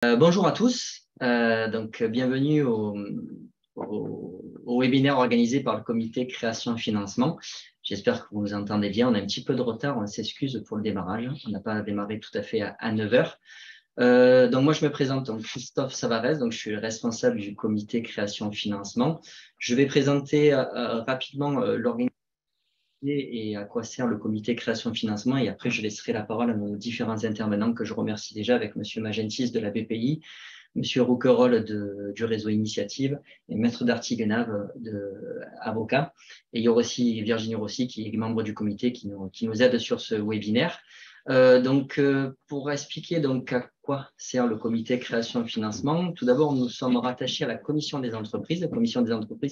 Bonjour à tous, bienvenue au webinaire organisé par le comité création et financement. J'espère que vous nous entendez bien. On a un petit peu de retard, on s'excuse pour le démarrage. On n'a pas démarré tout à fait à 9 h. Donc moi je me présente, donc Christophe Savarez, donc je suis responsable du comité création et financement. Je vais présenter rapidement l'organisation et à quoi sert le comité création et financement, et après je laisserai la parole à nos différents intervenants que je remercie déjà, avec Monsieur Magentis de la BPI, Monsieur Rouquayrol du réseau Initiative et Maître Darty-Guenave, avocat. Et il y aura aussi Virginie Rossi qui est membre du comité qui nous aide sur ce webinaire. Pour expliquer donc à quoi sert le comité création et financement, tout d'abord nous sommes rattachés à la commission des entreprises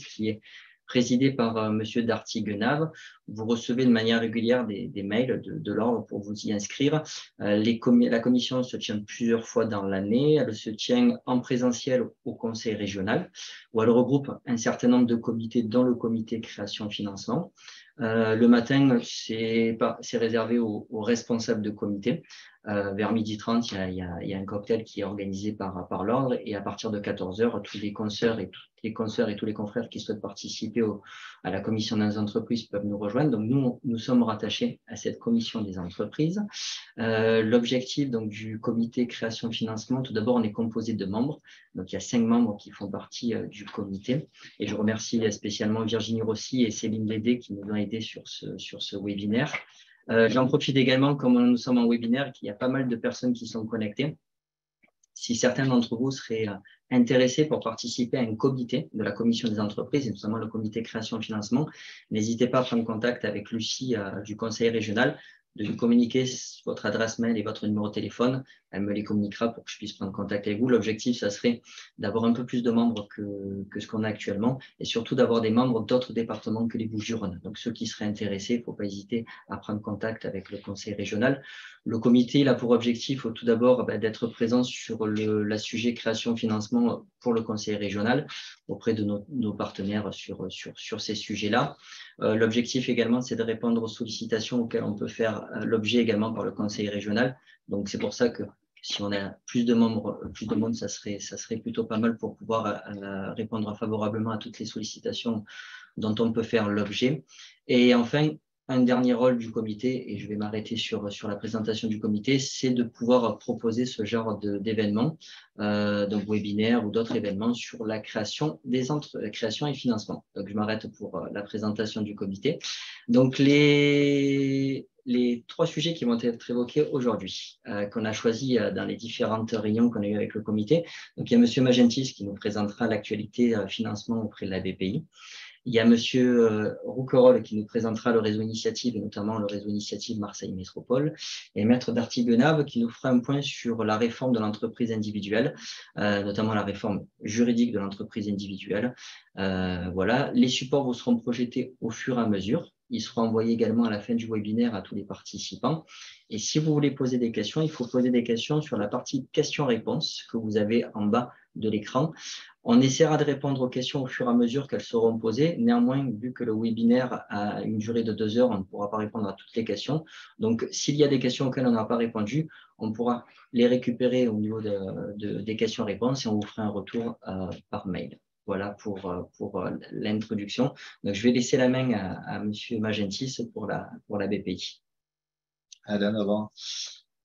qui est présidée par Monsieur Darty-Guenave. Vous recevez de manière régulière des mails de l'ordre pour vous y inscrire. La commission se tient plusieurs fois dans l'année. Elle se tient en présentiel au conseil régional, où elle regroupe un certain nombre de comités, dont le comité création-financement. Le matin, c'est réservé aux responsables de comité. Vers 12h30, il y a un cocktail qui est organisé par l'ordre, et à partir de 14h, tous les consoeurs et tous les confrères qui souhaitent participer à la commission des entreprises peuvent nous rejoindre. Donc nous sommes rattachés à cette commission des entreprises. L'objectif donc du comité création financement, tout d'abord, on est composé de membres. Donc il y a 5 membres qui font partie du comité, et je remercie spécialement Virginie Rossi et Céline Lédé qui nous ont aidés sur ce webinaire. J'en profite également, comme nous sommes en webinaire, qu'il y a pas mal de personnes qui sont connectées. Si certains d'entre vous seraient intéressés pour participer à un comité de la commission des entreprises, et notamment le comité création financement, n'hésitez pas à prendre contact avec Lucie du conseil régional, de lui communiquer votre adresse mail et votre numéro de téléphone. Elle me les communiquera pour que je puisse prendre contact avec vous. L'objectif, ça serait d'avoir un peu plus de membres que ce qu'on a actuellement, et surtout d'avoir des membres d'autres départements que les Bouches-du-Rhône. Donc ceux qui seraient intéressés, il ne faut pas hésiter à prendre contact avec le conseil régional. Le comité il a pour objectif tout d'abord d'être présent sur la sujet création-financement pour le conseil régional auprès de nos partenaires sur ces sujets-là. L'objectif également, c'est de répondre aux sollicitations auxquelles on peut faire l'objet également par le conseil régional. Donc c'est pour ça que si on a plus de monde, ça serait plutôt pas mal pour pouvoir répondre favorablement à toutes les sollicitations dont on peut faire l'objet. Et enfin, un dernier rôle du comité, et je vais m'arrêter sur la présentation du comité, c'est de pouvoir proposer ce genre d'événements, donc webinaires ou d'autres événements sur la création et financement. Donc je m'arrête pour la présentation du comité. Donc les 3 sujets qui vont être évoqués aujourd'hui, qu'on a choisis dans les différentes réunions qu'on a eues avec le comité. Donc il y a M. Magentis qui nous présentera l'actualité financement auprès de la BPI. Il y a M. Rouquayrol qui nous présentera le réseau Initiative, et notamment le réseau Initiative Marseille Métropole, et Maître Darty-Guenave qui nous fera un point sur la réforme de l'entreprise individuelle, notamment la réforme juridique de l'entreprise individuelle. Voilà. Les supports vous seront projetés au fur et à mesure. Ils seront envoyés également à la fin du webinaire à tous les participants. Et si vous voulez poser des questions, il faut poser des questions sur la partie questions-réponses que vous avez en bas de l'écran. On essaiera de répondre aux questions au fur et à mesure qu'elles seront posées. Néanmoins, vu que le webinaire a une durée de 2 heures, on ne pourra pas répondre à toutes les questions. Donc, s'il y a des questions auxquelles on n'a pas répondu, on pourra les récupérer au niveau des questions-réponses, et on vous fera un retour par mail. Voilà pour l'introduction. Donc, je vais laisser la main à M. Magentis pour la BPI. Allez, en avant.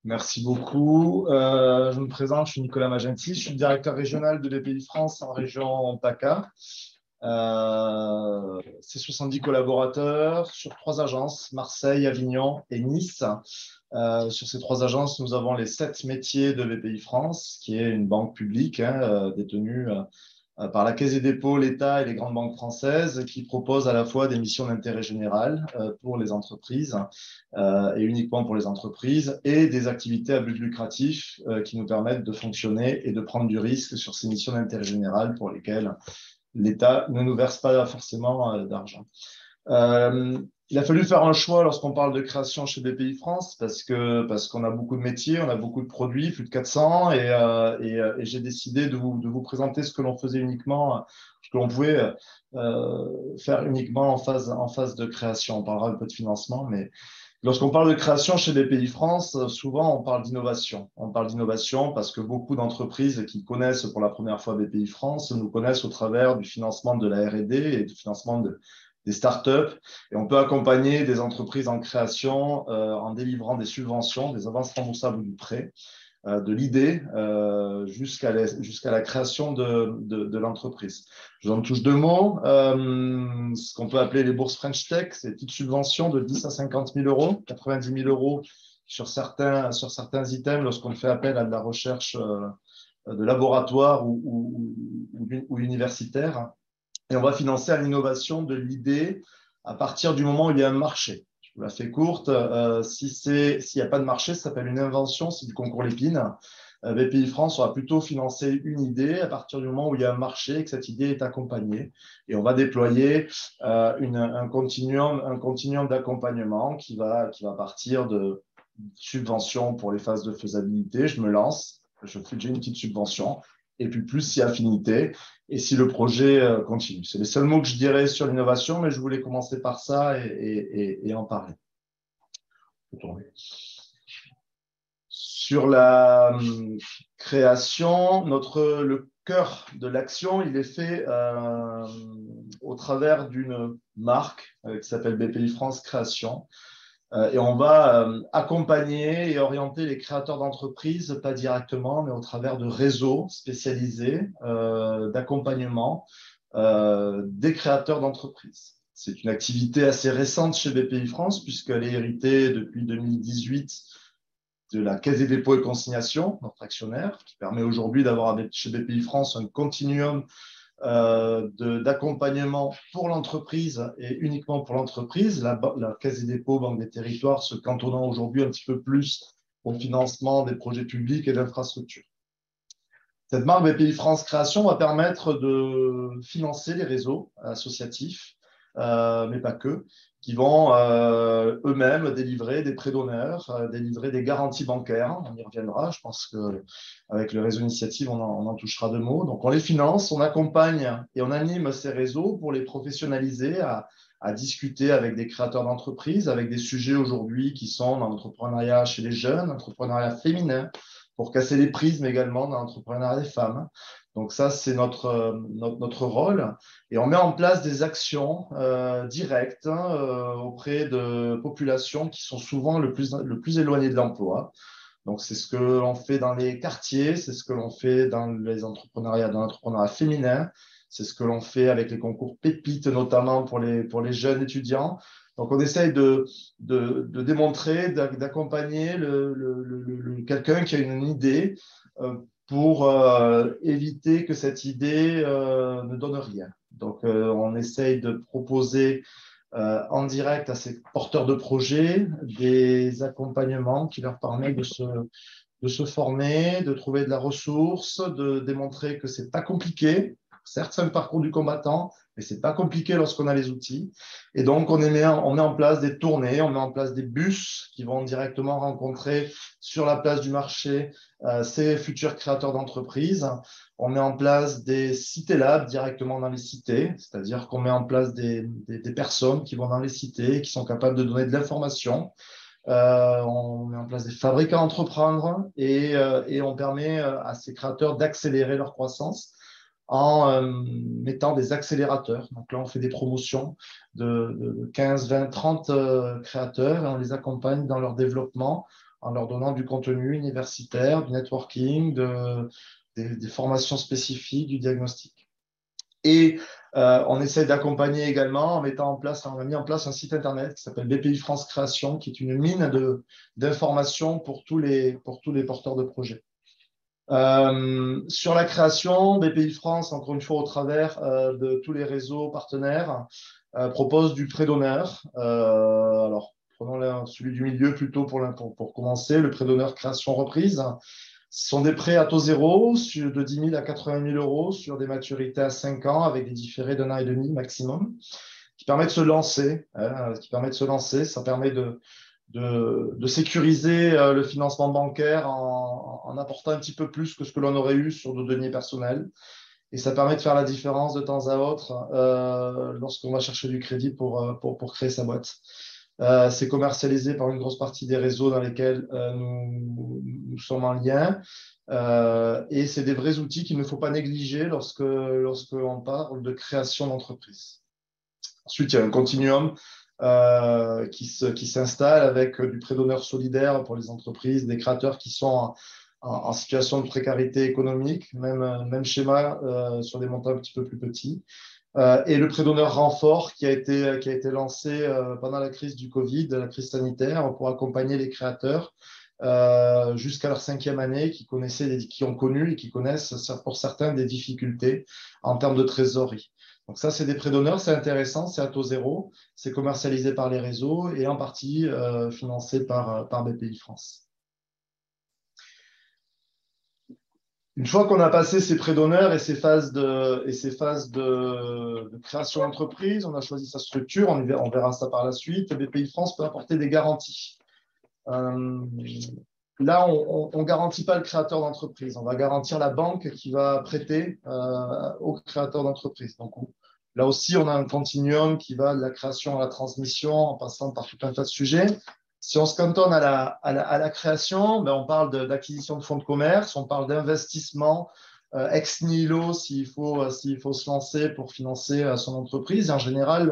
Merci beaucoup. Je me présente, je suis Nicolas Magentis, je suis le directeur régional de BPI France en région PACA. C'est 70 collaborateurs sur 3 agences, Marseille, Avignon et Nice. Sur ces 3 agences, nous avons les 7 métiers de BPI France, qui est une banque publique détenue par la Caisse des dépôts, l'État et les grandes banques françaises, qui proposent à la fois des missions d'intérêt général pour les entreprises et uniquement pour les entreprises, et des activités à but lucratif qui nous permettent de fonctionner et de prendre du risque sur ces missions d'intérêt général pour lesquelles l'État ne nous verse pas forcément d'argent. Il a fallu faire un choix lorsqu'on parle de création chez BPI France parce qu'on a beaucoup de métiers, on a beaucoup de produits, plus de 400, et j'ai décidé de vous présenter ce que l'on faisait uniquement, ce que l'on pouvait faire uniquement en phase de création. On parlera un peu de financement, mais Lorsqu'on parle de création chez BPI France, souvent on parle d'innovation. On parle d'innovation parce que beaucoup d'entreprises qui connaissent pour la première fois BPI France nous connaissent au travers du financement de la R&D et du financement des startups. Et on peut accompagner des entreprises en création en délivrant des subventions, des avances remboursables ou du prêt, de l'idée jusqu'à la création de l'entreprise. Je vous en touche deux mots. Ce qu'on peut appeler les bourses French Tech, c'est des petites subventions de 10 à 50 000 euros, 90 000 euros sur certains items lorsqu'on fait appel à de la recherche de laboratoire ou universitaire. Et on va financer à l'innovation de l'idée à partir du moment où il y a un marché. Je vous la fais courte. S'il n'y a pas de marché, ça s'appelle une invention, c'est du concours Lépine. BPI France aura plutôt financé une idée à partir du moment où il y a un marché et que cette idée est accompagnée. Et on va déployer un continuum d'accompagnement qui va partir de subventions pour les phases de faisabilité. Je me lance, je fais déjà une petite subvention. Et puis plus si affinité et si le projet continue. C'est les seuls mots que je dirais sur l'innovation, mais je voulais commencer par ça et en parler. Sur la création, le cœur de l'action, il est fait au travers d'une marque qui s'appelle BPI France Création. Et on va accompagner et orienter les créateurs d'entreprises, pas directement, mais au travers de réseaux spécialisés d'accompagnement des créateurs d'entreprises. C'est une activité assez récente chez BPI France, puisqu'elle est héritée depuis 2018 de la Caisse des dépôts et consignations, notre actionnaire, qui permet aujourd'hui d'avoir chez BPI France un continuum d'accompagnement pour l'entreprise et uniquement pour l'entreprise. La Caisse des dépôts, Banque des territoires, se cantonnant aujourd'hui un petit peu plus au financement des projets publics et d'infrastructures. Cette marque BPI France Création va permettre de financer les réseaux associatifs, mais pas que, qui vont eux-mêmes délivrer des prêts d'honneur, délivrer des garanties bancaires. On y reviendra. Je pense qu'avec le réseau initiative, on en touchera deux mots. Donc, on les finance, on accompagne et on anime ces réseaux pour les professionnaliser à discuter avec des créateurs d'entreprises, avec des sujets aujourd'hui qui sont dans l'entrepreneuriat chez les jeunes, l'entrepreneuriat féminin, pour casser les prismes également dans l'entrepreneuriat des femmes. Donc ça, c'est notre rôle. Et on met en place des actions directes auprès de populations qui sont souvent le plus éloignées de l'emploi. Donc c'est ce que l'on fait dans les quartiers, c'est ce que l'on fait dans l'entrepreneuriat féminin, c'est ce que l'on fait avec les concours Pépites, notamment pour les jeunes étudiants. Donc, on essaye de démontrer, d'accompagner quelqu'un qui a une idée pour éviter que cette idée ne donne rien. Donc, on essaye de proposer en direct à ces porteurs de projets des accompagnements qui leur permettent de se former, de trouver de la ressource, de démontrer que ce n'est pas compliqué. Certes, c'est un parcours du combattant, mais ce n'est pas compliqué lorsqu'on a les outils. Et donc, on met en place des tournées, on met en place des bus qui vont directement rencontrer sur la place du marché ces futurs créateurs d'entreprises. On met en place des cités labs directement dans les cités, c'est-à-dire qu'on met en place des personnes qui vont dans les cités, qui sont capables de donner de l'information. On met en place des fabriques à entreprendre et on permet à ces créateurs d'accélérer leur croissance en mettant des accélérateurs. Donc là, on fait des promotions de 15, 20, 30 créateurs et on les accompagne dans leur développement en leur donnant du contenu universitaire, du networking, des formations spécifiques, du diagnostic. Et on essaie d'accompagner également on a mis en place un site internet qui s'appelle BPI France Création, qui est une mine d'informations pour tous les porteurs de projets. Sur la création, BPI France, encore une fois au travers de tous les réseaux partenaires, propose du prêt d'honneur. Alors, prenons celui du milieu plutôt pour commencer, le prêt d'honneur création reprise. Ce sont des prêts à taux zéro de 10 000 à 80 000 euros sur des maturités à 5 ans avec des différés d'1 an et demi maximum, qui permet de se lancer. Ça permet de sécuriser le financement bancaire en apportant un petit peu plus que ce que l'on aurait eu sur nos deniers personnels. Et ça permet de faire la différence de temps à autre lorsqu'on va chercher du crédit pour créer sa boîte. C'est commercialisé par une grosse partie des réseaux dans lesquels nous sommes en lien. Et c'est des vrais outils qu'il ne faut pas négliger lorsqu'on parle de création d'entreprise. Ensuite, il y a un continuum qui s'installe avec du prêt d'honneur solidaire pour les entreprises, des créateurs qui sont en situation de précarité économique, même schéma sur des montants un petit peu plus petits. Et le prêt d'honneur renfort qui a été lancé pendant la crise du Covid, la crise sanitaire, pour accompagner les créateurs jusqu'à leur 5e année, qui ont connu et qui connaissent pour certains des difficultés en termes de trésorerie. Donc ça, c'est des prêts d'honneur, c'est intéressant, c'est à taux zéro, c'est commercialisé par les réseaux et en partie financé par BPI France. Une fois qu'on a passé ces prêts d'honneur et ces phases de création d'entreprise, on a choisi sa structure, on verra ça par la suite. BPI France peut apporter des garanties. Là, on ne garantit pas le créateur d'entreprise, on va garantir la banque qui va prêter au créateur d'entreprise. Donc, là aussi, on a un continuum qui va de la création à la transmission en passant par tout un tas de sujets. Si on se cantonne à la création, ben on parle d'acquisition de fonds de commerce, on parle d'investissement ex nihilo s'il faut se lancer pour financer son entreprise. Et en général,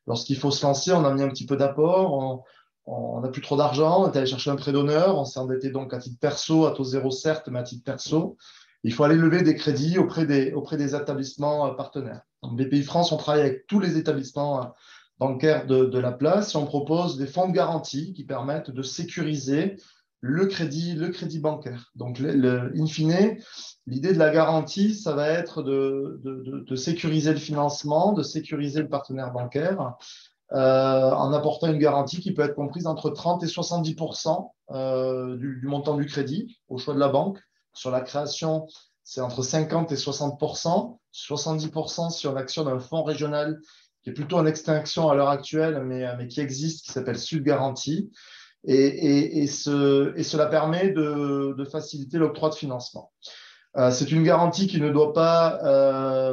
lorsqu'il faut se lancer, on a mis un petit peu d'apport, on n'a plus trop d'argent, on est allé chercher un prêt d'honneur, on s'est endetté donc à titre perso, à taux zéro certes, mais à titre perso. Il faut aller lever des crédits auprès des établissements partenaires. Donc, BPI France, on travaille avec tous les établissements bancaires de la place et on propose des fonds de garantie qui permettent de sécuriser le crédit bancaire. Donc, in fine, l'idée de la garantie, ça va être de sécuriser le financement, de sécuriser le partenaire bancaire en apportant une garantie qui peut être comprise entre 30 et 70% du montant du crédit au choix de la banque. Sur la création, c'est entre 50 et 60%, 70% si on actionne un fonds régional qui est plutôt en extinction à l'heure actuelle, mais qui existe, qui s'appelle Sud Garantie. Et cela permet de faciliter l'octroi de financement. C'est une garantie qui ne doit pas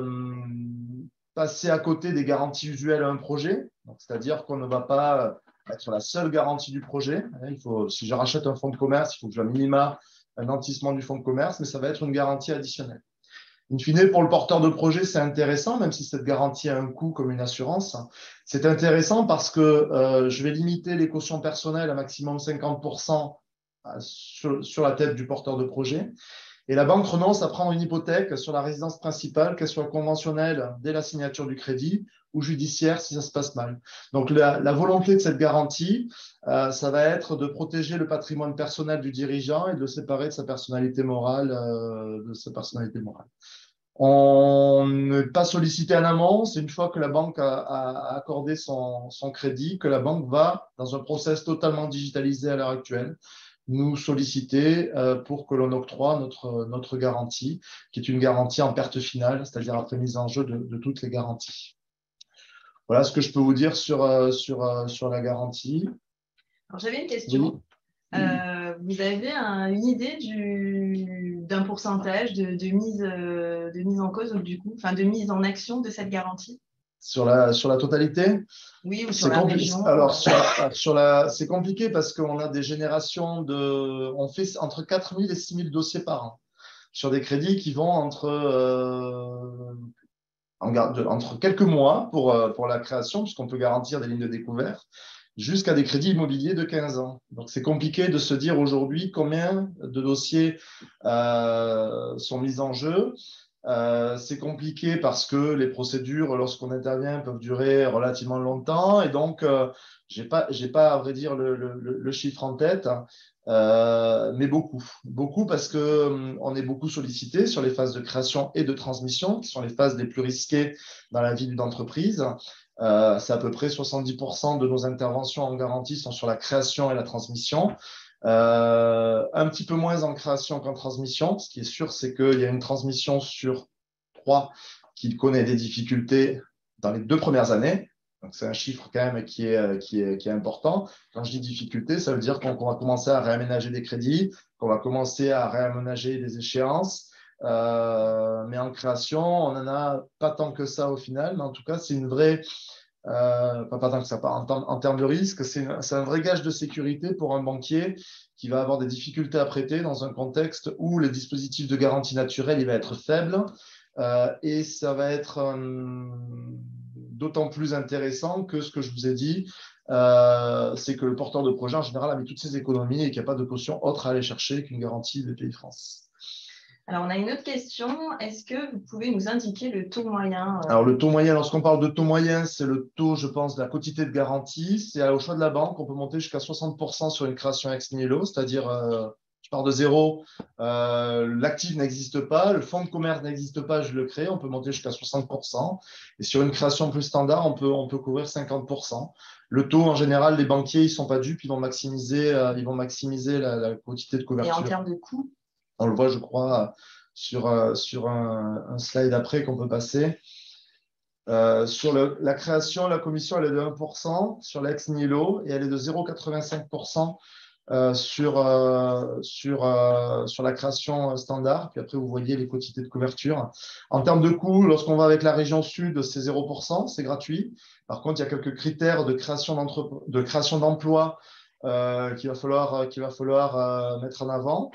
passer à côté des garanties usuelles à un projet. C'est-à-dire qu'on ne va pas être la seule garantie du projet. Si je rachète un fonds de commerce, il faut que j'ai un minima un nantissement du fonds de commerce, mais ça va être une garantie additionnelle. In fine, pour le porteur de projet, c'est intéressant, même si cette garantie a un coût comme une assurance. C'est intéressant parce que je vais limiter les cautions personnelles à maximum 50% sur la tête du porteur de projet. Et la banque renonce à prendre une hypothèque sur la résidence principale, qu'elle soit conventionnelle dès la signature du crédit ou judiciaire si ça se passe mal. Donc, la volonté de cette garantie, ça va être de protéger le patrimoine personnel du dirigeant et de le séparer de sa personnalité morale. On n'est pas sollicité en amont, c'est une fois que la banque a accordé son crédit que la banque va, dans un process totalement digitalisé à l'heure actuelle, nous solliciter pour que l'on octroie notre garantie, qui est une garantie en perte finale, c'est-à-dire après mise en jeu de toutes les garanties. Voilà ce que je peux vous dire sur la garantie. Alors, j'avais une question. Oui. Vous avez une idée d'un pourcentage de mise en cause, du coup, enfin de mise en action de cette garantie? Sur la totalité? Oui, ou sur la région. Alors, c'est compliqué parce qu'on a des générations on fait entre 4 000 et 6 000 dossiers par an sur des crédits qui vont entre quelques mois pour la création, puisqu'on peut garantir des lignes de découvert, jusqu'à des crédits immobiliers de 15 ans. Donc, c'est compliqué de se dire aujourd'hui combien de dossiers sont mis en jeu. C'est compliqué parce que les procédures, lorsqu'on intervient, peuvent durer relativement longtemps. Et donc, j'ai pas, à vrai dire, le chiffre en tête, mais beaucoup parce que on est beaucoup sollicité sur les phases de création et de transmission, qui sont les phases les plus risquées dans la vie d'une entreprise. C'est à peu près 70% de nos interventions en garantie sont sur la création et la transmission. Un petit peu moins en création qu'en transmission. Ce qui est sûr, c'est qu'il y a une transmission sur 3 qui connaît des difficultés dans les 2 premières années. Donc, c'est un chiffre quand même qui est important. Quand je dis difficulté, ça veut dire qu'on va commencer à réaménager des crédits, qu'on va commencer à réaménager des échéances. Mais en création, on n'en a pas tant que ça au final. Mais en tout cas, c'est une vraie Pas tant que ça. En termes de risque, c'est un vrai gage de sécurité pour un banquier qui va avoir des difficultés à prêter dans un contexte où les dispositifs de garantie naturelle il va être faible. Et ça va être d'autant plus intéressant que ce que je vous ai dit, c'est que le porteur de projet, en général, a mis toutes ses économies et qu'il n'y a pas de caution autre à aller chercher qu'une garantie BPI France. Alors, on a une autre question. Est-ce que vous pouvez nous indiquer le taux moyen Alors, le taux moyen, lorsqu'on parle de taux moyen, c'est le taux, je pense, de la quotité de garantie. C'est au choix de la banque. On peut monter jusqu'à 60% sur une création ex nihilo, c'est-à-dire, je pars de zéro, l'actif n'existe pas, le fonds de commerce n'existe pas, je le crée, on peut monter jusqu'à 60%. Et sur une création plus standard, on peut couvrir 50%. Le taux, en général, les banquiers, ils ne sont pas dupes, ils vont maximiser la quantité de couverture. Et en termes de coût? On le voit, je crois, sur un slide après qu'on peut passer. Sur la création, la commission, elle est de 1% sur l'ex nihilo et elle est de 0,85% sur la création standard. Puis après, vous voyez les quantités de couverture. En termes de coût, lorsqu'on va avec la région sud, c'est 0%, c'est gratuit. Par contre, il y a quelques critères de création d'emploi qu'il va falloir mettre en avant.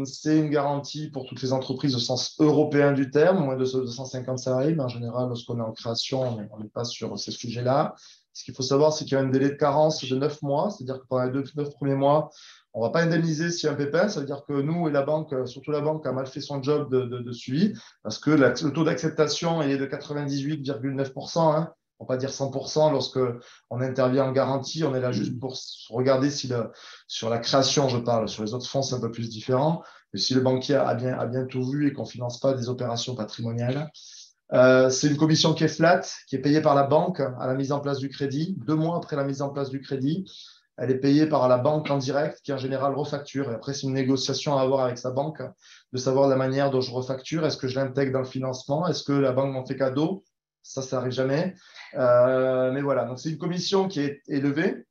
C'est une garantie pour toutes les entreprises au sens européen du terme, moins de 250 salariés, mais en général, lorsqu'on est en création, on n'est pas sur ces sujets-là. Ce qu'il faut savoir, c'est qu'il y a un délai de carence de 9 mois, c'est-à-dire que pendant les 9 premiers mois, on ne va pas indemniser s'il y a un pépin, ça veut dire que nous et la banque, surtout la banque, a mal fait son job de suivi, parce que le taux d'acceptation est de 98,9%, hein. On ne va pas dire 100% lorsqu'on intervient en garantie, on est là juste pour regarder si sur la création, je parle, sur les autres fonds, c'est un peu plus différent. Mais si le banquier a bien tout vu et qu'on ne finance pas des opérations patrimoniales, c'est une commission qui est flat, qui est payée par la banque à la mise en place du crédit. 2 mois après la mise en place du crédit, elle est payée par la banque en direct, qui en général refacture. Et après, c'est une négociation à avoir avec sa banque, de savoir la manière dont je refacture. Est-ce que je l'intègre dans le financement? Est-ce que la banque m'en fait cadeau? Ça n'arrive jamais. Mais voilà, donc c'est une commission qui est élevée,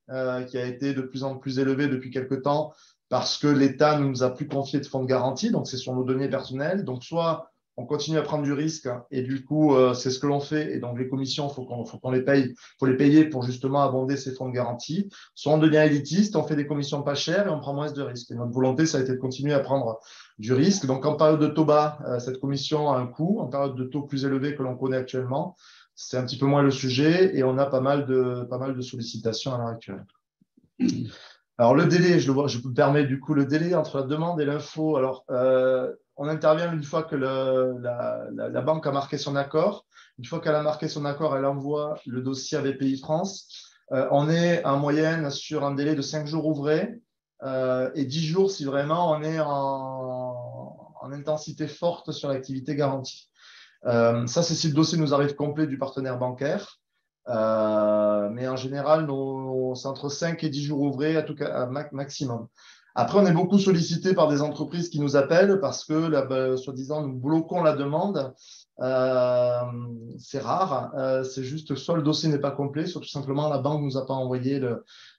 qui a été de plus en plus élevée depuis quelques temps parce que l'État ne nous a plus confié de fonds de garantie, donc c'est sur nos données personnelles. Donc soit on continue à prendre du risque et du coup, c'est ce que l'on fait. Et donc les commissions, faut qu'on les paye, faut les payer pour justement abonder ces fonds de garantie. Soit on devient élitiste, on fait des commissions pas chères et on prend moins de risques. Et notre volonté, ça a été de continuer à prendre du risque. Donc en période de taux bas, cette commission a un coût. En période de taux plus élevé que l'on connaît actuellement, c'est un petit peu moins le sujet et on a pas mal de sollicitations à l'heure actuelle. Alors, le délai, je me permets du coup le délai entre la demande et l'info. Alors, on intervient une fois que la banque a marqué son accord. Une fois qu'elle a marqué son accord, elle envoie le dossier à BPI France. On est en moyenne sur un délai de 5 jours ouvrés et 10 jours si vraiment on est en intensité forte sur l'activité garantie. Ça, c'est si le dossier nous arrive complet du partenaire bancaire. Mais en général, c'est entre 5 et 10 jours ouvrés, à tout cas, maximum. Après, on est beaucoup sollicité par des entreprises qui nous appellent parce que, soi-disant, nous bloquons la demande. C'est rare. C'est juste soit le dossier n'est pas complet, soit tout simplement la banque ne nous a pas envoyé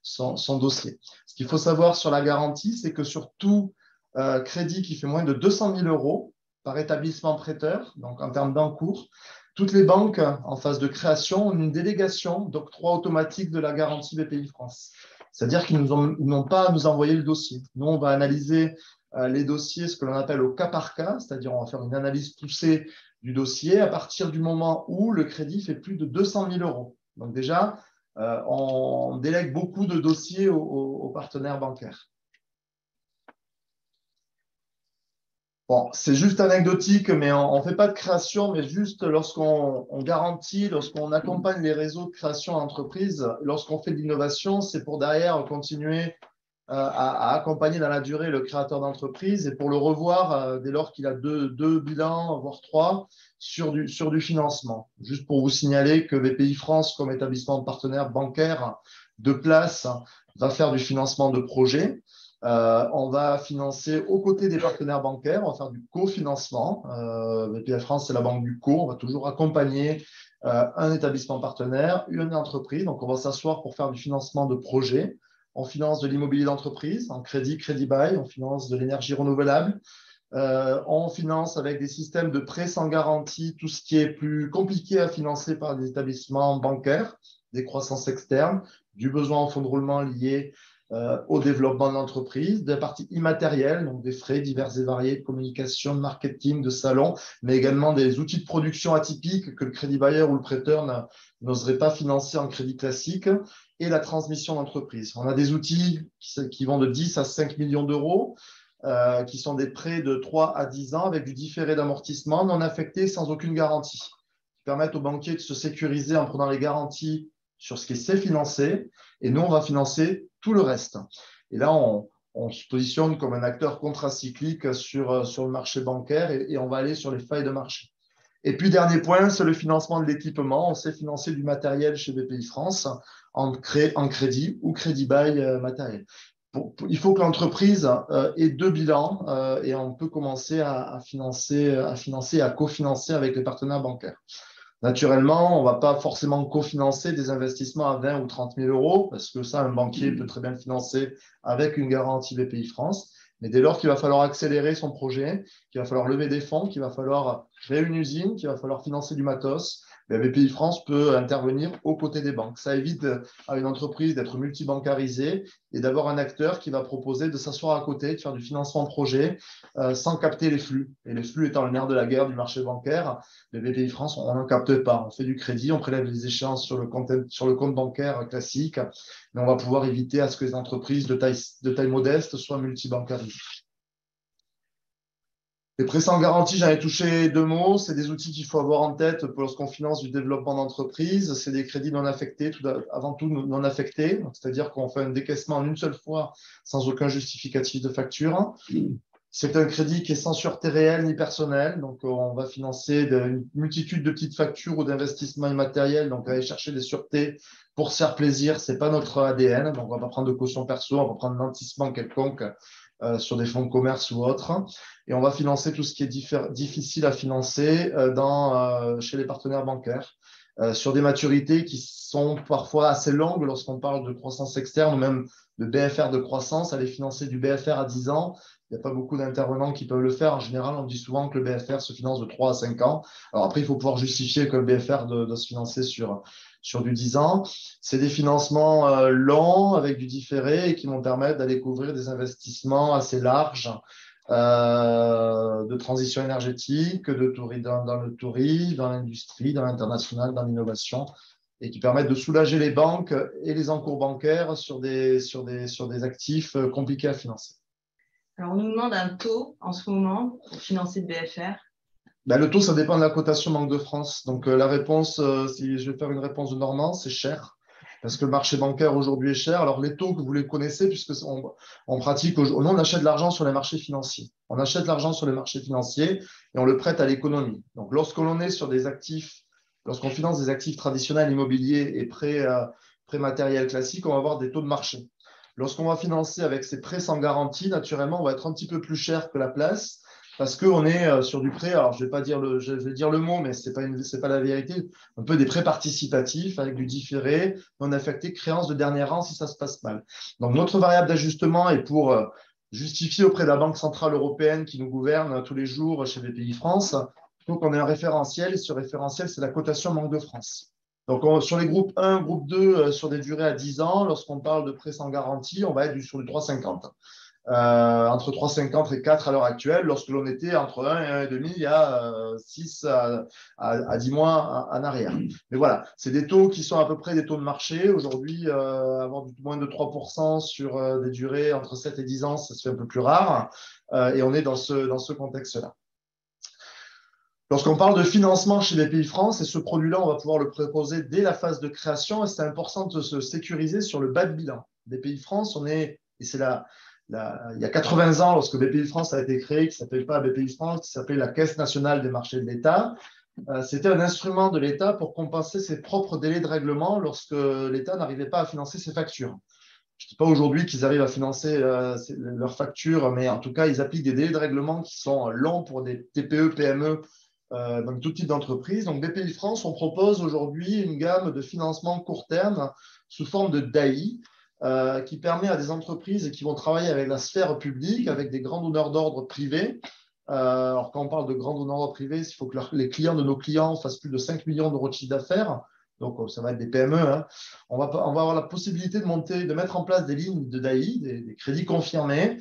son dossier. Ce qu'il faut savoir sur la garantie, c'est que sur tout crédit qui fait moins de 200 000 euros par établissement prêteur, donc en termes d'encours, toutes les banques en phase de création ont une délégation d'octroi automatique de la garantie BPI France. C'est-à-dire qu'ils n'ont pas à nous envoyer le dossier. Nous, on va analyser les dossiers, ce que l'on appelle au cas par cas, c'est-à-dire on va faire une analyse poussée du dossier à partir du moment où le crédit fait plus de 200 000 euros. Donc déjà, on délègue beaucoup de dossiers aux partenaires bancaires. Bon, c'est juste anecdotique, mais on ne fait pas de création, mais juste lorsqu'on garantit, lorsqu'on accompagne les réseaux de création d'entreprise, lorsqu'on fait de l'innovation, c'est pour derrière continuer à accompagner dans la durée le créateur d'entreprise et pour le revoir dès lors qu'il a deux bilans, voire 3, sur du financement. Juste pour vous signaler que BPI France, comme établissement partenaire bancaire de place, va faire du financement de projets. On va financer aux côtés des partenaires bancaires, on va faire du cofinancement. BPI France, c'est la banque du co. On va toujours accompagner un établissement partenaire, une entreprise. Donc, on va s'asseoir pour faire du financement de projets. On finance de l'immobilier d'entreprise en crédit bail. On finance de l'énergie renouvelable. On finance avec des systèmes de prêts sans garantie tout ce qui est plus compliqué à financer par des établissements bancaires, des croissances externes, du besoin en fonds de roulement lié au développement de l'entreprise, des parties immatérielles, donc des frais divers et variés de communication, de marketing, de salon, mais également des outils de production atypiques que le crédit bailleur ou le prêteur n'oserait pas financer en crédit classique, et la transmission d'entreprise. On a des outils qui vont de 10 à 5 millions d'euros, qui sont des prêts de 3 à 10 ans avec du différé d'amortissement non affecté sans aucune garantie, qui permettent aux banquiers de se sécuriser en prenant les garanties sur ce qui s'est financé, et nous, on va financer tout le reste. Et là, on se positionne comme un acteur contracyclique sur le marché bancaire et on va aller sur les failles de marché. Et puis, dernier point, c'est le financement de l'équipement. On sait financer du matériel chez BPI France en crédit ou crédit bail matériel. Il faut que l'entreprise ait 2 bilans et on peut commencer à financer, à cofinancer avec les partenaires bancaires. Naturellement, on ne va pas forcément cofinancer des investissements à 20 ou 30 000 euros, parce que ça, un banquier peut très bien le financer avec une garantie BPI France. Mais dès lors qu'il va falloir accélérer son projet, qu'il va falloir lever des fonds, qu'il va falloir créer une usine, qu'il va falloir financer du matos, BPI France peut intervenir aux côtés des banques. Ça évite à une entreprise d'être multibancarisée et d'avoir un acteur qui va proposer de s'asseoir à côté, de faire du financement de projet sans capter les flux. Et les flux étant le nerf de la guerre du marché bancaire, BPI France, on n'en capte pas. On fait du crédit, on prélève les échéances sur le compte bancaire classique, mais on va pouvoir éviter à ce que les entreprises de taille modeste soient multibancarisées. Les prêts sans garantie, j'en ai touché 2 mots. C'est des outils qu'il faut avoir en tête lorsqu'on finance du développement d'entreprise. C'est des crédits non affectés, avant tout non affectés. C'est-à-dire qu'on fait un décaissement en une seule fois sans aucun justificatif de facture. C'est un crédit qui est sans sûreté réelle ni personnelle. Donc, on va financer une multitude de petites factures ou d'investissements immatériels. Donc, aller chercher des sûretés pour se faire plaisir, ce n'est pas notre ADN. Donc, on ne va pas prendre de caution perso, on va prendre un nantissement quelconque sur des fonds de commerce ou autres. Et on va financer tout ce qui est difficile à financer chez les partenaires bancaires, sur des maturités qui sont parfois assez longues lorsqu'on parle de croissance externe ou même de BFR de croissance. Aller financer du BFR à 10 ans, il n'y a pas beaucoup d'intervenants qui peuvent le faire. En général, on dit souvent que le BFR se finance de 3 à 5 ans. Alors après, il faut pouvoir justifier que le BFR doit se financer sur du 10 ans. C'est des financements longs avec du différé et qui vont permettre d'aller couvrir des investissements assez larges de transition énergétique, dans le tourisme, dans l'industrie, dans l'international, dans l'innovation, et qui permettent de soulager les banques et les encours bancaires sur des actifs compliqués à financer. Alors, on nous demande un taux en ce moment pour financer le BFR. Le taux, ça dépend de la cotation Banque de France. Donc, la réponse, si je vais faire une réponse de Normand, c'est cher. Parce que le marché bancaire aujourd'hui est cher. Alors, les taux, vous les connaissez, puisque on pratique, nous, on achète de l'argent sur les marchés financiers. On achète de l'argent sur les marchés financiers et on le prête à l'économie. Donc, lorsqu'on est sur des actifs, lorsqu'on finance des actifs traditionnels immobiliers et prêts matériels classiques, on va avoir des taux de marché. Lorsqu'on va financer avec ces prêts sans garantie, naturellement, on va être un petit peu plus cher que la place parce qu'on est sur du prêt. Alors, je vais dire le mot, mais c'est pas la vérité. Un peu des prêts participatifs avec du différé, non affecté, créance de dernier rang si ça se passe mal. Donc, notre variable d'ajustement est pour justifier auprès de la Banque centrale européenne qui nous gouverne tous les jours chez BPI France, il faut qu'on ait un référentiel. Et ce référentiel, c'est la cotation Banque de France. Donc, sur les groupes 1, groupe 2, sur des durées à 10 ans, lorsqu'on parle de prêts sans garantie, on va être sur du 3,50. Entre 3,50 et 4 à l'heure actuelle, lorsque l'on était entre 1 et 1,5 il y a 6 à 10 mois en arrière. Mais voilà, c'est des taux qui sont à peu près des taux de marché. Aujourd'hui, avoir moins de 3% sur des durées entre 7 et 10 ans, ça se fait un peu plus rare. Et on est dans ce contexte-là. Lorsqu'on parle de financement chez BPI France, et ce produit-là, on va pouvoir le proposer dès la phase de création, et c'est important de se sécuriser sur le bas de bilan. BPI France, il y a 80 ans, lorsque BPI France a été créé, qui ne s'appelle pas BPI France, qui s'appelait la Caisse nationale des marchés de l'État, c'était un instrument de l'État pour compenser ses propres délais de règlement lorsque l'État n'arrivait pas à financer ses factures. Je ne dis pas aujourd'hui qu'ils arrivent à financer leurs factures, mais en tout cas, ils appliquent des délais de règlement qui sont longs pour des TPE, PME, donc tout type d'entreprise. Donc BPI France, on propose aujourd'hui une gamme de financement court terme sous forme de DAI qui permet à des entreprises qui vont travailler avec la sphère publique, avec des grands donneurs d'ordre privés, Alors, quand on parle de grands donneurs privés, il faut que les clients de nos clients fassent plus de 5 millions d'euros de chiffre d'affaires. Donc, ça va être des PME. Hein. On va avoir la possibilité de mettre en place des lignes de DAI, des crédits confirmés,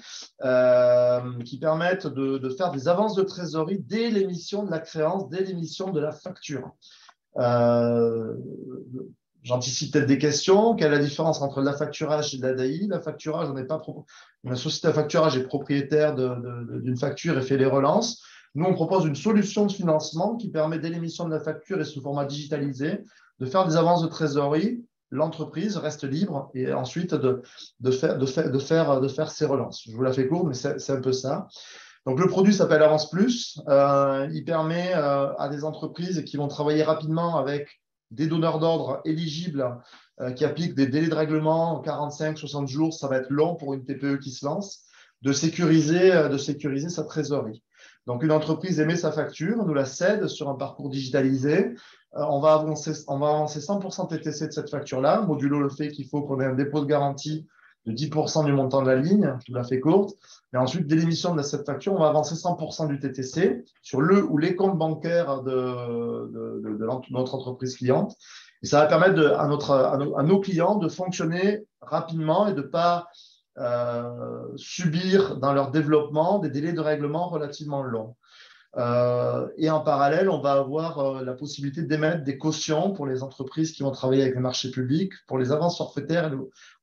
qui permettent de faire des avances de trésorerie dès l'émission de la créance, dès l'émission de la facture. J'anticipe peut-être des questions. Quelle est la différence entre l'affacturage et la DAI? L'affacturage, on n'est pas une société à facturage est propriétaire d'une facture et fait les relances. Nous, on propose une solution de financement qui permet, dès l'émission de la facture et sous format digitalisé, de faire des avances de trésorerie. L'entreprise reste libre et ensuite de faire ses relances. Je vous la fais courte, mais c'est un peu ça. Donc, le produit s'appelle Avance Plus. Il permet à des entreprises qui vont travailler rapidement avec des donneurs d'ordre éligibles qui appliquent des délais de règlement 45-60 jours, ça va être long pour une TPE qui se lance, de sécuriser sa trésorerie. Donc, une entreprise émet sa facture, nous la cède sur un parcours digitalisé. On va avancer 100% TTC de cette facture-là, modulo le fait qu'il faut qu'on ait un dépôt de garantie de 10% du montant de la ligne, je vous la fais courte. Et ensuite, dès l'émission de cette facture, on va avancer 100% du TTC sur le ou les comptes bancaires de notre entreprise cliente. Et ça va permettre à nos clients de fonctionner rapidement et de ne pas subir dans leur développement des délais de règlement relativement longs. Et en parallèle, on va avoir la possibilité d'émettre des cautions pour les entreprises qui vont travailler avec les marchés publics, pour les avances forfaitaires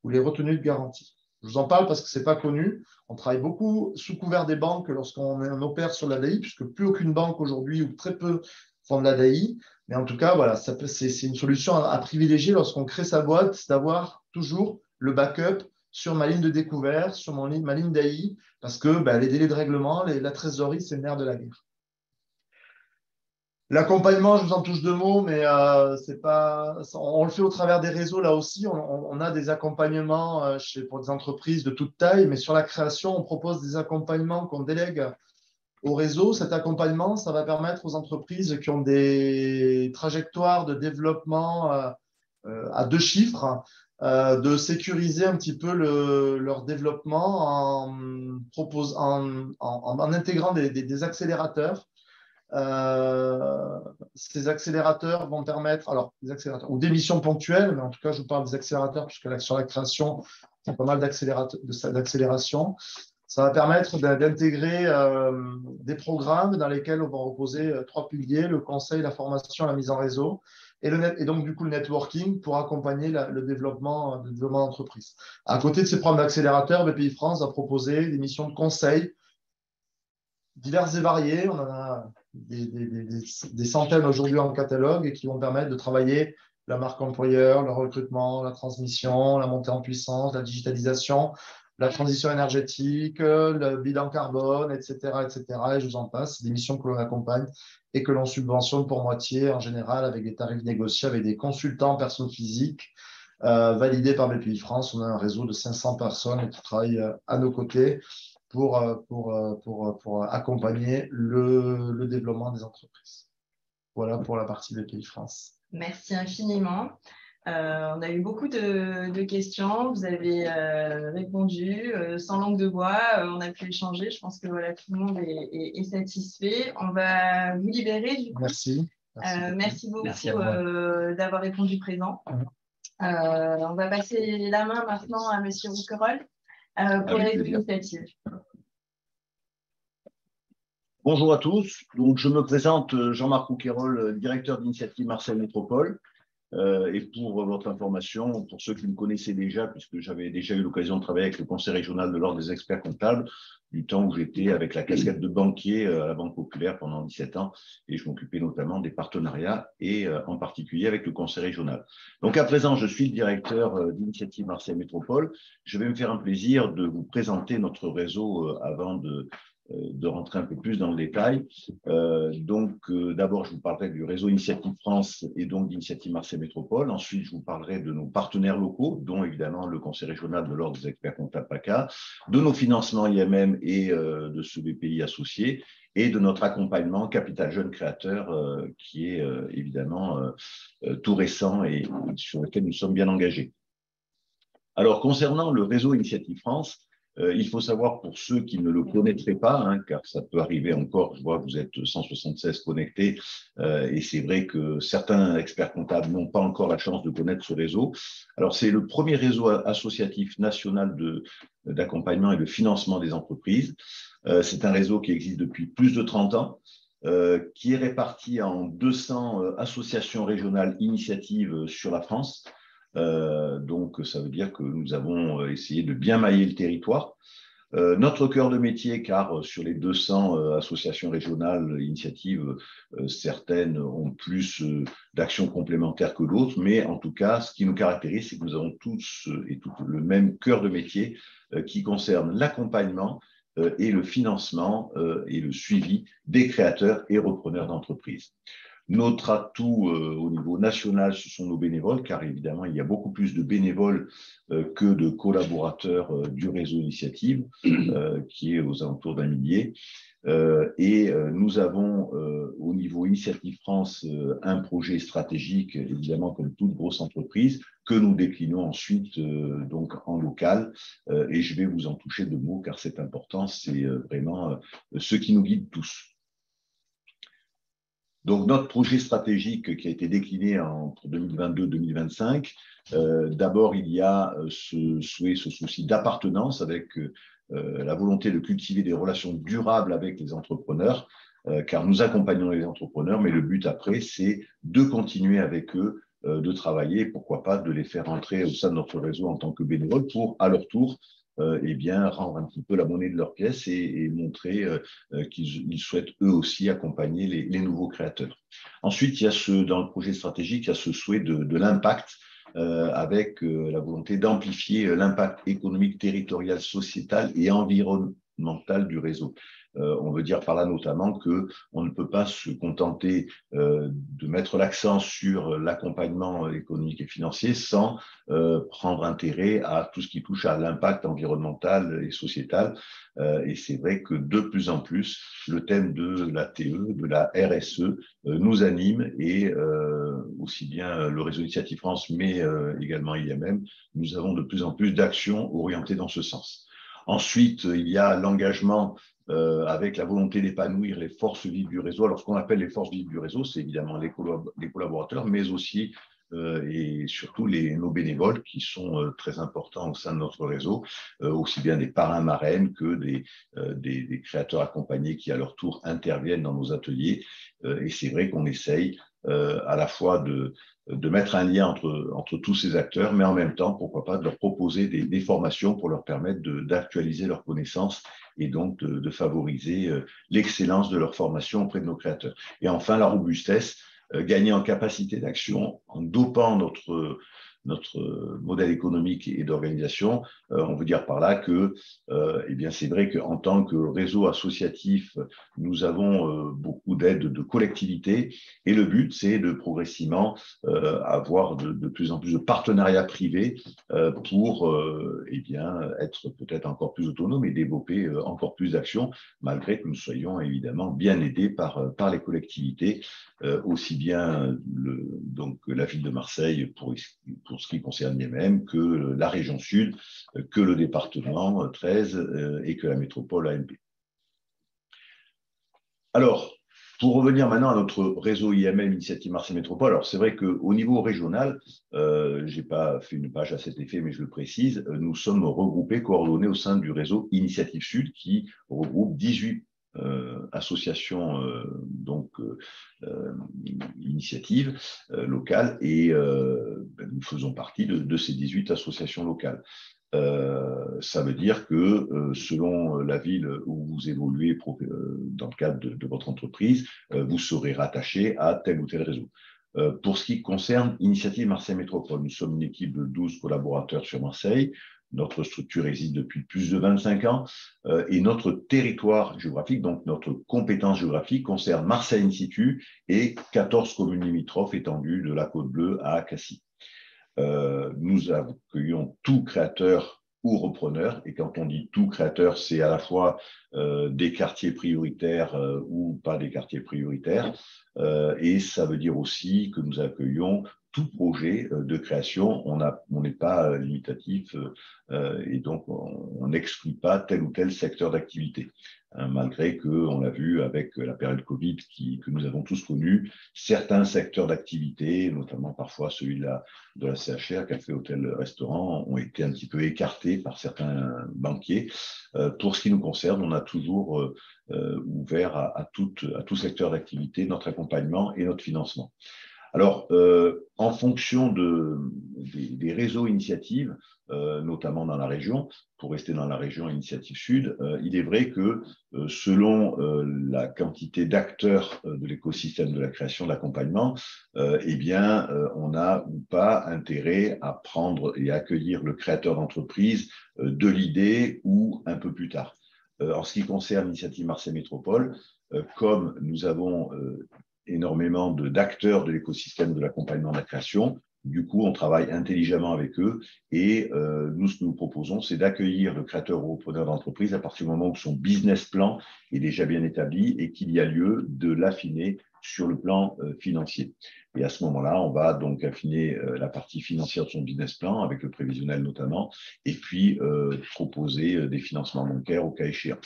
ou les retenues de garantie. Je vous en parle parce que ce n'est pas connu. On travaille beaucoup sous couvert des banques lorsqu'on opère sur la DAI, puisque plus aucune banque aujourd'hui ou très peu font de la DAI. Mais en tout cas, voilà, c'est une solution à privilégier lorsqu'on crée sa boîte, c'est d'avoir toujours le backup sur ma ligne de découvert, sur ma ligne DAI, parce que les délais de règlement, la trésorerie, c'est le nerf de la guerre. L'accompagnement, je vous en touche deux mots, mais on le fait au travers des réseaux là aussi. On a des accompagnements pour des entreprises de toute taille, mais sur la création, on propose des accompagnements qu'on délègue au réseau. Cet accompagnement, ça va permettre aux entreprises qui ont des trajectoires de développement à 2 chiffres de sécuriser un petit peu leur développement en intégrant des accélérateurs. Ces accélérateurs vont permettre, ou des missions ponctuelles, mais en tout cas, je vous parle des accélérateurs, puisque sur la création, il y a pas mal d'accélération. Ça va permettre d'intégrer des programmes dans lesquels on va reposer 3 piliers, le conseil, la formation, la mise en réseau, et donc du coup le networking pour accompagner le développement d'entreprise. À côté de ces programmes d'accélérateurs, BPI France a proposé des missions de conseil diverses et variées. On en a des centaines aujourd'hui en catalogue et qui vont permettre de travailler la marque employeur, le recrutement, la transmission, la montée en puissance, la digitalisation, la transition énergétique, le bilan carbone, etc., etc. Et je vous en passe. C'est des missions que l'on accompagne et que l'on subventionne pour moitié en général avec des tarifs négociés avec des consultants personnes physiques validés par BPI France. On a un réseau de 500 personnes qui travaillent à nos côtés pour accompagner le développement des entreprises. Voilà pour la partie BPI France. Merci infiniment. On a eu beaucoup de questions. Vous avez répondu sans langue de bois. On a pu échanger. Je pense que voilà, tout le monde est satisfait. On va vous libérer du coup. Merci. Merci beaucoup d'avoir répondu présent. On va passer la main maintenant à Monsieur Rouquayrol pour les initiatives. Bonjour à tous. Donc, je me présente Jean-Marc Rouquayrol, directeur d'Initiative Marseille Métropole. Et pour votre information, pour ceux qui me connaissaient déjà, puisque j'avais déjà eu l'occasion de travailler avec le Conseil régional de l'Ordre des experts comptables, du temps où j'étais avec la casquette de banquier à la Banque Populaire pendant 17 ans, et je m'occupais notamment des partenariats et en particulier avec le Conseil régional. Donc à présent, je suis le directeur d'Initiative Marseille Métropole. Je vais me faire un plaisir de vous présenter notre réseau avant de rentrer un peu plus dans le détail. D'abord, je vous parlerai du réseau Initiative France et donc d'Initiative Marseille Métropole. Ensuite, je vous parlerai de nos partenaires locaux, dont évidemment le Conseil régional de l'Ordre des experts comptables PACA, de nos financements IMM et de ce BPI associé, et de notre accompagnement Capital Jeune Créateur, qui est évidemment tout récent et sur lequel nous sommes bien engagés. Alors, concernant le réseau Initiative France, Il faut savoir, pour ceux qui ne le connaîtraient pas, hein, car ça peut arriver encore, je vois que vous êtes 176 connectés, et c'est vrai que certains experts comptables n'ont pas encore la chance de connaître ce réseau. Alors, c'est le premier réseau associatif national d'accompagnement et de financement des entreprises. C'est un réseau qui existe depuis plus de 30 ans, qui est réparti en 200 associations régionales initiatives sur la France. Donc, ça veut dire que nous avons essayé de bien mailler le territoire. Notre cœur de métier, car sur les 200 associations régionales initiatives, certaines ont plus d'actions complémentaires que d'autres, mais en tout cas, ce qui nous caractérise, c'est que nous avons tous et toutes le même cœur de métier qui concerne l'accompagnement et le financement et le suivi des créateurs et repreneurs d'entreprises. Notre atout au niveau national, ce sont nos bénévoles, car évidemment, il y a beaucoup plus de bénévoles que de collaborateurs du réseau Initiative, qui est aux alentours d'1 millier. Nous avons au niveau Initiative France un projet stratégique, évidemment comme toute grosse entreprise, que nous déclinons ensuite donc en local. Et je vais vous en toucher 2 mots, car c'est important, c'est vraiment ce qui nous guide tous. Donc, notre projet stratégique qui a été décliné entre 2022 et 2025, d'abord, il y a ce souhait, ce souci d'appartenance avec la volonté de cultiver des relations durables avec les entrepreneurs, car nous accompagnons les entrepreneurs, mais le but après, c'est de continuer avec eux, de travailler, pourquoi pas de les faire entrer au sein de notre réseau en tant que bénévoles pour, à leur tour, eh bien, rendre un petit peu la monnaie de leur pièce et montrer qu'ils souhaitent eux aussi accompagner les nouveaux créateurs. Ensuite, il y a dans le projet stratégique, il y a ce souhait de l'impact avec la volonté d'amplifier l'impact économique, territorial, sociétal et environnemental du réseau. On veut dire par là notamment qu'on ne peut pas se contenter de mettre l'accent sur l'accompagnement économique et financier sans prendre intérêt à tout ce qui touche à l'impact environnemental et sociétal. Et c'est vrai que de plus en plus, le thème de la TE, de la RSE, nous anime et aussi bien le réseau Initiative France, mais également IMM, nous avons de plus en plus d'actions orientées dans ce sens. Ensuite, il y a l'engagement avec la volonté d'épanouir les forces vives du réseau. Alors, ce qu'on appelle les forces vives du réseau, c'est évidemment les collaborateurs, mais aussi et surtout nos bénévoles qui sont très importants au sein de notre réseau, aussi bien des parrains marraines que des créateurs accompagnés qui, à leur tour, interviennent dans nos ateliers. Et c'est vrai qu'on essaye à la fois de mettre un lien entre tous ces acteurs, mais en même temps, pourquoi pas, de leur proposer des formations pour leur permettre d'actualiser leurs connaissances et donc de favoriser l'excellence de leur formation auprès de nos créateurs. Et enfin, la robustesse, gagner en capacité d'action en dopant notre modèle économique et d'organisation. On veut dire par là que eh bien, c'est vrai qu'en tant que réseau associatif, nous avons beaucoup d'aides de collectivités et le but, c'est de progressivement avoir de plus en plus de partenariats privés pour eh bien, être peut-être encore plus autonome et développer encore plus d'actions, malgré que nous soyons évidemment bien aidés par les collectivités, aussi bien donc la ville de Marseille pour ce qui concerne l'IMM, que la région Sud, que le département 13 et que la métropole AMP. Alors, pour revenir maintenant à notre réseau IMM Initiative Marseille Métropole, alors c'est vrai qu'au niveau régional, je n'ai pas fait une page à cet effet, mais je le précise, nous sommes regroupés, coordonnés au sein du réseau Initiative Sud qui regroupe 18 associations initiatives locales et nous faisons partie de ces 18 associations locales. Ça veut dire que selon la ville où vous évoluez dans le cadre de votre entreprise, vous serez rattaché à tel ou tel réseau. Pour ce qui concerne Initiative Marseille Métropole, nous sommes une équipe de 12 collaborateurs sur Marseille. Notre structure existe depuis plus de 25 ans et notre territoire géographique, donc notre compétence géographique, concerne Marseille in situ et 14 communes limitrophes étendues de la Côte-Bleue à Cassis. Nous accueillons tout créateur ou repreneur, et quand on dit tout créateur, c'est à la fois des quartiers prioritaires ou pas des quartiers prioritaires. Et ça veut dire aussi que nous accueillons tout projet de création. On n'est pas limitatif et donc on n'exclut pas tel ou tel secteur d'activité. Malgré que, on l'a vu avec la période Covid que nous avons tous connue, certains secteurs d'activité, notamment parfois celui de la CHR, café, hôtel, restaurant, ont été un petit peu écartés par certains banquiers. Pour ce qui nous concerne, on a toujours ouvert à tout secteur d'activité notre accompagnement et notre financement. Alors, en fonction des réseaux initiatives, notamment dans la région, pour rester dans la région Initiative Sud, il est vrai que selon la quantité d'acteurs de l'écosystème de la création, de l'accompagnement, eh bien, on a ou pas intérêt à prendre et accueillir le créateur d'entreprise de l'idée ou un peu plus tard. En ce qui concerne l'Initiative Marseille Métropole, comme nous avons énormément d'acteurs de l'écosystème de l'accompagnement de la création. Du coup, on travaille intelligemment avec eux et nous, ce que nous proposons, c'est d'accueillir le créateur ou repreneur d'entreprise à partir du moment où son business plan est déjà bien établi et qu'il y a lieu de l'affiner sur le plan financier. Et à ce moment-là, on va donc affiner la partie financière de son business plan, avec le prévisionnel notamment, et puis proposer des financements bancaires au cas échéant.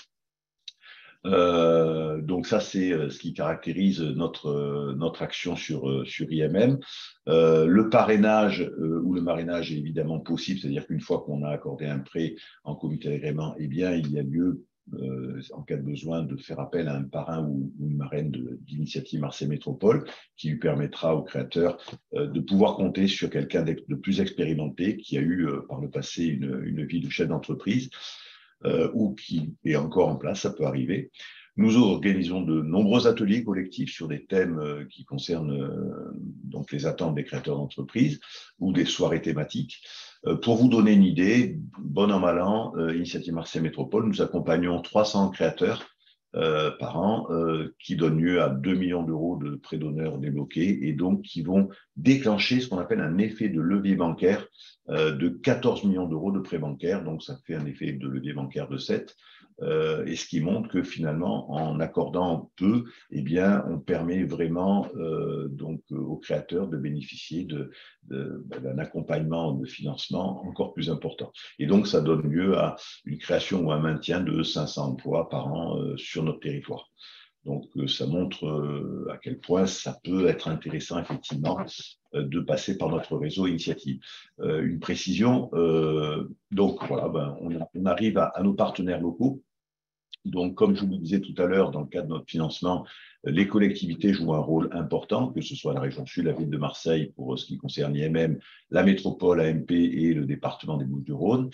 Donc ça, c'est ce qui caractérise notre action sur IMM. Le parrainage ou le marrainage est évidemment possible, c'est-à-dire qu'une fois qu'on a accordé un prêt en comité d'agrément, eh bien, il y a lieu, en cas de besoin, de faire appel à un parrain ou une marraine d'Initiative Marseille Métropole qui lui permettra au créateur de pouvoir compter sur quelqu'un de plus expérimenté qui a eu par le passé une vie de chef d'entreprise. Ou qui est encore en place, ça peut arriver. Nous organisons de nombreux ateliers collectifs sur des thèmes qui concernent donc les attentes des créateurs d'entreprise ou des soirées thématiques. Pour vous donner une idée, bon an, mal an, Initiative Marseille Métropole, nous accompagnons 300 créateurs par an qui donnent lieu à 2 millions d'euros de prêts d'honneur débloqués et donc qui vont déclencher ce qu'on appelle un effet de levier bancaire de 14 millions d'euros de prêts bancaires, donc ça fait un effet de levier bancaire de 7, et ce qui montre que finalement, en accordant peu, eh bien, on permet vraiment donc aux créateurs de bénéficier d'un accompagnement de financement encore plus important. Et donc, ça donne lieu à une création ou un maintien de 500 emplois par an sur notre territoire. Donc, ça montre à quel point ça peut être intéressant, effectivement, de passer par notre réseau Initiative. Une précision, donc voilà, on arrive à nos partenaires locaux. Donc, comme je vous le disais tout à l'heure, dans le cadre de notre financement, les collectivités jouent un rôle important, que ce soit la région Sud, la ville de Marseille pour ce qui concerne l'IMM, la métropole, AMP et le département des Bouches-du-Rhône.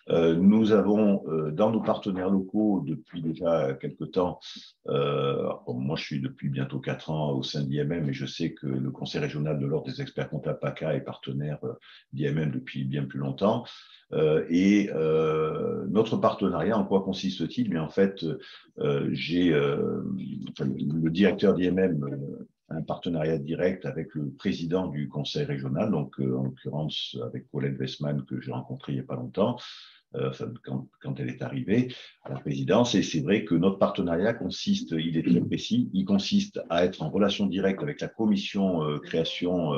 Nous avons dans nos partenaires locaux depuis déjà quelques temps, moi je suis depuis bientôt 4 ans au sein d'IMM et je sais que le conseil régional de l'ordre des experts comptables PACA est partenaire d'IMM depuis bien plus longtemps. Notre partenariat, en quoi consiste-t-il? Mais en fait, j'ai le directeur d'IMM un partenariat direct avec le président du conseil régional, donc en l'occurrence avec Colette Westman que j'ai rencontré il n'y a pas longtemps, quand elle est arrivée à la présidence. Et c'est vrai que notre partenariat consiste, il est très précis, il consiste à être en relation directe avec la commission création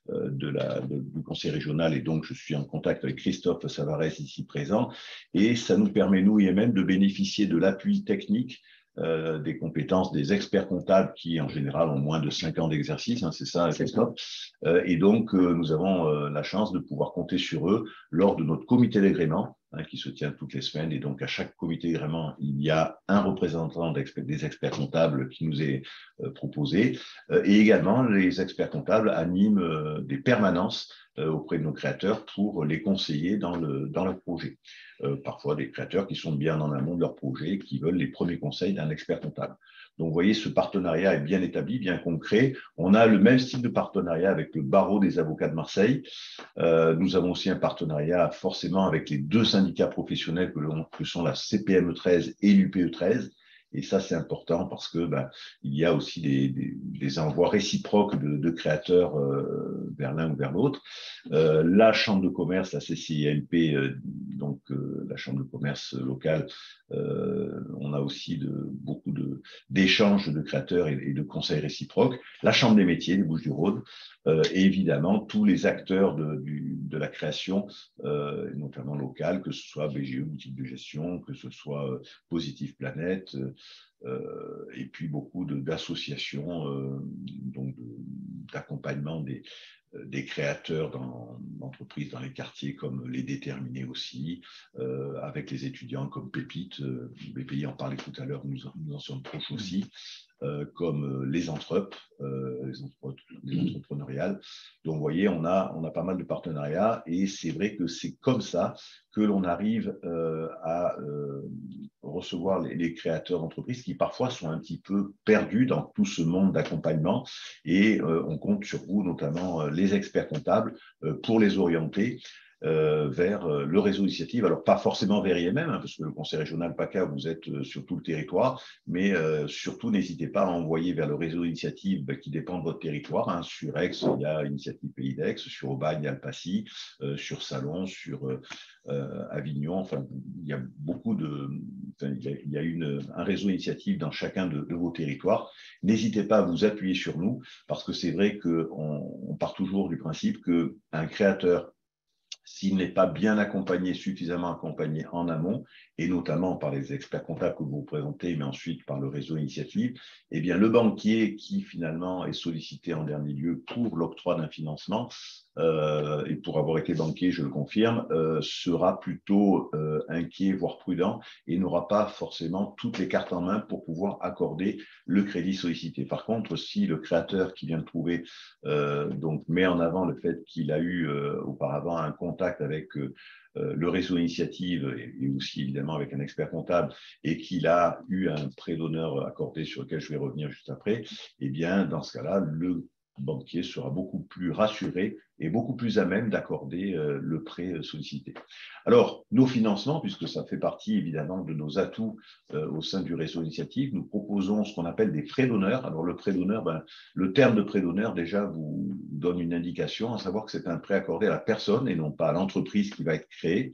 du conseil régional, et donc je suis en contact avec Christophe Savarès ici présent, et ça nous permet, nous IMM, de bénéficier de l'appui technique des compétences des experts comptables qui, en général, ont moins de 5 ans d'exercice, hein, c'est ça, Christophe. Et donc, nous avons la chance de pouvoir compter sur eux lors de notre comité d'agrément, hein, qui se tient toutes les semaines. Et donc, à chaque comité d'agrément, il y a un représentant des experts comptables qui nous est proposé. Et également, les experts comptables animent des permanences auprès de nos créateurs pour les conseiller dans leur projet. Parfois des créateurs qui sont bien en amont de leur projet et qui veulent les premiers conseils d'un expert comptable. Donc, vous voyez, ce partenariat est bien établi, bien concret. On a le même style de partenariat avec le barreau des avocats de Marseille. Nous avons aussi un partenariat forcément avec les 2 syndicats professionnels que sont la CPME 13 et l'UPE 13. Et ça, c'est important parce que il y a aussi des envois réciproques de créateurs vers l'un ou vers l'autre. La Chambre de commerce, la CCIMP, donc la Chambre de commerce locale, on a aussi beaucoup d'échanges de créateurs et de conseils réciproques. La Chambre des métiers des Bouches-du-Rhône, et évidemment tous les acteurs de la création, notamment locale, que ce soit BGE, boutique de gestion, que ce soit Positive Planète, et puis beaucoup d'associations d'accompagnement des créateurs d'entreprises dans les quartiers comme les déterminés aussi, avec les étudiants comme Pépite, BPI en parlait tout à l'heure, nous en sommes proches aussi, comme les entrepreneurs, les entrepreneuriales. Donc, vous voyez, on a pas mal de partenariats et c'est vrai que c'est comme ça que l'on arrive à recevoir les créateurs d'entreprises qui parfois sont un petit peu perdus dans tout ce monde d'accompagnement et on compte sur vous, notamment les experts comptables, pour les orienter vers le réseau initiative. Alors, pas forcément vers IMM, parce que le conseil régional PACA, vous êtes sur tout le territoire, mais surtout, n'hésitez pas à envoyer vers le réseau initiative qui dépend de votre territoire. Sur Aix, il y a Initiative Pays d'Aix, sur Aubagne, il y a le Passy, sur Salon, sur Avignon. Enfin, il y a il y a un réseau initiative dans chacun de vos territoires. N'hésitez pas à vous appuyer sur nous, parce que c'est vrai qu'on part toujours du principe qu'un créateur, s'il n'est pas bien accompagné, suffisamment accompagné en amont, et notamment par les experts comptables que vous présentez, mais ensuite par le réseau initiative, eh bien, le banquier qui finalement est sollicité en dernier lieu pour l'octroi d'un financement, et pour avoir été banquier, je le confirme, sera plutôt inquiet, voire prudent, et n'aura pas forcément toutes les cartes en main pour pouvoir accorder le crédit sollicité. Par contre, si le créateur qui vient de trouver donc met en avant le fait qu'il a eu auparavant un contact avec le réseau initiative et aussi évidemment avec un expert comptable et qu'il a eu un prêt d'honneur accordé sur lequel je vais revenir juste après, eh bien dans ce cas-là, le banquier sera beaucoup plus rassuré et beaucoup plus à même d'accorder le prêt sollicité. Alors, nos financements, puisque ça fait partie évidemment de nos atouts au sein du réseau initiative, nous proposons ce qu'on appelle des prêts d'honneur. Alors, le prêt d'honneur, le terme de prêt d'honneur déjà vous donne une indication, à savoir que c'est un prêt accordé à la personne et non pas à l'entreprise qui va être créée.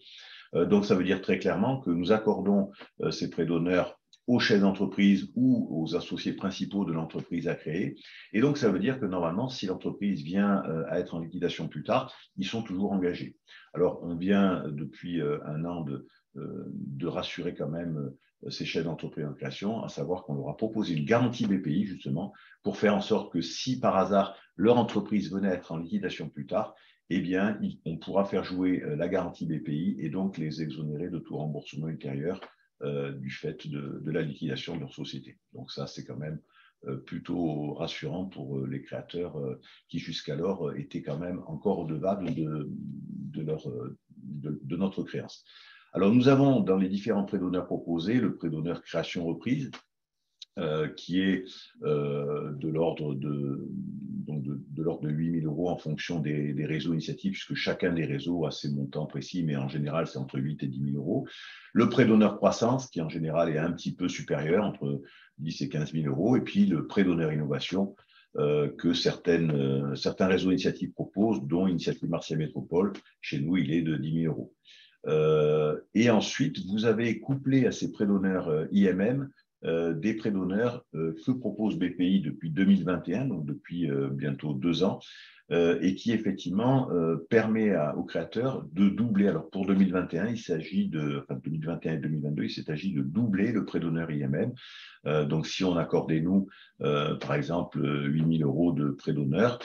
Donc, ça veut dire très clairement que nous accordons ces prêts d'honneur aux chefs d'entreprise ou aux associés principaux de l'entreprise à créer. Et donc, ça veut dire que normalement, si l'entreprise vient à être en liquidation plus tard, ils sont toujours engagés. Alors, on vient depuis un an de rassurer quand même ces chefs d'entreprise en création, à savoir qu'on leur a proposé une garantie BPI, justement, pour faire en sorte que si par hasard leur entreprise venait à être en liquidation plus tard, eh bien, on pourra faire jouer la garantie BPI et donc les exonérer de tout remboursement ultérieur du fait de la liquidation de leur société. Donc ça, c'est quand même plutôt rassurant pour les créateurs qui jusqu'alors étaient quand même encore redevables de notre créance. Alors nous avons dans les différents prêts d'honneur proposés le prêt d'honneur création reprise, qui est de l'ordre de 8 000 € en fonction des réseaux initiatives, puisque chacun des réseaux a ses montants précis, mais en général, c'est entre 8 et 10 000 €. Le prêt d'honneur croissance, qui en général est un petit peu supérieur, entre 10 et 15 000 €, et puis le prêt d'honneur innovation, que certains réseaux initiatives proposent, dont Initiative Marseille Métropole. Chez nous, il est de 10 000 €. Et ensuite, vous avez couplé à ces prêts d'honneur IMM des prêts d'honneur que propose BPI depuis 2021, donc depuis bientôt 2 ans, et qui effectivement permet aux créateurs de doubler. Alors pour 2021, il s'agit 2021 et 2022, il s'agit de doubler le prêt d'honneur IMM. Donc si on accordait nous, par exemple, 8 000 € de prêt d'honneur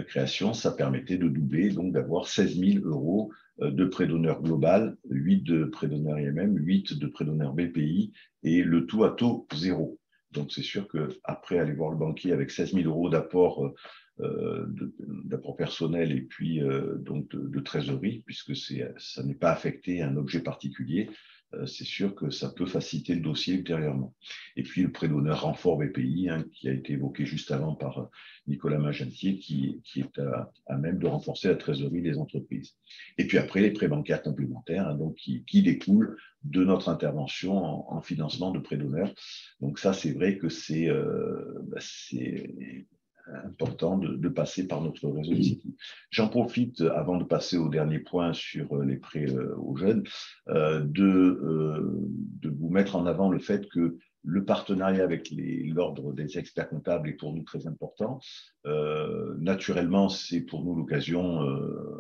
création, ça permettait de doubler, donc d'avoir 16 000 € de prêt d'honneur global, 8 de prêt d'honneur IMM, 8 de prêt d'honneur BPI, et le tout à taux 0. Donc c'est sûr qu'après aller voir le banquier avec 16 000 € d'apport personnel et puis donc de trésorerie, puisque ça n'est pas affecté à un objet particulier, c'est sûr que ça peut faciliter le dossier ultérieurement. Et puis le prêt d'honneur renfort BPI, qui a été évoqué juste avant par Nicolas Magentier, qui est à même de renforcer la trésorerie des entreprises. Et puis après, les prêts bancaires complémentaires, donc qui découlent de notre intervention en financement de prêts d'honneur. Donc ça, c'est vrai que c'est important de passer par notre réseau d'initiative. J'en profite, avant de passer au dernier point sur les prêts aux jeunes, de vous mettre en avant le fait que le partenariat avec l'ordre des experts comptables est pour nous très important. Naturellement, c'est pour nous l'occasion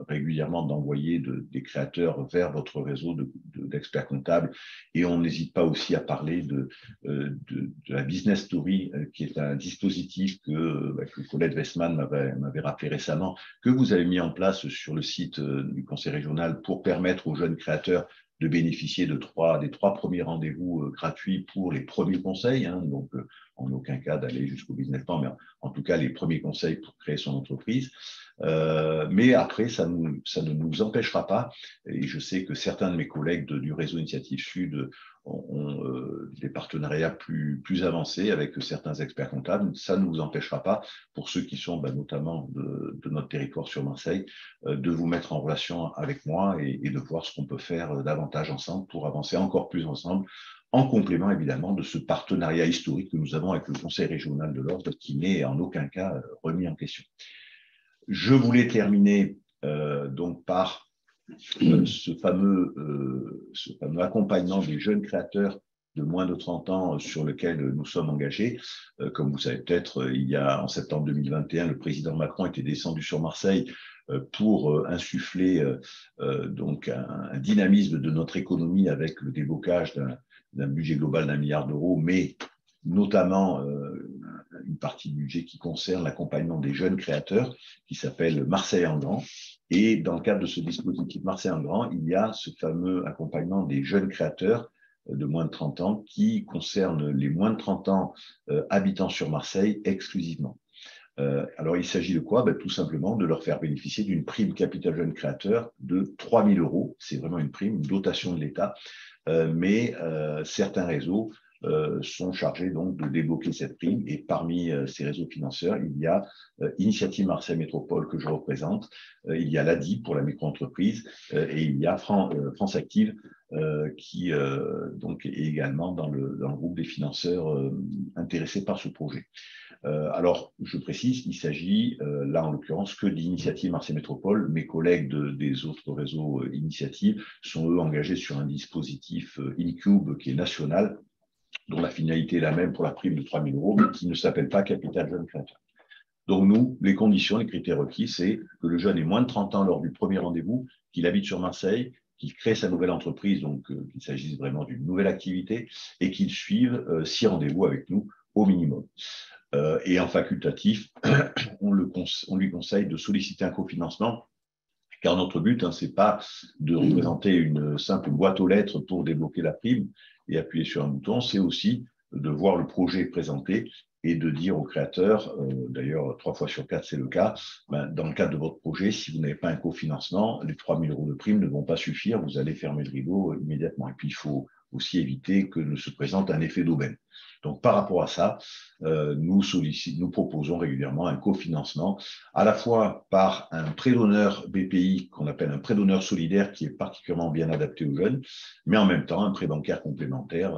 régulièrement d'envoyer des créateurs vers votre réseau d'experts comptables. Et on n'hésite pas aussi à parler de la Business Story, qui est un dispositif que Colette Westman m'avait rappelé récemment, que vous avez mis en place sur le site du Conseil régional pour permettre aux jeunes créateurs de bénéficier des trois premiers rendez-vous gratuits pour les premiers conseils, donc en aucun cas d'aller jusqu'au business plan, mais en tout cas les premiers conseils pour créer son entreprise. Mais après, ça ne nous empêchera pas, et je sais que certains de mes collègues du réseau Initiative Sud ont des partenariats plus avancés avec certains experts comptables. Ça ne vous empêchera pas, pour ceux qui sont notamment de notre territoire sur Marseille, de vous mettre en relation avec moi et de voir ce qu'on peut faire davantage ensemble pour avancer encore plus ensemble, en complément évidemment de ce partenariat historique que nous avons avec le Conseil régional de l'ordre, qui n'est en aucun cas remis en question. Je voulais terminer donc par ce fameux accompagnement des jeunes créateurs de moins de 30 ans sur lequel nous sommes engagés. Comme vous savez peut-être, en septembre 2021, le président Macron était descendu sur Marseille pour insuffler donc un dynamisme de notre économie avec le déblocage d'un budget global d'1 milliard d'euros, mais notamment une partie du budget qui concerne l'accompagnement des jeunes créateurs, qui s'appelle Marseille en grand. Et dans le cadre de ce dispositif Marseille en grand, il y a ce fameux accompagnement des jeunes créateurs de moins de 30 ans qui concerne les moins de 30 ans habitant sur Marseille exclusivement. Alors, il s'agit de quoi? Tout simplement de leur faire bénéficier d'une prime capital jeune créateur de 3 000 €. C'est vraiment une prime, une dotation de l'État. Mais certains réseaux sont chargés donc de débloquer cette prime. Et parmi ces réseaux financeurs, il y a Initiative Marseille Métropole que je représente, il y a l'ADI pour la micro-entreprise et il y a France Active qui donc est également dans le groupe des financeurs intéressés par ce projet. Alors, je précise, il s'agit là en l'occurrence que d'Initiative Marseille Métropole. Mes collègues des autres réseaux initiatives sont eux engagés sur un dispositif InCube qui est national, dont la finalité est la même pour la prime de 3 000 €, mais qui ne s'appelle pas Capital Jeune Créateur. Donc nous, les conditions, les critères requis, c'est que le jeune ait moins de 30 ans lors du premier rendez-vous, qu'il habite sur Marseille, qu'il crée sa nouvelle entreprise, donc qu'il s'agisse vraiment d'une nouvelle activité, et qu'il suive 6 rendez-vous avec nous au minimum. Et en facultatif, on lui conseille de solliciter un cofinancement, car notre but, ce n'est pas de représenter une simple boîte aux lettres pour débloquer la prime et appuyer sur un bouton, c'est aussi de voir le projet présenté et de dire aux créateurs, d'ailleurs 3 fois sur 4 c'est le cas, dans le cadre de votre projet, si vous n'avez pas un cofinancement, les 3 000 € de prime ne vont pas suffire, vous allez fermer le rideau immédiatement. Et puis il faut aussi éviter que ne se présente un effet d'aubaine. Donc, par rapport à ça, nous proposons régulièrement un cofinancement, à la fois par un prêt d'honneur BPI, qu'on appelle un prêt d'honneur solidaire, qui est particulièrement bien adapté aux jeunes, mais en même temps un prêt bancaire complémentaire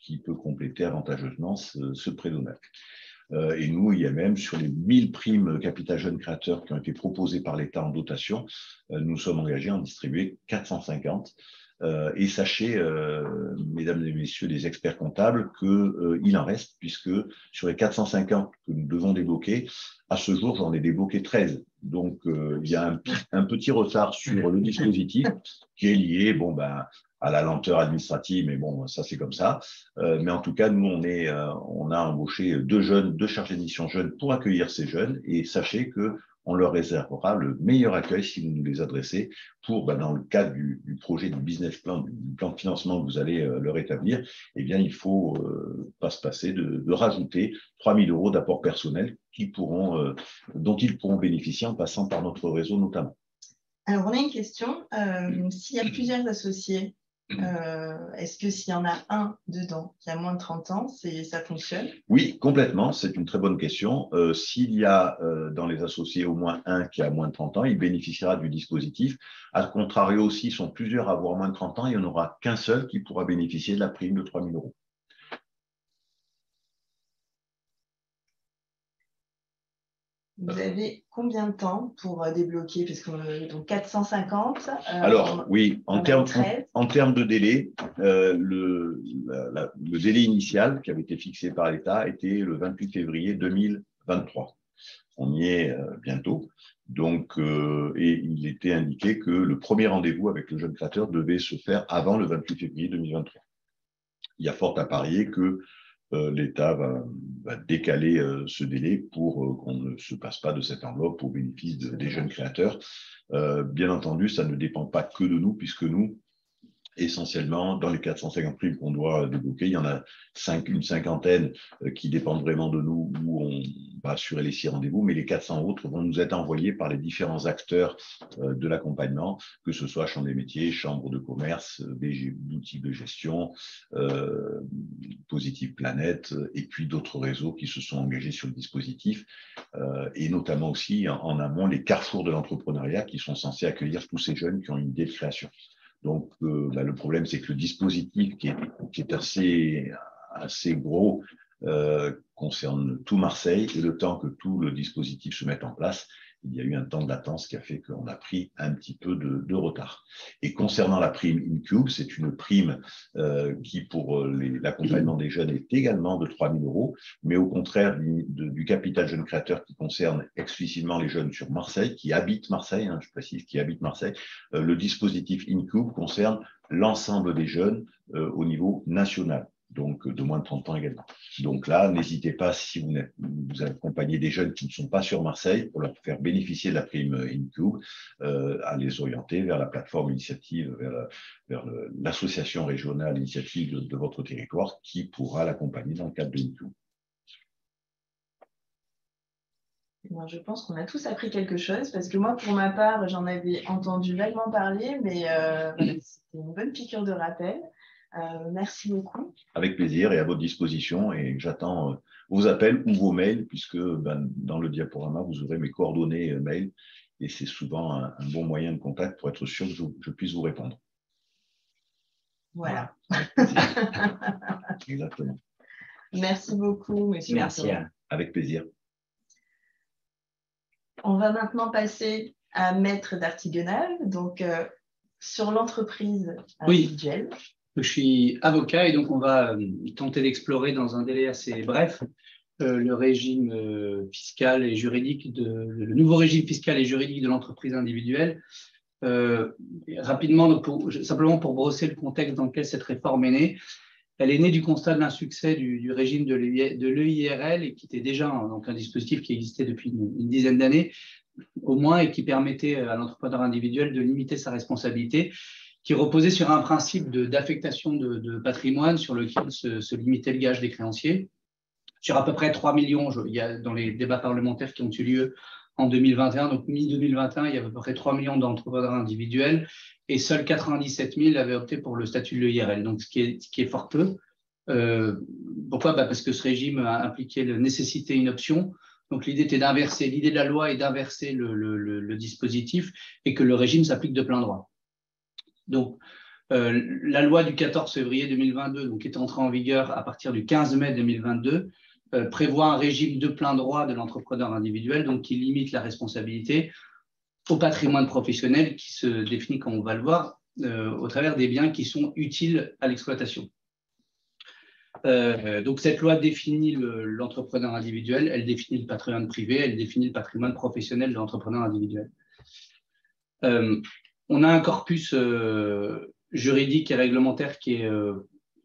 qui peut compléter avantageusement ce prêt d'honneur. Et nous, il y a même sur les 1000 primes capital jeunes créateurs qui ont été proposées par l'État en dotation, nous sommes engagés à en distribuer 450. Et sachez, mesdames et messieurs les experts comptables, qu'il en reste, puisque sur les 450 que nous devons débloquer, à ce jour, j'en ai débloqué 13. Donc, il y a un petit retard sur le dispositif qui est lié à la lenteur administrative, mais bon, ça c'est comme ça. Mais en tout cas, nous, on a embauché 2 chargés de mission jeunes pour accueillir ces jeunes, et sachez que on leur réservera le meilleur accueil si vous nous les adressez pour, dans le cadre du projet du business plan, du plan de financement que vous allez leur établir, eh bien, il ne faut pas se passer de rajouter 3 000 € d'apport personnel dont ils pourront bénéficier en passant par notre réseau notamment. Alors, on a une question. S'il y a plusieurs associés Est-ce que s'il y en a un dedans qui a moins de 30 ans, ça fonctionne? Oui, complètement. C'est une très bonne question. S'il y a dans les associés au moins un qui a moins de 30 ans, il bénéficiera du dispositif. A contrario, s'ils sont plusieurs à avoir moins de 30 ans, il n'y en aura qu'un seul qui pourra bénéficier de la prime de 3 000 €. Vous avez combien de temps pour débloquer? Parce que donc 450. Alors, oui, en termes de délai, le délai initial qui avait été fixé par l'État était le 28 février 2023. On y est bientôt. Donc, et il était indiqué que le premier rendez-vous avec le jeune créateur devait se faire avant le 28 février 2023. Il y a fort à parier que l'État va décaler ce délai pour qu'on ne se passe pas de cette enveloppe au bénéfice des jeunes créateurs. Bien entendu, ça ne dépend pas que de nous, puisque nous, essentiellement, dans les 450 primes qu'on doit débloquer, il y en a une cinquantaine qui dépendent vraiment de nous, où on va assurer les 6 rendez-vous, mais les 400 autres vont nous être envoyés par les différents acteurs de l'accompagnement, que ce soit Chambre des métiers, Chambre de commerce, des boutiques de gestion, Positive Planète, et puis d'autres réseaux qui se sont engagés sur le dispositif, et notamment aussi en amont les carrefours de l'entrepreneuriat qui sont censés accueillir tous ces jeunes qui ont une idée de création. Donc, le problème, c'est que le dispositif qui est assez gros concerne tout Marseille, et le temps que tout le dispositif se mette en place, il y a eu un temps de latence qui a fait qu'on a pris un petit peu de retard. Et concernant la prime InCube, c'est une prime qui, pour l'accompagnement des jeunes, est également de 3 000 €, mais au contraire du capital jeune créateur qui concerne explicitement les jeunes sur Marseille, qui habitent Marseille, je précise, qui habitent Marseille, le dispositif InCube concerne l'ensemble des jeunes au niveau national, donc de moins de 30 ans également. Donc là, n'hésitez pas, si vous accompagnez des jeunes qui ne sont pas sur Marseille, pour leur faire bénéficier de la prime InCube, à les orienter vers la plateforme initiative, vers l'association régionale initiative de votre territoire, qui pourra l'accompagner dans le cadre de InCube. Je pense qu'on a tous appris quelque chose, parce que moi, pour ma part, j'en avais entendu vaguement parler, mais voilà, c'était une bonne piqûre de rappel. Merci beaucoup. Avec plaisir et à votre disposition, et j'attends vos appels ou vos mails, puisque dans le diaporama, vous aurez mes coordonnées mail, et c'est souvent un bon moyen de contact pour être sûr que je puisse vous répondre. Voilà. Exactement. Merci beaucoup, monsieur. Merci. Avec plaisir. On va maintenant passer à Maître d'Artigonal, donc sur l'entreprise individuelle. Oui. Je suis avocat et donc on va tenter d'explorer dans un délai assez bref le régime fiscal et juridique le nouveau régime fiscal et juridique de l'entreprise individuelle. Rapidement, simplement pour brosser le contexte dans lequel cette réforme est née. Elle est née du constat de l'insuccès du régime de l'EIRL, et qui était déjà donc un dispositif qui existait depuis une dizaine d'années au moins, et qui permettait à l'entrepreneur individuel de limiter sa responsabilité, qui reposait sur un principe d'affectation de patrimoine sur lequel se limitait le gage des créanciers. Sur à peu près 3 millions, il y a dans les débats parlementaires qui ont eu lieu en 2021, donc mi-2021, il y avait à peu près 3 millions d'entrepreneurs individuels, et seuls 97 000 avaient opté pour le statut de l'EIRL, donc ce qui est fort peu. Pourquoi ? Parce que ce régime impliquait la nécessité une option. Donc l'idée de la loi est d'inverser le dispositif, et que le régime s'applique de plein droit. Donc, la loi du 14 février 2022, donc, qui est entrée en vigueur à partir du 15 mai 2022, prévoit un régime de plein droit de l'entrepreneur individuel, donc qui limite la responsabilité au patrimoine professionnel, qui se définit, comme on va le voir, au travers des biens qui sont utiles à l'exploitation. Donc cette loi définit l'entrepreneur individuel, elle définit le patrimoine privé, elle définit le patrimoine professionnel de l'entrepreneur individuel. On a un corpus juridique et réglementaire qui est,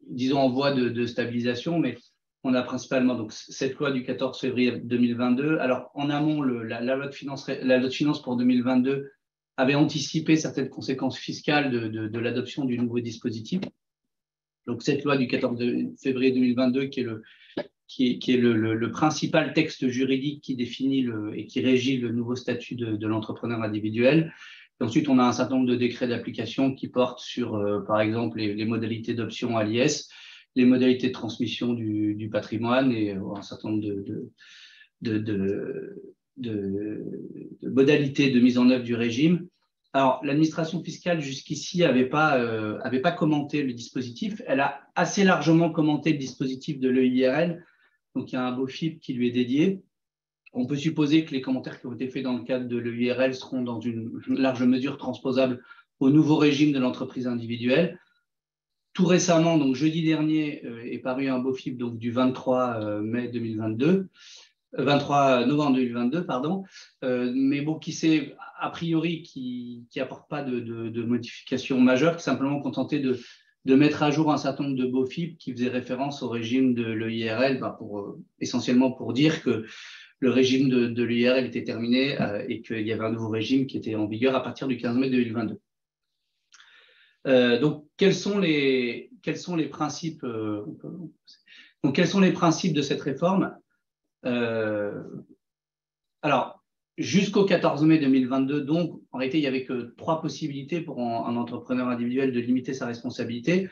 disons, en voie de stabilisation, mais on a principalement donc, cette loi du 14 février 2022. Alors, en amont, la loi de finances pour 2022 avait anticipé certaines conséquences fiscales de l'adoption du nouveau dispositif. Donc, cette loi du 14 février 2022, qui est le principal texte juridique qui définit et qui régit le nouveau statut de l'entrepreneur individuel, Ensuite, on a un certain nombre de décrets d'application qui portent sur, par exemple, les modalités d'option à l'IS, les modalités de transmission du patrimoine et un certain nombre de modalités de mise en œuvre du régime. Alors, l'administration fiscale, jusqu'ici, avait pas commenté le dispositif. Elle a assez largement commenté le dispositif de l'EIRL. Donc, il y a un BOFIP qui lui est dédié. On peut supposer que les commentaires qui ont été faits dans le cadre de l'EIRL seront dans une large mesure transposables au nouveau régime de l'entreprise individuelle. Tout récemment, donc jeudi dernier, est paru un BOFIP donc, du 23 mai 2022. 23 novembre 2022, pardon, mais bon, qui s'est a priori qui apporte pas de modifications majeures, qui est simplement contenté de mettre à jour un certain nombre de BOFIP qui faisaient référence au régime de l'EIRL, essentiellement pour dire que le régime de l'EIRL était terminé et qu'il y avait un nouveau régime qui était en vigueur à partir du 15 mai 2022. Donc, quels sont les principes donc, quels sont les principes de cette réforme? Alors, jusqu'au 14 mai 2022, donc, en réalité, il n'y avait que 3 possibilités pour un entrepreneur individuel de limiter sa responsabilité.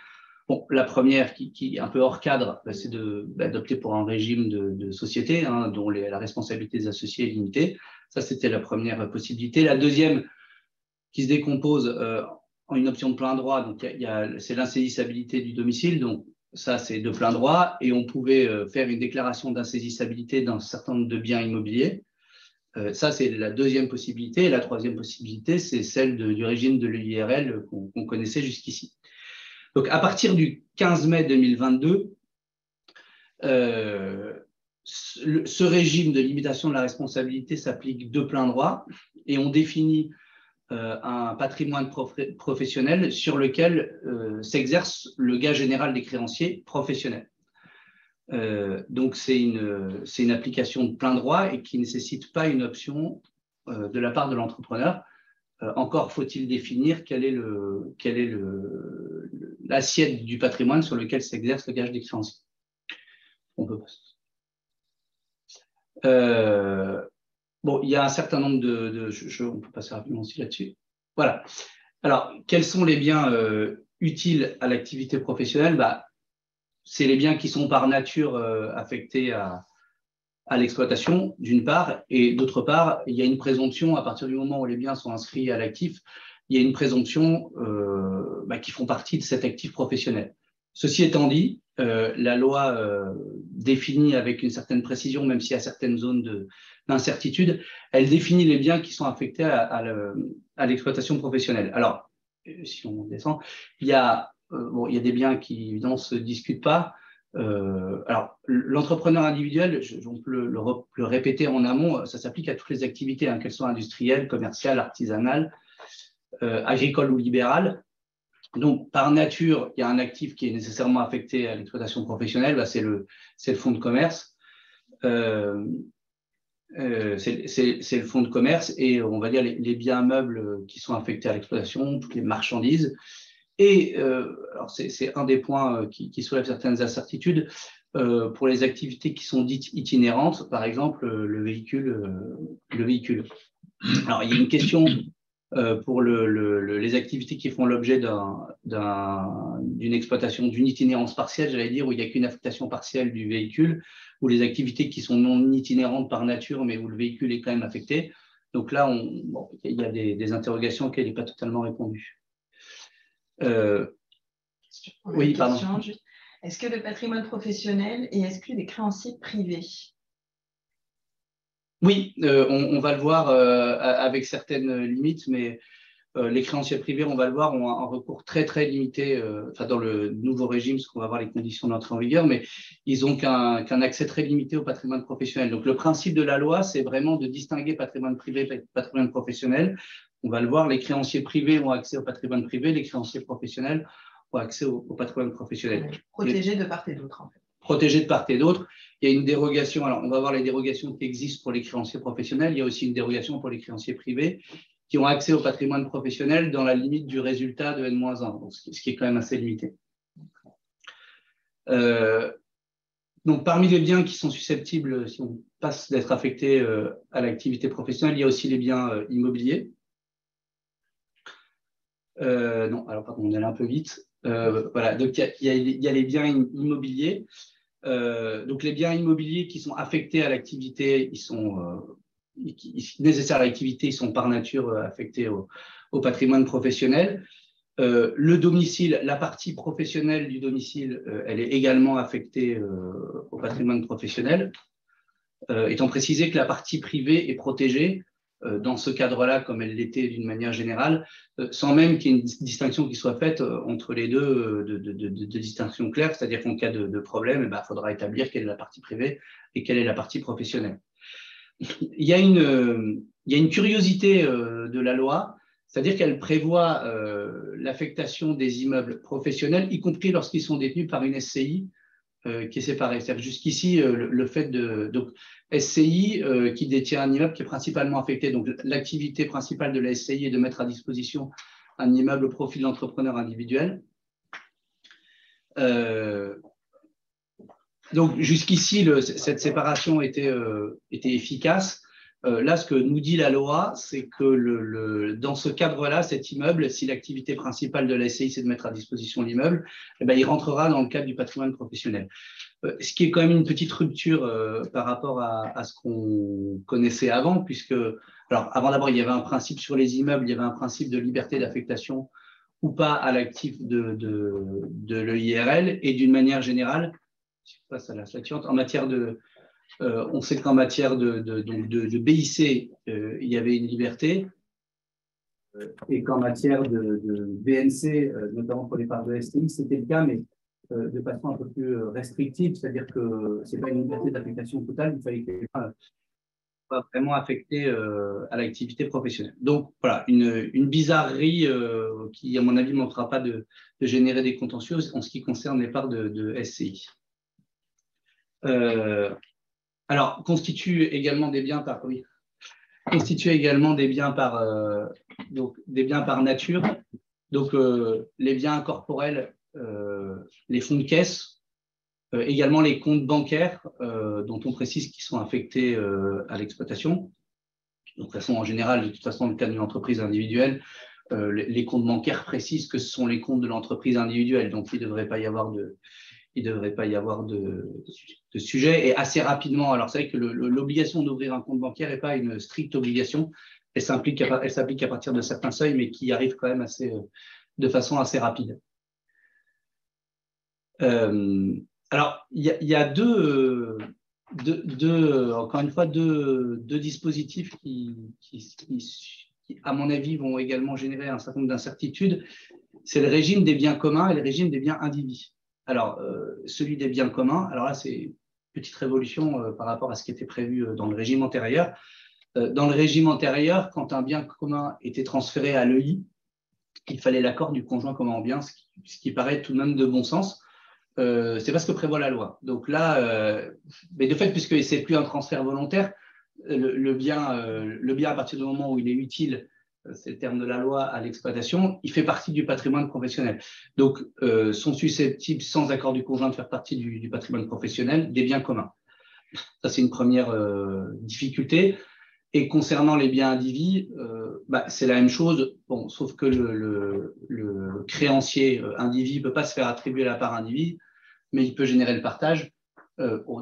Bon, la première, qui est un peu hors cadre, c'est d'opter pour un régime de société, hein, dont la responsabilité des associés est limitée. Ça, c'était la première possibilité. La deuxième, qui se décompose en une option de plein droit, donc c'est l'insaisissabilité du domicile. Donc, ça, c'est de plein droit, et on pouvait faire une déclaration d'insaisissabilité d'un certain nombre de biens immobiliers. Ça, c'est la deuxième possibilité. Et la troisième possibilité, c'est celle du régime de l'EIRL qu'on connaissait jusqu'ici. Donc, à partir du 15 mai 2022, ce régime de limitation de la responsabilité s'applique de plein droit, et on définit un patrimoine professionnel sur lequel s'exerce le gain général des créanciers professionnels. Donc, c'est une application de plein droit et qui ne nécessite pas une option de la part de l'entrepreneur. Encore faut-il définir quelle est l'assiette du patrimoine sur lequel s'exerce le gage des créanciers. On peut passer. Bon, il y a un certain nombre on peut passer rapidement aussi là-dessus. Voilà. Alors, quels sont les biens utiles à l'activité professionnelle? C'est les biens qui sont par nature affectés à l'exploitation, d'une part, et d'autre part, il y a une présomption, à partir du moment où les biens sont inscrits à l'actif, il y a une présomption qui font partie de cet actif professionnel. Ceci étant dit, la loi définit avec une certaine précision, même s'il y a certaines zones d'incertitude, elle définit les biens qui sont affectés à l'exploitation professionnelle. Alors, si on descend, il y a des biens qui, évidemment, ne se discutent pas. Alors, l'entrepreneur individuel, on peut le répéter en amont, ça s'applique à toutes les activités, qu'elles soient industrielles, commerciales, artisanales, agricoles ou libérales. Donc, par nature, il y a un actif qui est nécessairement affecté à l'exploitation professionnelle, c'est le fonds de commerce. C'est le fonds de commerce et on va dire les biens meubles qui sont affectés à l'exploitation, toutes les marchandises. Et alors c'est un des points qui soulève certaines incertitudes pour les activités qui sont dites itinérantes, par exemple le véhicule. Alors il y a une question pour les activités qui font l'objet d'une exploitation, d'une itinérance partielle, j'allais dire, où il n'y a qu'une affectation partielle du véhicule, ou les activités qui sont non itinérantes par nature, mais où le véhicule est quand même affecté. Donc là, il y a des interrogations auxquelles il n'est pas totalement répondu. Oui, pardon. Est-ce que le patrimoine professionnel est exclu des créanciers privés? Oui, on va le voir avec certaines limites, mais les créanciers privés, on va le voir, ont un recours très très limité, dans le nouveau régime, parce qu'on va voir les conditions d'entrée en vigueur, mais ils n'ont qu'un accès très limité au patrimoine professionnel. Donc le principe de la loi, c'est vraiment de distinguer patrimoine privé et patrimoine professionnel. On va le voir, les créanciers privés ont accès au patrimoine privé, les créanciers professionnels ont accès au patrimoine professionnel. Protégés de part et d'autre, en fait. Protégés de part et d'autre. Il y a une dérogation. Alors, on va voir les dérogations qui existent pour les créanciers professionnels. Il y a aussi une dérogation pour les créanciers privés qui ont accès au patrimoine professionnel dans la limite du résultat de N-1, donc ce qui est quand même assez limité. Donc, parmi les biens qui sont susceptibles, si on passe d'être affectés à l'activité professionnelle, il y a aussi les biens immobiliers. Non, alors pardon, on est allé un peu vite. Voilà, donc il y a les biens immobiliers. Donc les biens immobiliers qui sont affectés à l'activité, nécessaires à l'activité, ils sont par nature affectés au patrimoine professionnel. Le domicile, la partie professionnelle du domicile, elle est également affectée au patrimoine professionnel, étant précisé que la partie privée est protégée dans ce cadre-là, comme elle l'était d'une manière générale, sans même qu'il y ait une distinction qui soit faite entre les deux, de distinction claire, c'est-à-dire qu'en cas de problème, il faudra établir quelle est la partie privée et quelle est la partie professionnelle. Il y a une curiosité de la loi, c'est-à-dire qu'elle prévoit l'affectation des immeubles professionnels, y compris lorsqu'ils sont détenus par une SCI qui est séparée. C'est-à-dire jusqu'ici, le fait de… Donc, SCI qui détient un immeuble qui est principalement affecté. Donc, l'activité principale de la SCI est de mettre à disposition un immeuble au profit de l'entrepreneur individuel. Donc, jusqu'ici, cette séparation était efficace. Là, ce que nous dit la loi, c'est que dans ce cadre-là, cet immeuble, si l'activité principale de la SCI, c'est de mettre à disposition l'immeuble, il rentrera dans le cadre du patrimoine professionnel. Ce qui est quand même une petite rupture par rapport à ce qu'on connaissait avant, puisque, alors, avant d'abord, il y avait un principe sur les immeubles, il y avait un principe de liberté d'affectation ou pas à l'actif de l'EIRL, et d'une manière générale, je passe à la slide suivante, en matière de… on sait qu'en matière de BIC, il y avait une liberté, et qu'en matière de BNC, notamment pour les parts de STI, c'était le cas, mais de façon un peu plus restrictive, c'est-à-dire que ce n'est pas une liberté d'affectation totale, il fallait qu'elle soit vraiment affectée à l'activité professionnelle. Donc voilà, une bizarrerie qui, à mon avis, ne manquera pas de générer des contentieux en ce qui concerne les parts de SCI. Alors, constitue également des biens par nature. Donc, les biens incorporels, les fonds de caisse, également les comptes bancaires, dont on précise qu'ils sont affectés à l'exploitation. Donc, de toute façon, en général, de toute façon, dans le cas d'une entreprise individuelle, les comptes bancaires précisent que ce sont les comptes de l'entreprise individuelle. Donc, il ne devrait pas y avoir de sujet. Et assez rapidement, alors c'est vrai que l'obligation d'ouvrir un compte bancaire n'est pas une stricte obligation. Elle s'applique à partir de certains seuils, mais qui arrive quand même de façon assez rapide. Alors, il y a encore une fois, deux dispositifs qui, à mon avis, vont également générer un certain nombre d'incertitudes. C'est le régime des biens communs et le régime des biens indivis. Alors, celui des biens communs, alors là, c'est une petite révolution par rapport à ce qui était prévu dans le régime antérieur. Dans le régime antérieur, quand un bien commun était transféré à l'EI, il fallait l'accord du conjoint commun en bien, ce qui paraît tout de même de bon sens. C'est pas ce que prévoit la loi. Donc là, mais de fait, puisque c'est plus un transfert volontaire, le bien, à partir du moment où il est utile, c'est le terme de la loi, à l'exploitation, il fait partie du patrimoine professionnel. Donc, sont susceptibles, sans accord du conjoint, de faire partie du patrimoine professionnel des biens communs. Ça, c'est une première difficulté. Et concernant les biens indivis, c'est la même chose, bon, sauf que le créancier indivis ne peut pas se faire attribuer la part indivis, mais il peut générer le partage.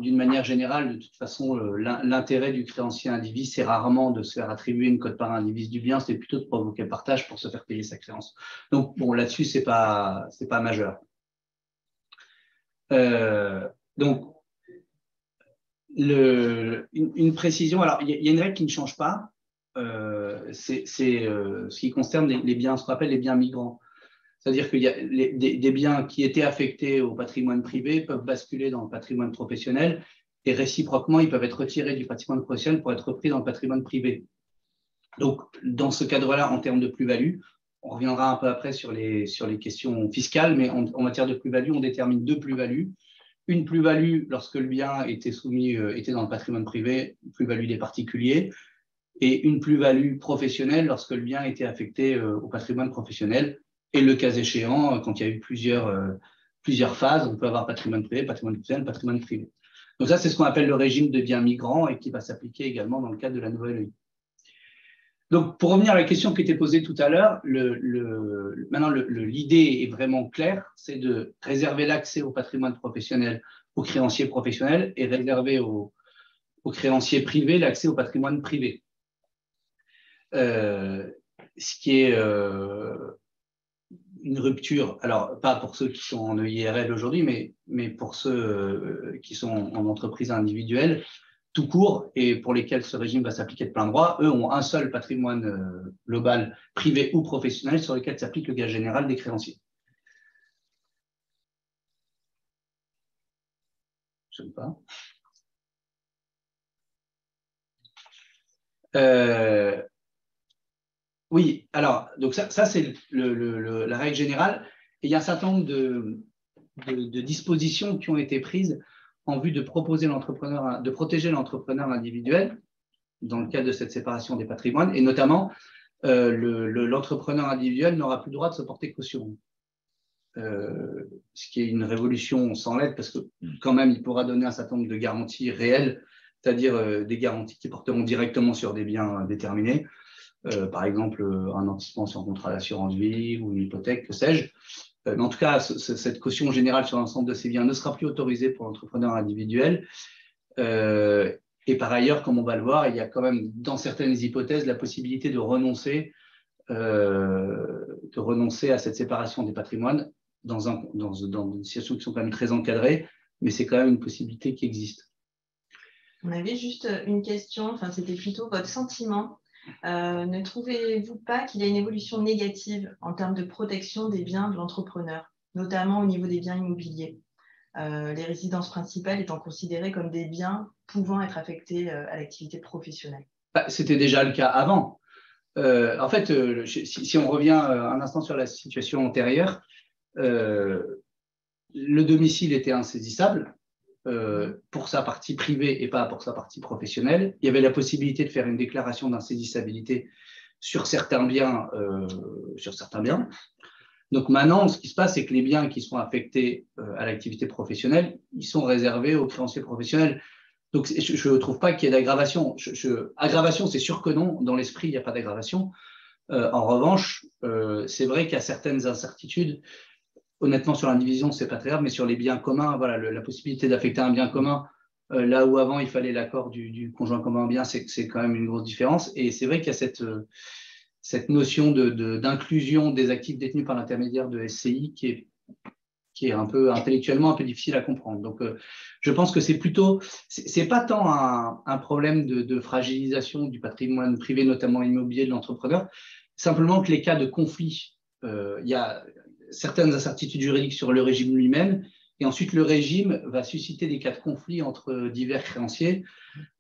D'une manière générale, de toute façon, l'intérêt du créancier indivis, c'est rarement de se faire attribuer une quote-part indivis du bien, c'est plutôt de provoquer le partage pour se faire payer sa créance. Donc, bon, là-dessus, c'est pas majeur. Donc, une précision, alors, il y a une règle qui ne change pas, c'est ce qui concerne les biens, ce qu'on appelle les biens migrants. C'est-à-dire qu'il y a des biens qui étaient affectés au patrimoine privé peuvent basculer dans le patrimoine professionnel et réciproquement, ils peuvent être retirés du patrimoine professionnel pour être repris dans le patrimoine privé. Donc, dans ce cadre-là, en termes de plus-value, on reviendra un peu après sur les questions fiscales, mais en matière de plus-value, on détermine deux plus-values. Une plus-value lorsque le bien était dans le patrimoine privé, plus-value des particuliers, et une plus-value professionnelle lorsque le bien était affecté au patrimoine professionnel. Et le cas échéant, quand il y a eu plusieurs phases, on peut avoir patrimoine privé, patrimoine professionnel, patrimoine privé. Donc ça, c'est ce qu'on appelle le régime de biens migrants et qui va s'appliquer également dans le cadre de la nouvelle EI. Donc, pour revenir à la question qui était posée tout à l'heure, maintenant, l'idée est vraiment claire, c'est de réserver l'accès au patrimoine professionnel aux créanciers professionnels et réserver aux créanciers privés l'accès au patrimoine privé. Ce qui est une rupture, alors pas pour ceux qui sont en EIRL aujourd'hui, mais pour ceux qui sont en entreprise individuelle, tout court, et pour lesquels ce régime va s'appliquer de plein droit, eux ont un seul patrimoine global, privé ou professionnel, sur lequel s'applique le gage général des créanciers. Je ne sais pas. Oui, alors, donc ça c'est la règle générale. Et il y a un certain nombre de dispositions qui ont été prises en vue de protéger l'entrepreneur individuel dans le cadre de cette séparation des patrimoines. Et notamment, l'entrepreneur individuel n'aura plus le droit de se porter caution. Ce qui est une révolution sans lettres, parce que quand même, il pourra donner un certain nombre de garanties réelles, c'est-à-dire des garanties qui porteront directement sur des biens déterminés. Par exemple, un nantissement sur un contrat d'assurance vie ou une hypothèque, que sais-je. Mais en tout cas, cette caution générale sur l'ensemble de ces biens ne sera plus autorisée pour l'entrepreneur individuel. Et par ailleurs, comme on va le voir, il y a quand même, dans certaines hypothèses, la possibilité de renoncer à cette séparation des patrimoines dans des situations qui sont quand même très encadrées, mais c'est quand même une possibilité qui existe. On avait juste une question, enfin, c'était plutôt votre sentiment. Ne trouvez-vous pas qu'il y a une évolution négative en termes de protection des biens de l'entrepreneur, notamment au niveau des biens immobiliers, les résidences principales étant considérées comme des biens pouvant être affectés à l'activité professionnelle? C'était déjà le cas avant. En fait, si on revient un instant sur la situation antérieure, le domicile était insaisissable pour sa partie privée et pas pour sa partie professionnelle. Il y avait la possibilité de faire une déclaration d'insaisissabilité sur certains biens. Donc maintenant, ce qui se passe, c'est que les biens qui sont affectés à l'activité professionnelle, ils sont réservés aux créanciers professionnels. Donc je ne trouve pas qu'il y ait d'aggravation. Aggravation, c'est sûr que non. Dans l'esprit, il n'y a pas d'aggravation. En revanche, c'est vrai qu'il y a certaines incertitudes. Honnêtement, sur l'indivision, ce n'est pas très grave, mais sur les biens communs, voilà, la possibilité d'affecter un bien commun, là où avant il fallait l'accord du conjoint commun en bien, c'est quand même une grosse différence. Et c'est vrai qu'il y a cette notion d'inclusion des actifs détenus par l'intermédiaire de SCI qui est un peu intellectuellement un peu difficile à comprendre. Donc, je pense que c'est pas tant un problème de fragilisation du patrimoine privé, notamment immobilier de l'entrepreneur, simplement que les cas de conflit, il y a certaines incertitudes juridiques sur le régime lui-même, et ensuite le régime va susciter des cas de conflit entre divers créanciers.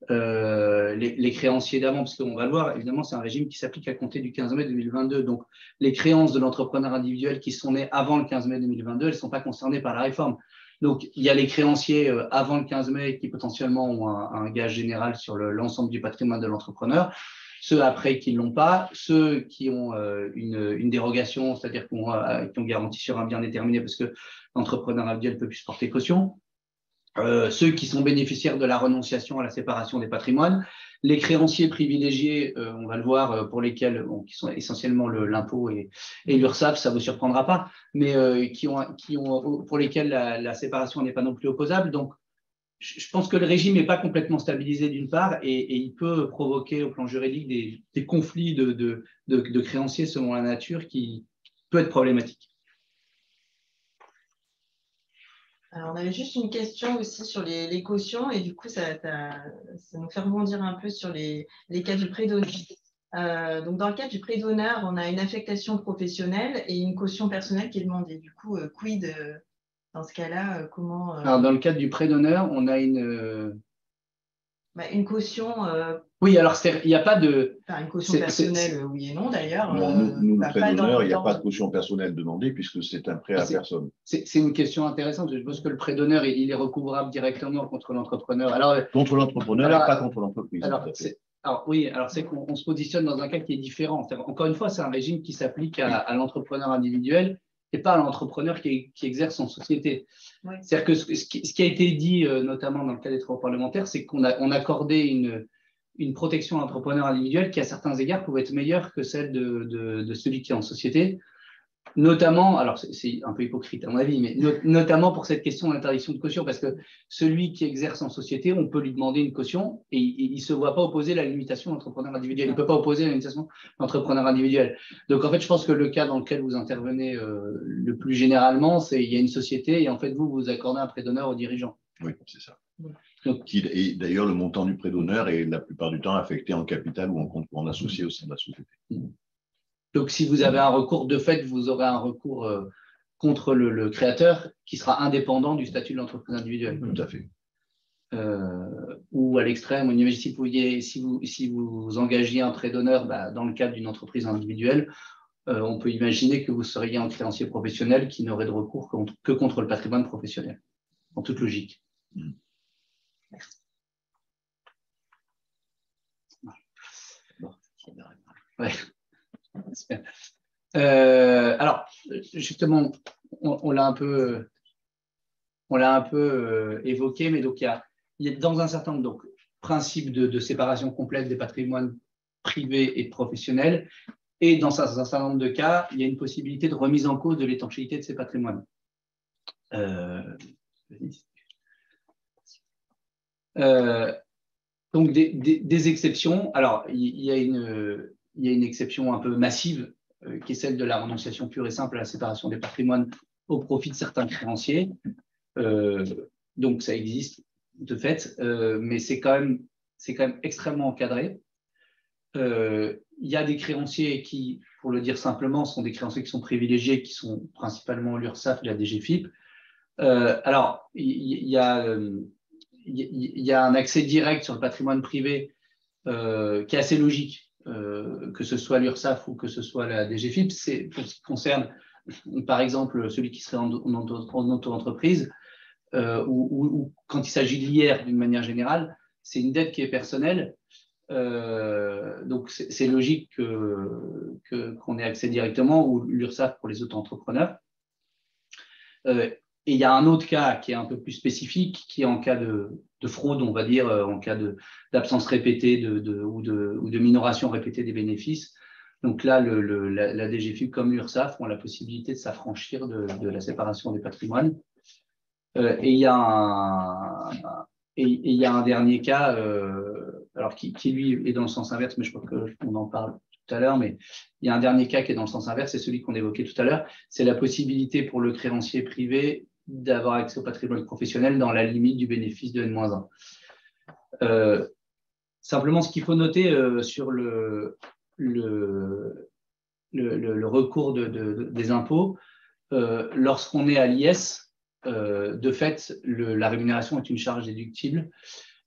Les créanciers d'avant, parce qu'on va le voir, évidemment, c'est un régime qui s'applique à compter du 15 mai 2022. Donc, les créances de l'entrepreneur individuel qui sont nées avant le 15 mai 2022, elles ne sont pas concernées par la réforme. Donc, il y a les créanciers avant le 15 mai qui potentiellement ont un gage général sur l'ensemble du patrimoine de l'entrepreneur. Ceux après qui ne l'ont pas, ceux qui ont une dérogation, c'est-à-dire qui ont garanti sur un bien déterminé parce que l'entrepreneur individuel ne peut plus se porter caution. Ceux qui sont bénéficiaires de la renonciation à la séparation des patrimoines, les créanciers privilégiés, on va le voir, pour lesquels, qui sont essentiellement l'impôt et l'URSSAF, ça ne vous surprendra pas, mais pour lesquels la séparation n'est pas non plus opposable. Donc, je pense que le régime n'est pas complètement stabilisé d'une part et il peut provoquer au plan juridique des conflits de créanciers selon la nature qui peut être problématique. Alors, on avait juste une question aussi sur les cautions et du coup, ça nous fait rebondir un peu sur les cas du prêt d'honneur. Donc, dans le cas du prêt d'honneur, on a une affectation professionnelle et une caution personnelle qui est demandée. Du coup, quid dans ce cas-là, comment… Alors, dans le cadre du prêt d'honneur, on a une caution… Oui, alors il n'y a pas de… Enfin, une caution personnelle, oui et non d'ailleurs. Nous, le prêt d'honneur, il n'y a pas de caution personnelle demandée puisque c'est un prêt à personne. C'est une question intéressante. Je pense que le prêt d'honneur, il est recouvrable directement contre l'entrepreneur. Alors, contre l'entrepreneur et pas contre l'entreprise. Alors c'est qu'on se positionne dans un cas qui est différent. Encore une fois, c'est un régime qui s'applique à l'entrepreneur individuel et pas à l'entrepreneur qui exerce en société. Ouais. C'est-à-dire que ce qui a été dit, notamment dans le cas des travaux parlementaires, c'est qu'on accordait une protection à l'entrepreneur individuel qui, à certains égards, pouvait être meilleure que celle de celui qui est en société. Notamment, alors c'est un peu hypocrite à mon avis, mais notamment pour cette question d'interdiction de caution, parce que celui qui exerce en société, on peut lui demander une caution et il ne se voit pas opposer la limitation de l'entrepreneur individuel. Il ne peut pas opposer la limitation de l'entrepreneur individuel. Donc en fait, je pense que le cas dans lequel vous intervenez le plus généralement, c'est il y a une société et en fait vous accordez un prêt d'honneur aux dirigeants. Oui, c'est ça. Et d'ailleurs, le montant du prêt d'honneur est la plupart du temps affecté en capital ou en compte courant associé au sein de la société. Donc, si vous avez un recours, de fait, vous aurez un recours contre le créateur qui sera indépendant du statut de l'entreprise individuelle. Tout à fait. Ou à l'extrême, si vous engagiez un prêt d'honneur dans le cadre d'une entreprise individuelle, on peut imaginer que vous seriez un créancier professionnel qui n'aurait de recours que contre le patrimoine professionnel, en toute logique. Ouais. Alors, justement, on l'a un peu évoqué, mais donc il y a dans un certain nombre de principes de séparation complète des patrimoines privés et professionnels, et dans un certain nombre de cas, il y a une possibilité de remise en cause de l'étanchéité de ces patrimoines. Donc des exceptions. Alors, il y a une exception un peu massive qui est celle de la renonciation pure et simple à la séparation des patrimoines au profit de certains créanciers. Donc, ça existe de fait, mais c'est quand même extrêmement encadré. Il y a des créanciers qui, pour le dire simplement, sont des créanciers qui sont privilégiés, qui sont principalement l'URSSAF et la DGFiP. Alors, il y a un accès direct sur le patrimoine privé qui est assez logique. Que ce soit l'URSSAF ou que ce soit la DGFiP, c'est pour ce qui concerne, par exemple, celui qui serait en auto-entreprise ou quand il s'agit de l'IR d'une manière générale, c'est une dette qui est personnelle. Donc, c'est logique qu'on ait accès directement, ou l'URSSAF pour les auto-entrepreneurs. Et il y a un autre cas qui est un peu plus spécifique, qui est en cas de fraude, on va dire, en cas d'absence répétée ou de minoration répétée des bénéfices. Donc là, la DGFiP comme l'URSSAF ont la possibilité de s'affranchir de la séparation des patrimoines. Et il y a un dernier cas, alors qui lui est dans le sens inverse, mais je crois qu'on en parle tout à l'heure, mais il y a un dernier cas qui est dans le sens inverse, c'est celui qu'on évoquait tout à l'heure, c'est la possibilité pour le créancier privé d'avoir accès au patrimoine professionnel dans la limite du bénéfice de N-1. Simplement, ce qu'il faut noter sur le recours des impôts, lorsqu'on est à l'IS, de fait, la rémunération est une charge déductible.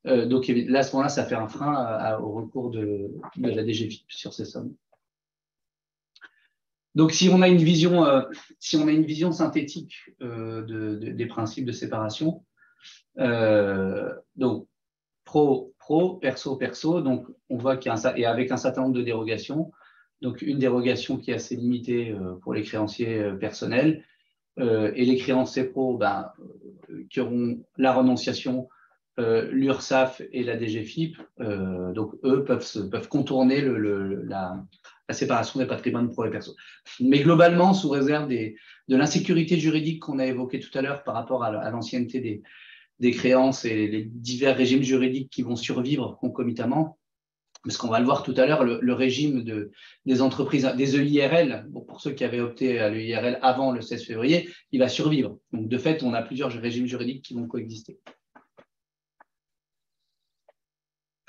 Donc là, à ce moment-là, ça fait un frein au recours de la DGFiP sur ces sommes. Donc, si on a une vision synthétique des principes de séparation, donc pro, perso, donc on voit qu'il y a et avec un certain nombre de dérogations. Donc, une dérogation qui est assez limitée pour les créanciers personnels et les créanciers pro qui auront la renonciation, l'URSSAF et la DGFiP, donc eux peuvent contourner la séparation des patrimoines pro et perso. Mais globalement, sous réserve de l'insécurité juridique qu'on a évoquée tout à l'heure par rapport à l'ancienneté des créances et les divers régimes juridiques qui vont survivre concomitamment, parce qu'on va le voir tout à l'heure, le régime des entreprises, des EIRL, pour ceux qui avaient opté à l'EIRL avant le 16 février, il va survivre. Donc de fait, on a plusieurs régimes juridiques qui vont coexister.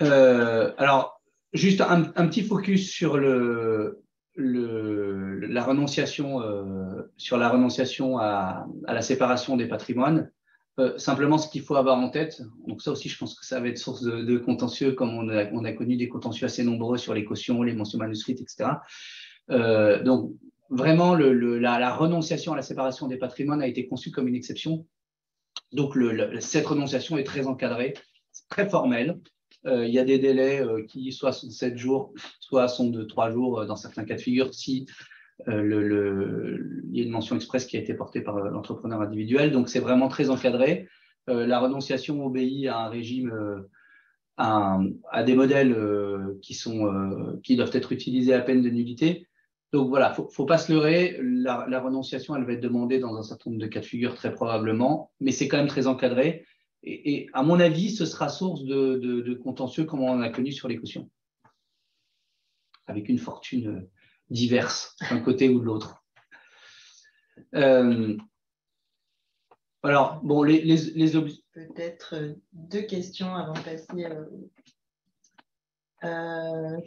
Alors, juste un petit focus sur la renonciation, à la séparation des patrimoines. Simplement, ce qu'il faut avoir en tête, donc ça aussi, je pense que ça va être source de contentieux, comme on a connu des contentieux assez nombreux sur les cautions, les mentions manuscrites, etc. Donc, vraiment, la renonciation à la séparation des patrimoines a été conçue comme une exception. Donc, cette renonciation est très encadrée, très formelle. Il y a des délais qui soit sont 7 jours, soit sont de 3 jours dans certains cas de figure, si il y a une mention expresse qui a été portée par l'entrepreneur individuel. Donc, c'est vraiment très encadré. La renonciation obéit à un régime à des modèles qui doivent être utilisés à peine de nullité. Donc voilà, faut pas se leurrer, la renonciation, elle va être demandée dans un certain nombre de cas de figure très probablement, mais c'est quand même très encadré. Et à mon avis, ce sera source de contentieux comme on en a connu sur les cautions, avec une fortune diverse d'un côté ou de l'autre. Alors, bon, peut-être deux questions avant de passer.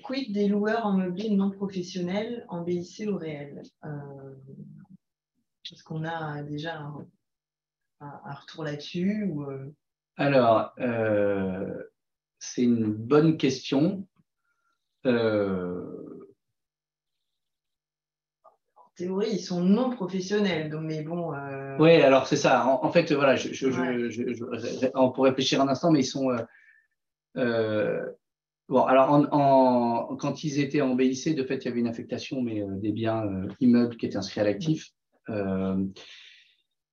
Quid des loueurs en meublé non professionnels en BIC ou réel? Est-ce qu'on a déjà un retour là-dessus ou Alors, c'est une bonne question. En théorie, ils sont non professionnels, donc, mais bon. Oui, alors c'est ça. En fait, voilà, on pourrait réfléchir un instant, mais ils sont. Bon, alors quand ils étaient en BIC, de fait, il y avait une affectation, mais des biens immeubles qui étaient inscrits à l'actif.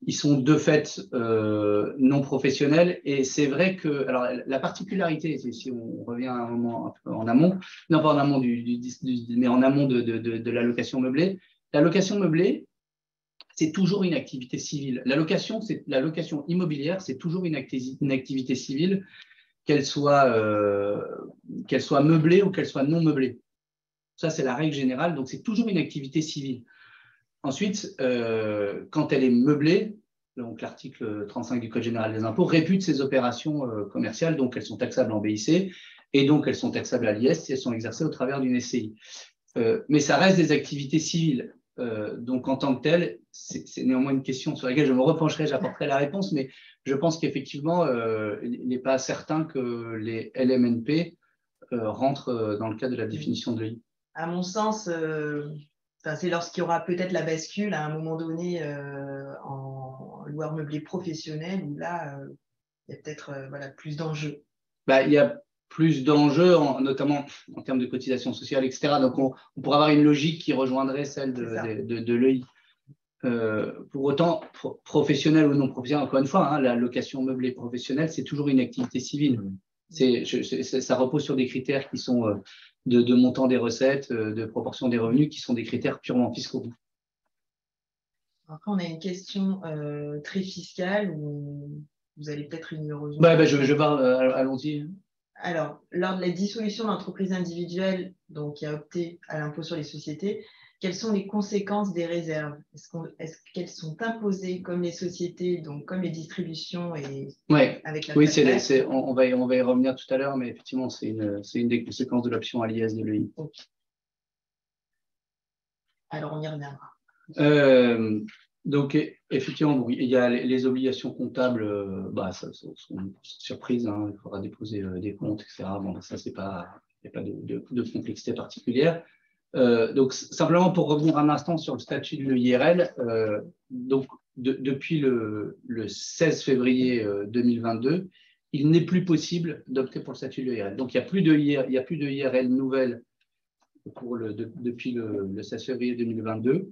Ils sont de fait non professionnels, et c'est vrai que, alors la particularité, si on revient à un moment un peu en amont, non pas en amont mais en amont de la location meublée, la location meublée, c'est toujours une activité civile. La location immobilière, c'est toujours une activité civile, qu'elle soit meublée ou qu'elle soit non meublée. Ça, c'est la règle générale, donc c'est toujours une activité civile. Ensuite, quand elle est meublée, donc l'article 35 du Code général des impôts répute ces opérations commerciales, donc elles sont taxables en BIC, et donc elles sont taxables à l'IS si elles sont exercées au travers d'une SCI. Mais ça reste des activités civiles. Donc en tant que telles, c'est néanmoins une question sur laquelle je me repencherai, j'apporterai la réponse, mais je pense qu'effectivement, il n'est pas certain que les LMNP rentrent dans le cadre de la définition de l'EI. À mon sens, c'est lorsqu'il y aura peut-être la bascule à un moment donné en loueur meublé professionnel où là, il y a peut-être plus d'enjeux. Il y a plus d'enjeux, notamment en termes de cotisation sociale, etc. Donc, on pourrait avoir une logique qui rejoindrait celle de l'EI. Pour autant, professionnel ou non professionnel, encore une fois, hein, la location meublée professionnelle, c'est toujours une activité civile. Ça repose sur des critères qui sont de montant des recettes, de proportion des revenus, qui sont des critères purement fiscaux. Après, on a une question très fiscale où vous allez peut-être une heureuse. Je parle, allons-y. Alors, lors de la dissolution d'entreprise individuelle, donc qui a opté à l'impôt sur les sociétés, quelles sont les conséquences des réserves? Est-ce qu'elles sont imposées comme les sociétés, donc comme les distributions et avec la oui, on va y revenir tout à l'heure, mais effectivement, c'est une des conséquences de l'option à l'IS de l'EI. Okay. Alors, on y reviendra. Donc, effectivement, il y a les obligations comptables, ça sont surprises, hein, il faudra déposer des comptes, etc. Bon, ça, il n'y a pas de complexité particulière. Donc, simplement pour revenir un instant sur le statut de l'EIRL, donc depuis le 16 février 2022, il n'est plus possible d'opter pour le statut de l'EIRL. Donc, il n'y a plus de IRL nouvelle depuis le 16 février 2022.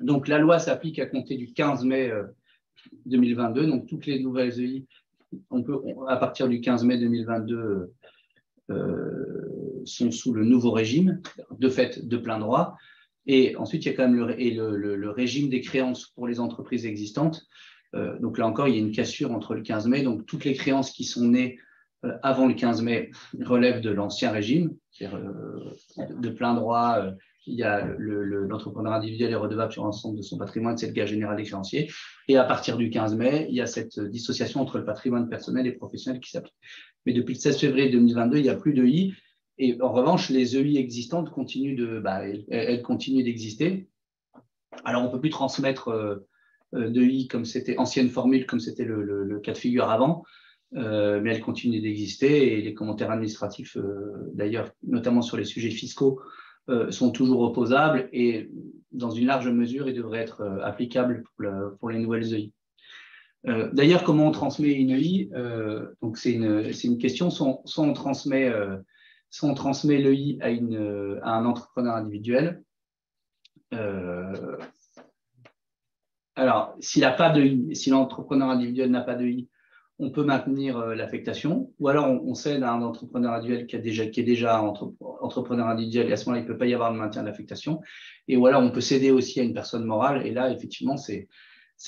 Donc, la loi s'applique à compter du 15 mai 2022. Donc, toutes les nouvelles EI, à partir du 15 mai 2022, sont sous le nouveau régime, de fait, de plein droit. Et ensuite, il y a quand même le régime des créances pour les entreprises existantes. Donc, là encore, il y a une cassure entre le 15 mai. Donc, toutes les créances qui sont nées avant le 15 mai relèvent de l'ancien régime, c'est-à-dire de plein droit. Il y a l'entrepreneur individuel est redevable sur l'ensemble de son patrimoine, c'est le gage général des créanciers. Et à partir du 15 mai, il y a cette dissociation entre le patrimoine personnel et professionnel qui s'applique. Mais depuis le 16 février 2022, il n'y a plus d'EI. Et en revanche, les EI existantes continuent d'exister. Alors, on ne peut plus transmettre d'EI comme c'était ancienne formule, comme c'était le cas de figure avant. Mais elles continuent d'exister et les commentaires administratifs, d'ailleurs, notamment sur les sujets fiscaux, sont toujours opposables et dans une large mesure, ils devraient être applicables pour les nouvelles EI. D'ailleurs, comment on transmet une EI? Donc, c'est une question. Soit on transmet l'EI à un entrepreneur individuel. Alors, si l'entrepreneur individuel n'a pas d'EI, on peut maintenir l'affectation, ou alors on cède à un entrepreneur individuel qui est déjà entrepreneur individuel, et à ce moment-là, il ne peut pas y avoir de maintien de l'affectation. Et ou alors on peut céder aussi à une personne morale, et là, effectivement, c'est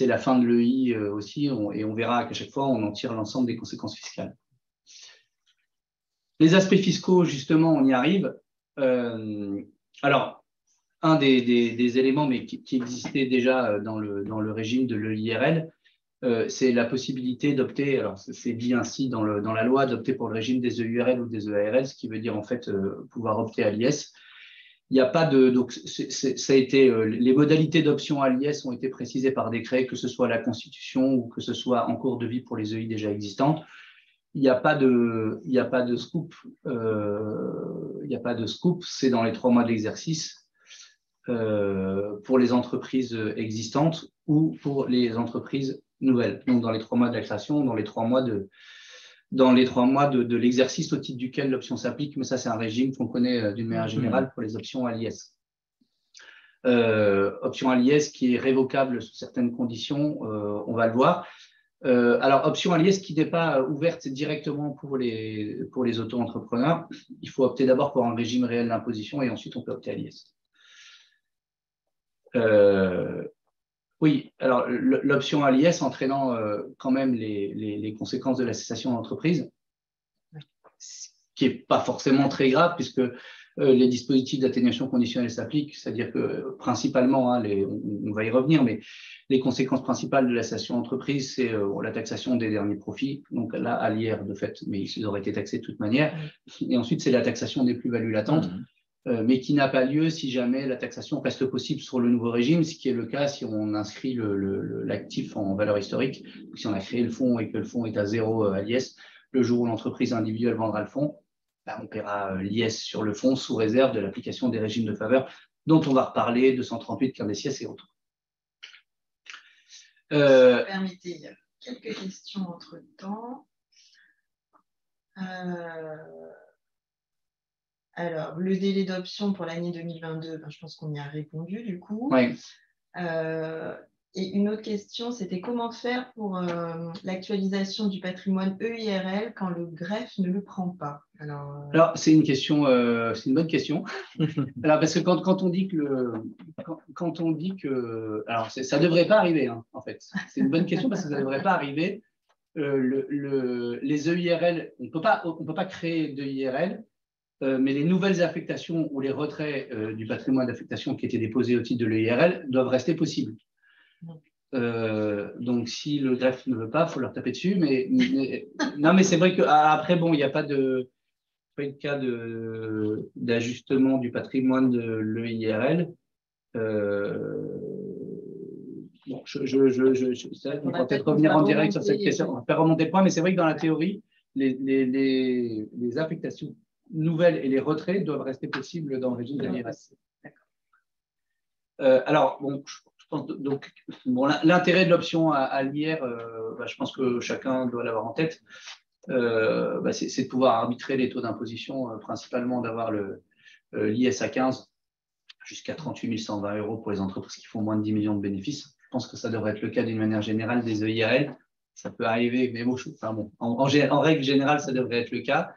la fin de l'EI aussi, et on verra qu'à chaque fois, on en tire l'ensemble des conséquences fiscales. Les aspects fiscaux, justement, on y arrive. Alors, un des éléments, mais qui existait déjà dans le régime de l'EIRL, c'est la possibilité d'opter, alors c'est dit ainsi dans la loi, d'opter pour le régime des EURL ou des EARL, ce qui veut dire en fait pouvoir opter à l'IS. Il n'y a pas de, donc ça a été, les modalités d'option à l'IS ont été précisées par décret, que ce soit la Constitution ou que ce soit en cours de vie pour les EI déjà existantes. Il n'y a pas de scoop, c'est dans les 3 mois de l'exercice pour les entreprises existantes ou pour les entreprises nouvelles. Donc, dans les 3 mois de la création, dans les 3 mois de l'exercice au titre duquel l'option s'applique, mais ça, c'est un régime qu'on connaît d'une manière générale pour les options à l'IS. Option à l'IS qui est révocable sous certaines conditions, on va le voir. Alors, option à l'IS qui n'est pas ouverte directement pour les auto-entrepreneurs, il faut opter d'abord pour un régime réel d'imposition et ensuite on peut opter à l'IS. Oui, alors l'option à l'IS entraînant quand même les conséquences de la cessation d'entreprise, ce qui n'est pas forcément très grave puisque les dispositifs d'atténuation conditionnelle s'appliquent, c'est-à-dire que principalement, on va y revenir, mais les conséquences principales de la cessation d'entreprise, c'est la taxation des derniers profits, donc là, à l'IR de fait, mais ils auraient été taxés de toute manière, et ensuite c'est la taxation des plus-values latentes, mais qui n'a pas lieu si jamais la taxation reste possible sur le nouveau régime, ce qui est le cas si on inscrit l'actif en valeur historique. Donc, si on a créé le fonds et que le fonds est à 0 à l'IS, le jour où l'entreprise individuelle vendra le fonds, on paiera l'IS sur le fonds sous réserve de l'application des régimes de faveur dont on va reparler, 238, 15 et autres. Permettez, il y a quelques questions entre-temps. Alors, le délai d'option pour l'année 2022, je pense qu'on y a répondu du coup. Oui. Et une autre question, c'était comment faire pour l'actualisation du patrimoine EIRL quand le greffe ne le prend pas? Alors c'est une question, c'est une bonne question. Alors parce que quand on dit que, alors ça devrait pas arriver en fait. C'est une bonne question parce que ça devrait pas arriver. Les EIRL, on peut pas créer d'EIRL. Mais les nouvelles affectations ou les retraits du patrimoine d'affectation qui étaient déposés au titre de l'EIRL doivent rester possibles. Donc, si le greffe ne veut pas, il faut leur taper dessus. Non, mais c'est vrai qu'après, bon, il n'y a pas de cas d'ajustement du patrimoine de l'EIRL. Bon, on va peut-être revenir en direct sur cette question. On va faire remonter le point, mais c'est vrai que dans la théorie, les affectations nouvelles et les retraits doivent rester possibles dans le régime de l'IRS. Alors, bon, je pense donc, bon, l'intérêt de l'option à l'IR, je pense que chacun doit l'avoir en tête, c'est de pouvoir arbitrer les taux d'imposition, principalement d'avoir l'IS à 15 jusqu'à 38 120 € pour les entreprises qui font moins de 10 millions de bénéfices. Je pense que ça devrait être le cas d'une manière générale des EIRL. Ça peut arriver, mais bon, en règle générale, ça devrait être le cas.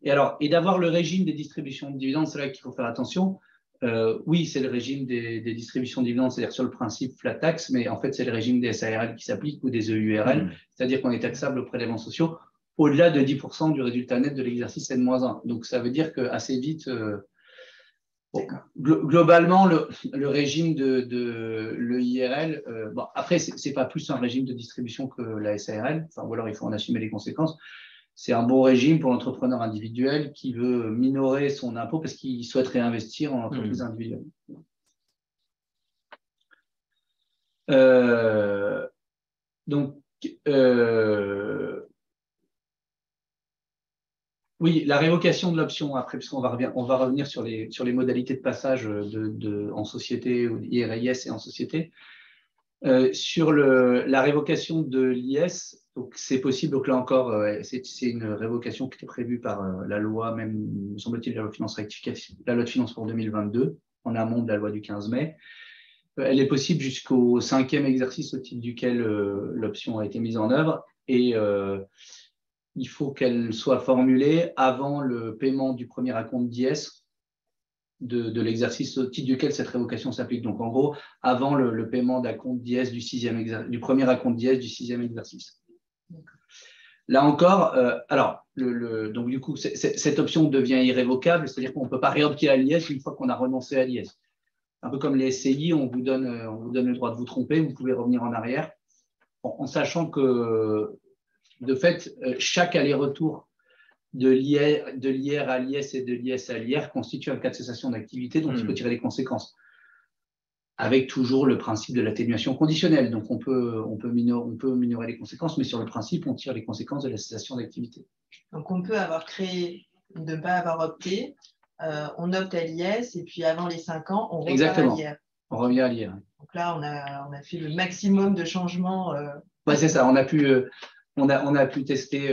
Et d'avoir le régime des distributions de dividendes, c'est là qu'il faut faire attention. Oui, c'est le régime des distributions de dividendes, c'est-à-dire sur le principe flat tax, mais en fait, c'est le régime des SARL qui s'applique ou des EURL, c'est-à-dire qu'on est taxable aux prélèvements sociaux au-delà de 10% du résultat net de l'exercice N-1. Donc, ça veut dire qu'assez vite, globalement, le régime de l'EIRL, après, ce n'est pas plus un régime de distribution que la SARL, ou alors il faut en assumer les conséquences. C'est un bon régime pour l'entrepreneur individuel qui veut minorer son impôt parce qu'il souhaite réinvestir en entreprise individuelle. Oui, la révocation de l'option, après, puisqu'on va revenir sur les modalités de passage en société, ou IRIS et en société. Sur la révocation de l'IS, donc c'est possible, donc là encore, c'est une révocation qui était prévue par la loi, même, me semble-t-il, la loi de finances rectificative, la loi de finances pour 2022, en amont de la loi du 15 mai. Elle est possible jusqu'au 5e exercice au titre duquel l'option a été mise en œuvre. et il faut qu'elle soit formulée avant le paiement du premier acompte d'IS de l'exercice au titre duquel cette révocation s'applique. Donc, en gros, avant le paiement d'acompte d'IS du premier acompte d'IS du 6e exercice. Là encore, alors, donc du coup, cette option devient irrévocable, c'est-à-dire qu'on ne peut pas réopter à l'IS une fois qu'on a renoncé à l'IS. Un peu comme les SCI, on vous donne le droit de vous tromper, vous pouvez revenir en arrière, en sachant que, de fait, chaque aller-retour de l'IR à l'IS et de l'IS à l'IR constitue un cas de cessation d'activité dont il faut tirer les conséquences, avec toujours le principe de l'atténuation conditionnelle. Donc, on peut minorer les conséquences, mais sur le principe, on tire les conséquences de la cessation d'activité. Donc, on peut avoir créé, ne pas avoir opté, on opte à l'IS, et puis avant les 5 ans, on revient à l'IR. On revient à l'IR. Donc là, on a fait le maximum de changements. Ouais, c'est ça, on a pu tester,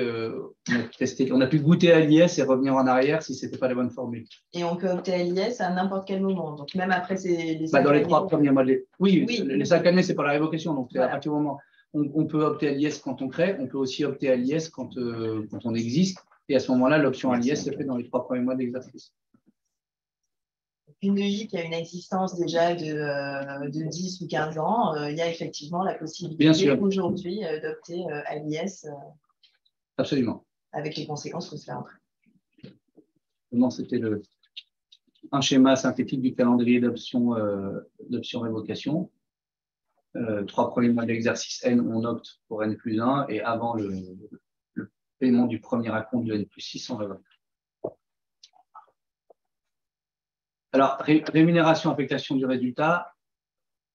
on a pu goûter à l'IS et revenir en arrière si ce n'était pas la bonne formule. Et on peut opter à l'IS à n'importe quel moment. Donc même après les 5 dans les années. 3 premiers mois oui, les 5 années, c'est pas la révocation. Donc à partir du moment on peut opter à l'IS quand on crée, on peut aussi opter à l'IS quand on existe. Et à ce moment-là, l'option à l'IS se fait dans les 3 premiers mois d'exercice. Une EI qui a une existence déjà de 10 ou 15 ans, il y a effectivement la possibilité aujourd'hui d'opter à l'IS. Absolument. Avec les conséquences que cela entraîne. C'était un schéma synthétique du calendrier d'option révocation. 3 premiers mois d'exercice N, on opte pour N plus 1 et avant le paiement du premier acompte de N plus 6, on révoque. Alors, rémunération, affectation du résultat,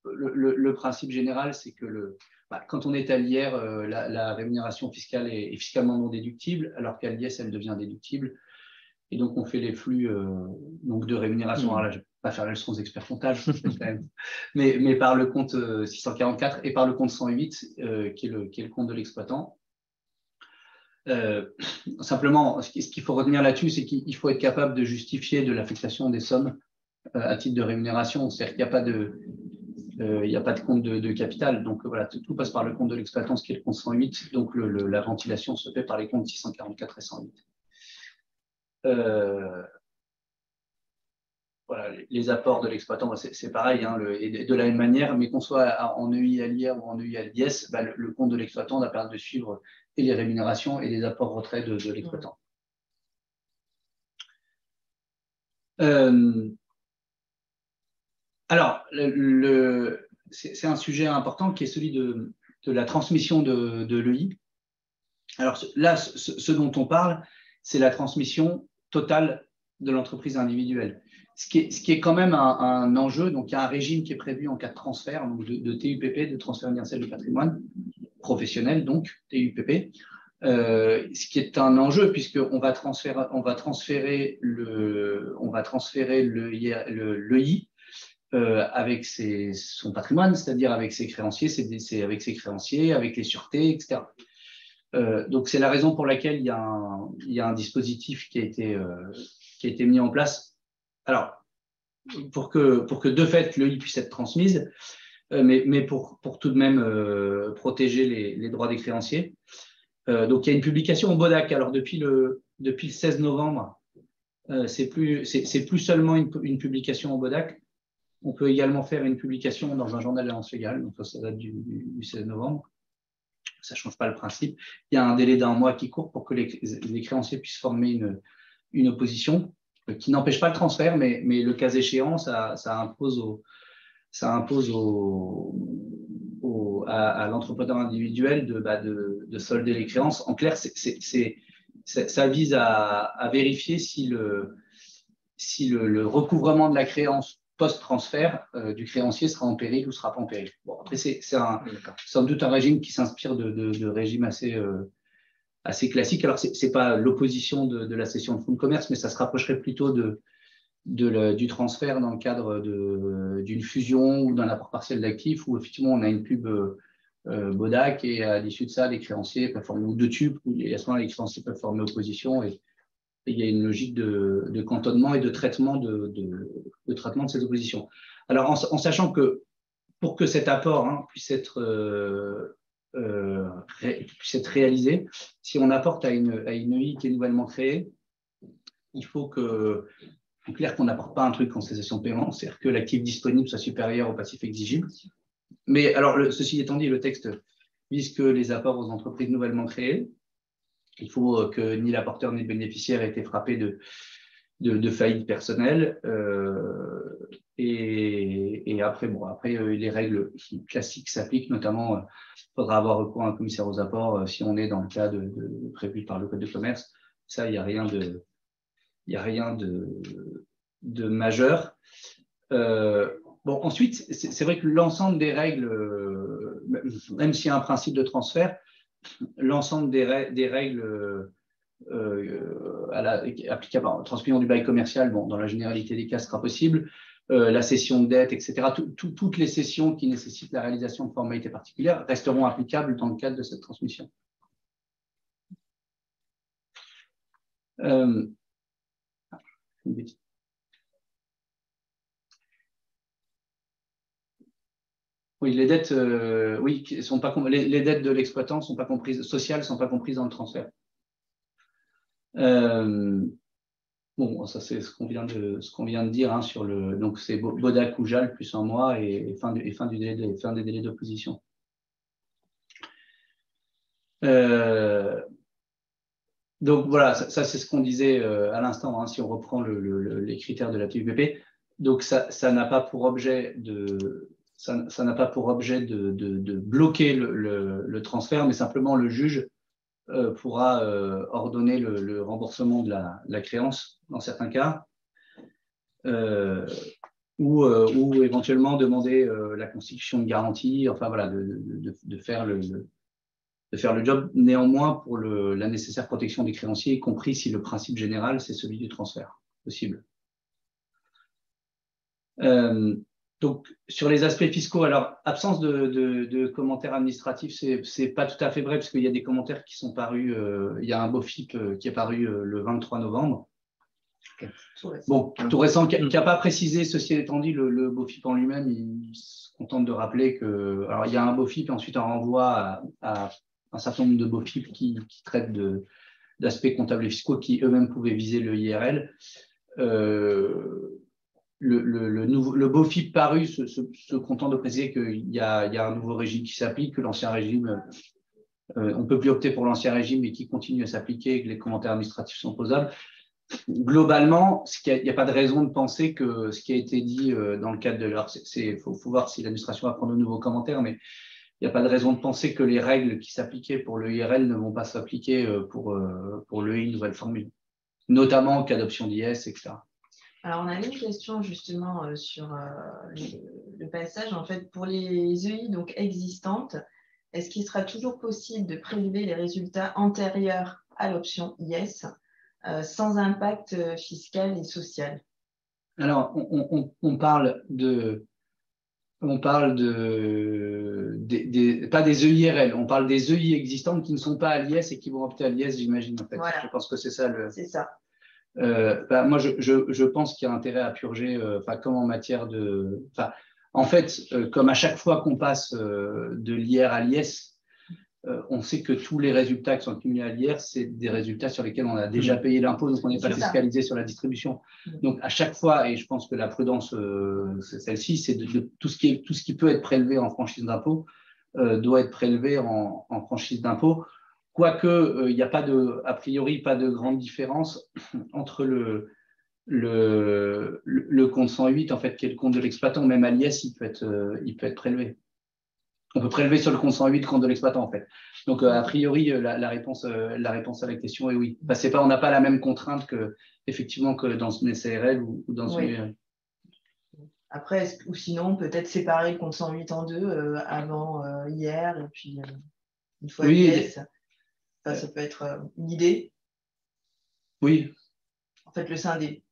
le principe général, c'est que quand on est à l'IR, la rémunération fiscale est fiscalement non déductible, alors qu'à l'IS, elle devient déductible. Et donc, on fait les flux donc de rémunération. Alors là, je ne vais pas faire la leçon des experts comptables, mais par le compte 644 et par le compte 108, qui est le compte de l'exploitant. Simplement, ce qu'il faut retenir là-dessus, c'est qu'il faut être capable de justifier de l'affectation des sommes à titre de rémunération. C'est-à-dire qu'il n'y a pas de compte de capital. Donc voilà, tout passe par le compte de l'exploitant, ce qui est le compte 108. Donc la ventilation se fait par les comptes 644 et 108. Voilà, les apports de l'exploitant, c'est pareil, hein, et de la même manière, mais qu'on soit en EI à l'IR ou en EI à l'IS, le compte de l'exploitant va permettre de suivre et les rémunérations et les apports retraits de l'exploitant. Alors, c'est un sujet important qui est celui de la transmission de l'EI. Alors là, ce dont on parle, c'est la transmission totale de l'entreprise individuelle. Ce qui est quand même un enjeu. Donc, il y a un régime qui est prévu en cas de transfert, donc de TUPP, de transfert universel de patrimoine professionnel, donc TUPP. Ce qui est un enjeu puisqu'on va transférer l'EI avec son patrimoine, c'est-à-dire avec ses créanciers, avec les sûretés, etc. Donc, c'est la raison pour laquelle il y a un dispositif qui a été mis en place. Alors, pour que de fait, l'EI puisse être transmise, mais pour tout de même protéger les droits des créanciers. Donc, il y a une publication au BODAC. Alors, depuis le 16 novembre, c'est plus seulement une publication au BODAC. On peut également faire une publication dans un journal d'annonce légale. Donc, ça date du 16 novembre. Ça ne change pas le principe. Il y a un délai d'1 mois qui court pour que les créanciers puissent former une opposition qui n'empêche pas le transfert, mais le cas échéant, ça impose à l'entrepreneur individuel de solder les créances. En clair, ça vise à vérifier si le recouvrement de la créance post-transfert du créancier sera en péril ou ne sera pas en péril. Bon, après, c'est sans doute un régime qui s'inspire de régimes assez classiques. Alors, ce n'est pas l'opposition de la cession de fonds de commerce, mais ça se rapprocherait plutôt du transfert dans le cadre d'une fusion ou d'un apport partiel d'actifs où effectivement on a une pub BODAC et à l'issue de ça, les créanciers peuvent former, ou de TUP, et à ce moment-là, les créanciers peuvent former opposition et il y a une logique de cantonnement et de traitement de ces oppositions. Alors, en sachant que pour que cet apport puisse être puisse être réalisé. Si on apporte à une EI qui est nouvellement créée, il faut que, en clair, qu'on n'apporte pas un truc en cessation de paiement, c'est-à-dire que l'actif disponible soit supérieur au passif exigible. Mais alors, ceci étant dit, le texte vise que les apports aux entreprises nouvellement créées. Il faut que ni l'apporteur ni le bénéficiaire aient été frappés de faillite personnelle. Et après, les règles classiques s'appliquent, notamment, il faudra avoir recours à un commissaire aux apports si on est dans le cas prévu par le Code de commerce. Ça, il n'y a rien de majeur. Ensuite, c'est vrai que l'ensemble des règles, même s'il y a un principe de transfert, l'ensemble des règles applicables en transmission du bail commercial, dans la généralité des cas, sera possible. La cession de dette, etc. Toutes les cessions qui nécessitent la réalisation de formalités particulières resteront applicables dans le cadre de cette transmission. Oui, les dettes, sont pas les dettes de l'exploitant sont pas comprises, sociales, sont pas comprises dans le transfert. Ça c'est ce qu'on vient de dire hein, sur le. Donc c'est Bodac ou JAL plus un mois et fin des délais d'opposition. Donc voilà, ça c'est ce qu'on disait à l'instant, hein, si on reprend les critères de la TUPP. Donc ça n'a pas pour objet de bloquer le transfert, mais simplement le juge pourra ordonner le remboursement de la créance dans certains cas, ou éventuellement demander la constitution de garantie, enfin voilà, de faire le job, néanmoins pour la nécessaire protection des créanciers, y compris si le principe général, c'est celui du transfert possible. Donc, sur les aspects fiscaux, alors, absence de commentaires administratifs, c'est pas tout à fait vrai, parce qu'il y a des commentaires qui sont parus, il y a un BOFIP qui est paru le 23 novembre. Tout récent, qui n'a pas précisé, ceci étant dit, le BOFIP en lui-même, il se contente de rappeler que, alors, il y a un BOFIP et ensuite un renvoi à un certain nombre de BOFIP qui traitent d'aspects comptables et fiscaux qui eux-mêmes pouvaient viser le IRL. Le BOFIP paru se contente de préciser qu'il y a un nouveau régime qui s'applique, que l'ancien régime, on ne peut plus opter pour l'ancien régime, mais qui continue à s'appliquer, que les commentaires administratifs sont posables. Globalement, il n'y a pas de raison de penser que ce qui a été dit dans le cadre de leur. Il faut voir si l'administration va prendre de nouveaux commentaires, mais il n'y a pas de raison de penser que les règles qui s'appliquaient pour le IRL ne vont pas s'appliquer pour l'EI nouvelle formule, notamment en cas d'option d'IS, etc. Alors, on avait une question justement sur le passage. En fait, pour les EI donc, existantes, est-ce qu'il sera toujours possible de prélever les résultats antérieurs à l'option IS sans impact fiscal et social? Alors, on parle pas des EIRL, on parle des EI existantes qui ne sont pas à l'IS et qui vont opter à l'IS, j'imagine. En fait. Voilà. Je pense que c'est ça. C'est ça. Moi, je pense qu'il y a intérêt à purger, comme en matière de. En fait, comme à chaque fois qu'on passe de l'IR à l'IS, on sait que tous les résultats qui sont accumulés à l'IR, c'est des résultats sur lesquels on a déjà payé l'impôt, donc on n'est pas fiscalisé sur la distribution. Donc à chaque fois, et je pense que la prudence, c'est celle-ci, c'est de tout ce qui peut être prélevé en franchise d'impôt doit être prélevé en franchise d'impôt. Quoique, il n'y a pas a priori pas de grande différence entre le compte 108, en fait, qui est le compte de l'exploitant, même à l'IS, il peut être prélevé. On peut prélever sur le compte 108 le compte de l'exploitant, en fait. Donc, a priori, la réponse à la question est oui. On n'a pas la même contrainte effectivement, que dans une SARL ou dans une URL. Après, ou sinon, peut-être séparer le compte 108 en deux avant IR et puis une fois IS. Ça peut être une idée. Oui. En fait, le scinder.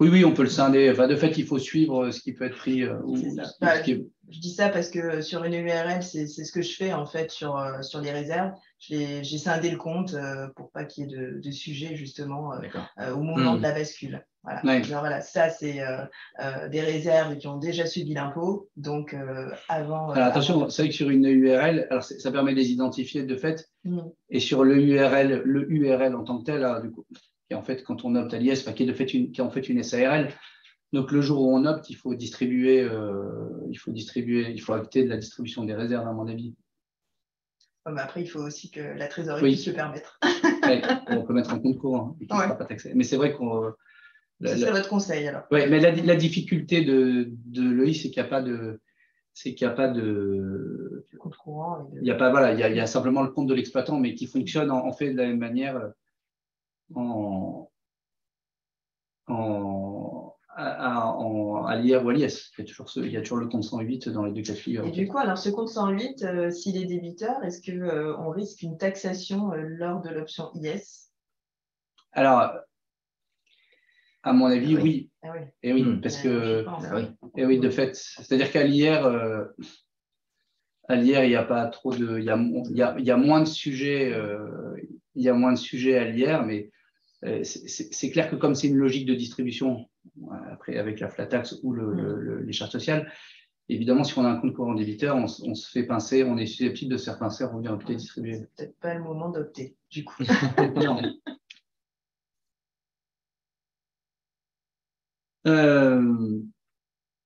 Oui, on peut le scinder. Enfin, de fait, il faut suivre ce qui peut être pris. Je dis ça parce que sur une URL, c'est ce que je fais en fait sur les réserves. J'ai scindé le compte pour pas qu'il y ait de sujet justement au moment de la bascule. Voilà. Ouais. Alors, voilà, ça, c'est des réserves qui ont déjà subi l'impôt. Donc, avant. Alors attention, c'est vrai que sur une URL, alors ça permet de les identifier de fait. Mm. Et sur le URL en tant que tel, là, du coup, qui en fait, quand on opte à l'IS, qui est en fait une SARL. Donc le jour où on opte, il faut acter de la distribution des réserves, à mon avis. Mais après, il faut aussi que la trésorerie Oui. puisse le permettre. Ouais, on peut mettre un compte courant et qui ne sera pas taxé. Mais c'est vrai qu'on. Ce serait votre conseil alors. Ouais, mais la difficulté de l'EI, c'est qu'il n'y a pas de. Compte courant. Il y a pas, voilà, il y a simplement le compte de l'exploitant, mais qui fonctionne en fait de la même manière à l'IR ou à l'IS. Il y a toujours le compte 108 dans les deux cas de figure. Et du coup, alors ce compte 108, s'il est débiteur, est-ce qu'on risque une taxation lors de l'option IS? Alors, à mon avis, oui. Ah oui. Et oui, parce que, et oui, de fait, c'est-à-dire qu'à l'IR, il n'y a pas trop de, il y a moins de sujets, à l'IR, mais c'est clair que comme c'est une logique de distribution, après avec la flat tax ou les charges sociales, évidemment, si on a un compte courant débiteur, on se fait pincer, on est susceptible de se faire pincer, on vient opter distribuer. C'est peut-être pas le moment d'opter, du coup. Non.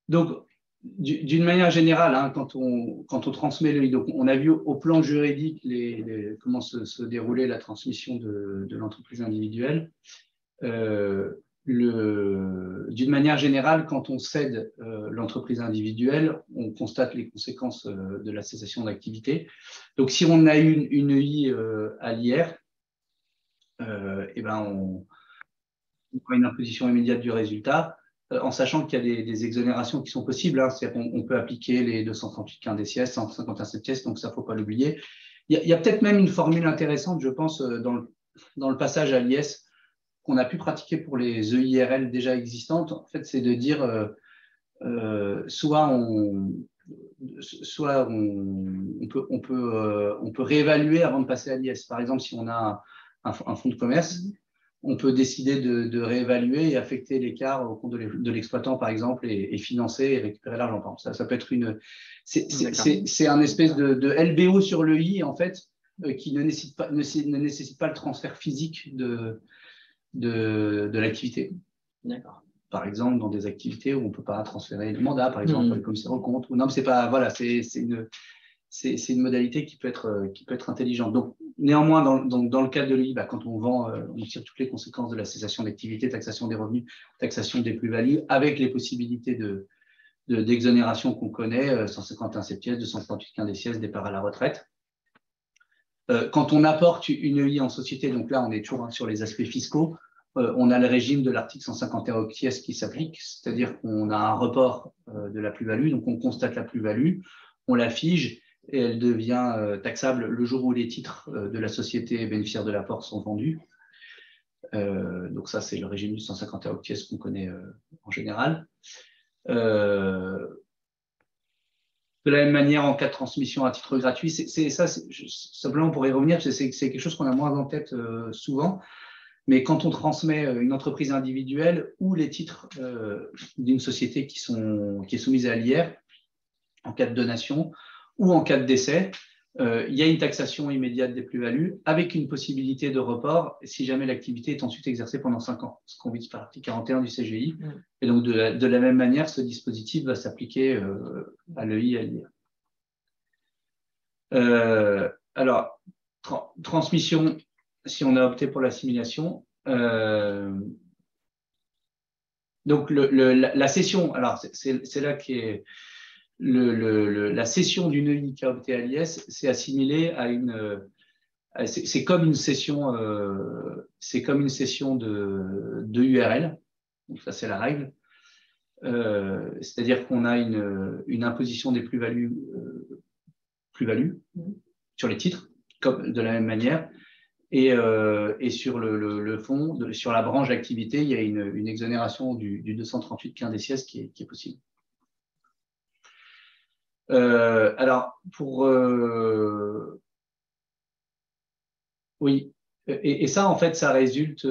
Donc, d'une manière générale, hein, quand on transmet le donc on a vu au plan juridique comment se déroulait la transmission de l'entreprise individuelle. D'une manière générale, quand on cède l'entreprise individuelle, on constate les conséquences de la cessation d'activité. Donc, si on a une EI à l'IR, eh ben on a une imposition immédiate du résultat, en sachant qu'il y a des exonérations qui sont possibles. Hein. On peut appliquer les 238 15 des sièges, 151 7 donc ça, il ne faut pas l'oublier. Il y a peut-être même une formule intéressante, je pense, dans le passage à l'IS, qu'on a pu pratiquer pour les EIRL déjà existantes. En fait, c'est de dire soit on peut réévaluer avant de passer à l'IS. Par exemple, si on a un fonds de commerce, on peut décider de réévaluer et affecter l'écart au compte de l'exploitant, par exemple, et financer et récupérer l'argent. Ça peut être c'est un espèce de LBO sur l'EI, en fait, qui ne nécessite pas le transfert physique de l'activité. D'accord. Par exemple, dans des activités où on ne peut pas transférer le mandat, par exemple, pour les commissaires aux comptes. Non, mais c'est pas, voilà, c'est une modalité qui peut être intelligente. Donc, néanmoins, dans le cas de l'EI, quand on vend, on tire toutes les conséquences de la cessation d'activité, taxation des revenus, taxation des plus-values, avec les possibilités d'exonération qu'on connaît, 151 septies, 238 15 des sièges, départ à la retraite. Quand on apporte une EI en société, donc là, on est toujours sur les aspects fiscaux, on a le régime de l'article 151 octies qui s'applique, c'est-à-dire qu'on a un report de la plus-value, donc on constate la plus-value, on la fige et elle devient taxable le jour où les titres de la société bénéficiaire de l'apport sont vendus. Donc ça, c'est le régime du 151 octies qu'on connaît en général. De la même manière, en cas de transmission à titre gratuit, simplement pour y revenir, c'est quelque chose qu'on a moins en tête souvent. Mais quand on transmet une entreprise individuelle ou les titres d'une société qui est soumise à l'IR, en cas de donation ou en cas de décès, il y a une taxation immédiate des plus-values avec une possibilité de report si jamais l'activité est ensuite exercée pendant 5 ans, ce qu'on vise par l'article 41 du CGI. Et donc, de la même manière, ce dispositif va s'appliquer à l'EI et à l'IR. Alors, transmission, si on a opté pour l'assimilation. Donc, la cession, alors c'est là qu'est la cession d'une EI qui a opté à l'IS, c'est assimilé à c'est comme une cession, de URL. Donc, ça, c'est la règle. C'est-à-dire qu'on a une imposition des plus-values sur les titres, comme de la même manière. Et sur le fonds, sur la branche d'activité, il y a une exonération du 238 15 des sièges qui est possible. Alors, oui, et ça, en fait, ça résulte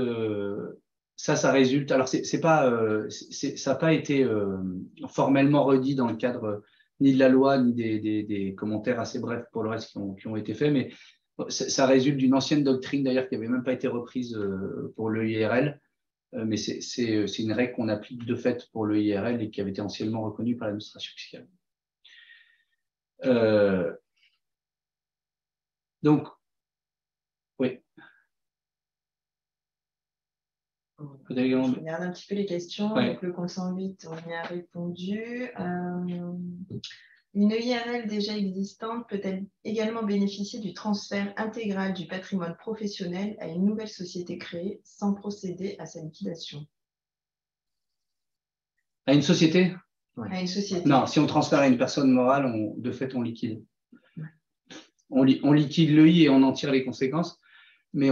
ça résulte. Alors, ça n'a pas été formellement redit dans le cadre ni de la loi, ni des commentaires assez brefs pour le reste qui ont été faits, mais ça résulte d'une ancienne doctrine, d'ailleurs, qui n'avait même pas été reprise pour l'EIRL, mais c'est une règle qu'on applique de fait pour l'EIRL et qui avait été anciennement reconnue par l'administration fiscale. Donc, oui. Je regarde un petit peu les questions. Ouais. Donc, le compte 108, on y a répondu. Une EIRL déjà existante peut-elle également bénéficier du transfert intégral du patrimoine professionnel à une nouvelle société créée sans procéder à sa liquidation? À une société? À une société. Non, si on transfère à une personne morale, de fait, on liquide. On liquide l'EI et on en tire les conséquences, mais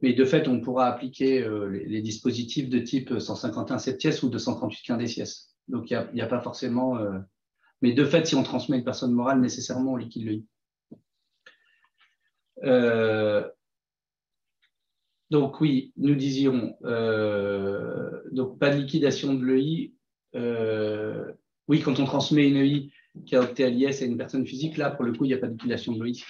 mais de fait, on pourra appliquer les dispositifs de type 151 septies ou 238 quindecies. Donc, il n'y a pas forcément... mais de fait, si on transmet une personne morale, nécessairement, on liquide l'EI. Donc, oui, nous disions, donc pas de liquidation de l'EI. Oui, quand on transmet une EI qui a opté à l'IS à une personne physique, là, pour le coup, il n'y a pas de liquidation de l'EI, ce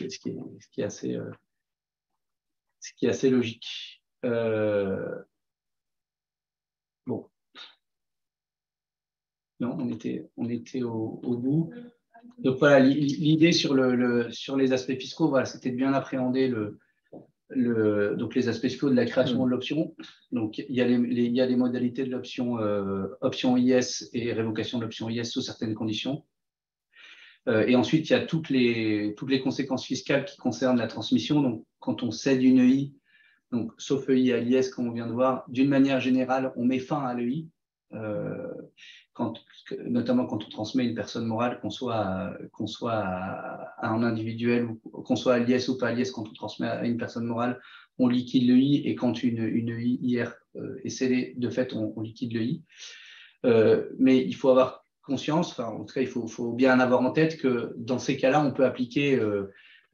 qui est assez logique. Bon. Non, on était au bout. Donc voilà, l'idée sur les aspects fiscaux, voilà, c'était de bien appréhender donc les aspects fiscaux de la création de l'option. Donc il y a les modalités de l'option option IS et révocation de l'option IS sous certaines conditions. Et ensuite, il y a toutes les conséquences fiscales qui concernent la transmission. Donc quand on cède une EI, donc sauf EI à l'IS, comme on vient de voir, d'une manière générale, on met fin à l'EI. Notamment quand on transmet une personne morale, qu'on soit à un individuel, ou qu'on soit à l'IS ou pas à l'IS, quand on transmet à une personne morale, on liquide l'EI, et quand une EI IR est scellée, de fait, on liquide l'EI. Mais il faut avoir conscience, enfin, en tout cas, il faut bien avoir en tête que dans ces cas-là, on peut appliquer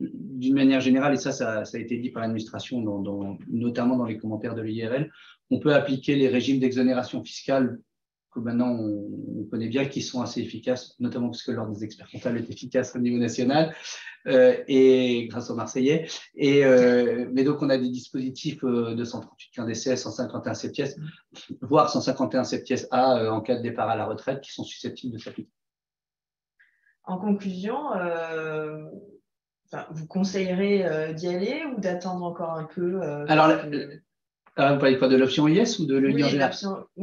d'une manière générale, et ça a été dit par l'administration, notamment dans les commentaires de l'IRL, on peut appliquer les régimes d'exonération fiscale que maintenant on connaît bien, qui sont assez efficaces, notamment parce que l'ordre des experts comptables est efficace au niveau national, et grâce aux Marseillais. Mais donc on a des dispositifs de 138 quindecies, 151 septies, voire 151 septies A en cas de départ à la retraite, qui sont susceptibles de s'appliquer. En conclusion, vous conseillerez d'y aller ou d'attendre encore un peu Alors, vous parlez quoi, de l'option IS ou de l'EI en général?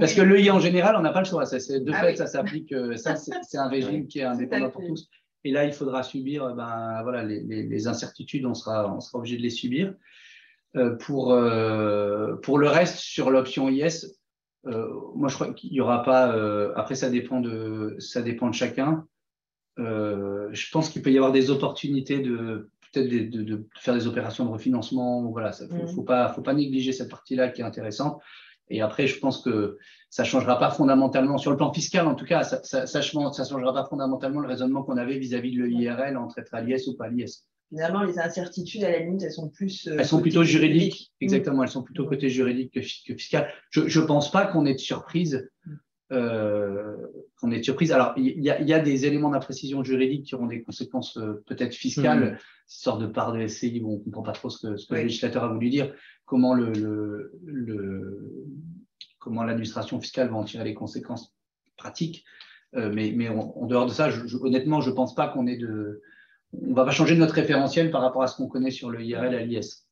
Parce que l'EI en général, on n'a pas le choix. Ça s'applique. Ça, c'est un régime qui est indépendant pour tous. Et là, il faudra subir voilà, les incertitudes, on sera obligé de les subir. Pour le reste, sur l'option IS, moi, je crois qu'il n'y aura pas. Après, ça dépend de chacun. Je pense qu'il peut y avoir des opportunités peut-être de faire des opérations de refinancement. Voilà, faut pas négliger cette partie-là qui est intéressante. Et après, je pense que ça ne changera pas fondamentalement, sur le plan fiscal en tout cas, ça ne changera pas fondamentalement le raisonnement qu'on avait vis-à-vis de l'EIRL entre être à l'IS ou pas à l'IS. Finalement, les incertitudes, à la limite, elles sont plus… elles sont plutôt juridiques, exactement, elles sont plutôt côté juridique que fiscal. Je ne pense pas qu'on ait de surprise. Alors, il y a des éléments d'imprécision juridique qui auront des conséquences peut-être fiscales, cette sorte de part de SCI, bon, on ne comprend pas trop ce que le législateur a voulu dire, comment comment l'administration fiscale va en tirer les conséquences pratiques. Mais en dehors de ça, honnêtement, je ne pense pas qu'on ait on ne va pas changer notre référentiel par rapport à ce qu'on connaît sur le IRL à l'IS.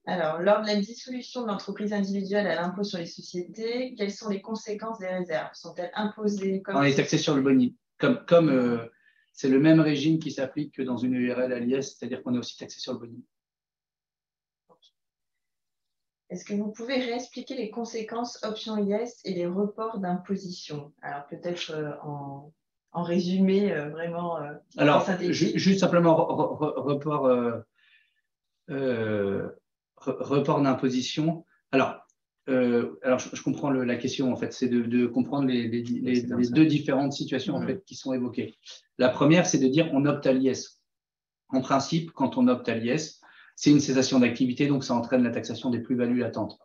Alors, lors de la dissolution de l'entreprise individuelle à l'impôt sur les sociétés, quelles sont les conséquences des réserves? Sont-elles imposées comme… On est taxé sur le boni. Comme c'est le même régime qui s'applique que dans une URL à l'IS, c'est-à-dire qu'on est aussi taxé sur le boni. Est-ce que vous pouvez réexpliquer les conséquences option IS et les reports d'imposition? Alors, peut-être en résumé, vraiment… Alors, juste simplement, report d'imposition. Alors, je comprends la question, en fait, c'est de comprendre les deux différentes situations en fait, qui sont évoquées. La première, c'est de dire on opte à l'IS. En principe, quand on opte à l'IS, c'est une cessation d'activité, donc ça entraîne la taxation des plus-values latentes.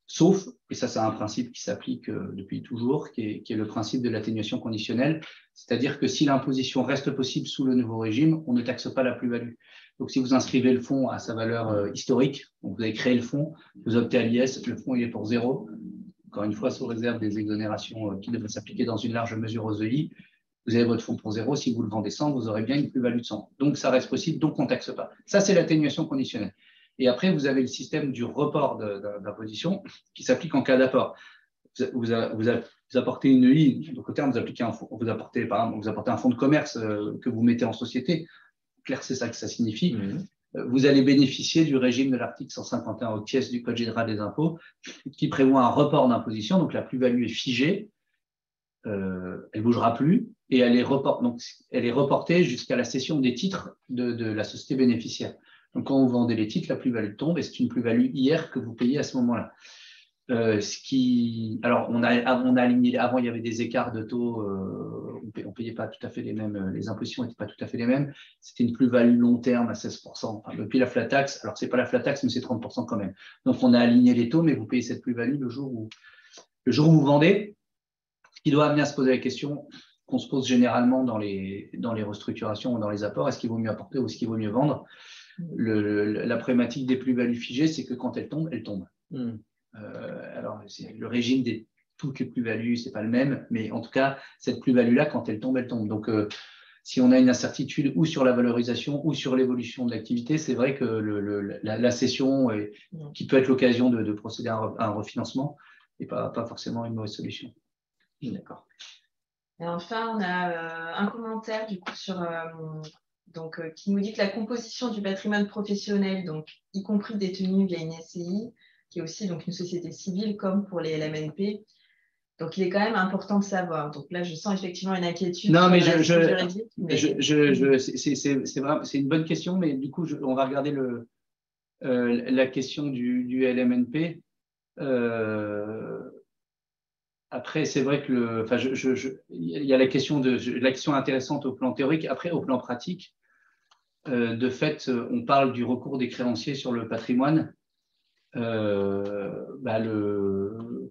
Sauf, et ça c'est un principe qui s'applique depuis toujours, qui est le principe de l'atténuation conditionnelle, c'est-à-dire que si l'imposition reste possible sous le nouveau régime, on ne taxe pas la plus-value. Donc si vous inscrivez le fonds à sa valeur historique, donc vous avez créé le fonds, vous optez à l'IS, le fonds il est pour 0, encore une fois sous réserve des exonérations qui devraient s'appliquer dans une large mesure aux EI, vous avez votre fonds pour 0, si vous le vendez 100, vous aurez bien une plus-value de 100. Donc ça reste possible, donc on ne taxe pas. Ça c'est l'atténuation conditionnelle. Et après, vous avez le système du report d'imposition qui s'applique en cas d'apport. Vous apportez une EI, donc au terme, vous appliquez un fonds, vous apportez un fonds de commerce que vous mettez en société. Clair, c'est ça que ça signifie. Vous allez bénéficier du régime de l'article 151 octies du Code général des impôts qui prévoit un report d'imposition. Donc la plus-value est figée, elle ne bougera plus et elle est reportée jusqu'à la cession des titres de la société bénéficiaire. Donc, quand vous vendez les titres, la plus-value tombe et c'est une plus-value hier que vous payez à ce moment-là. Alors, on a aligné, avant, il y avait des écarts de taux, on ne payait pas tout à fait les mêmes, les impositions n'étaient pas tout à fait les mêmes. C'était une plus-value long terme à 16%. Enfin, depuis la flat tax, alors ce n'est pas la flat tax, mais c'est 30% quand même. Donc, on a aligné les taux, mais vous payez cette plus-value le jour où vous vendez. Ce qui doit amener à se poser la question qu'on se pose généralement dans les restructurations ou dans les apports, est-ce qu'il vaut mieux apporter ou est-ce qu'il vaut mieux vendre? La problématique des plus-values figées, c'est que quand elles tombent, elles tombent. Alors, le régime des toutes les plus-values, ce n'est pas le même, mais en tout cas, cette plus-value-là, quand elle tombe, elle tombe. Donc, si on a une incertitude ou sur la valorisation ou sur l'évolution de l'activité, c'est vrai que la cession, qui peut être l'occasion de procéder à un refinancement, n'est pas forcément une mauvaise solution. D'accord. Et enfin, on a un commentaire du coup qui nous dit que la composition du patrimoine professionnel, donc y compris détenu via une SCI, qui est aussi donc une société civile comme pour les LMNP, donc il est quand même important de savoir. Donc là, je sens effectivement une inquiétude. Non, mais c'est une bonne question, mais du coup, on va regarder la question du LMNP. Après, c'est vrai que il y a la question intéressante au plan théorique. Après, au plan pratique, de fait, on parle du recours des créanciers sur le patrimoine.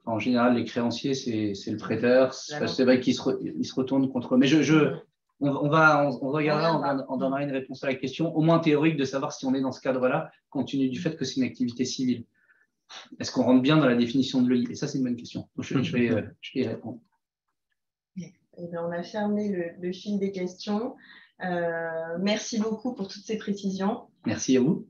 En général, les créanciers, c'est le prêteur. C'est vrai qu'il se retourne contre eux. Mais on regardera, on donnera une réponse à la question, au moins théorique, de savoir si on est dans ce cadre-là, compte tenu du fait que c'est une activité civile. Est-ce qu'on rentre bien dans la définition de l'EI? Et ça, c'est une bonne question. Donc, je vais y répondre. On a fermé le fil des questions. Merci beaucoup pour toutes ces précisions. Merci à vous.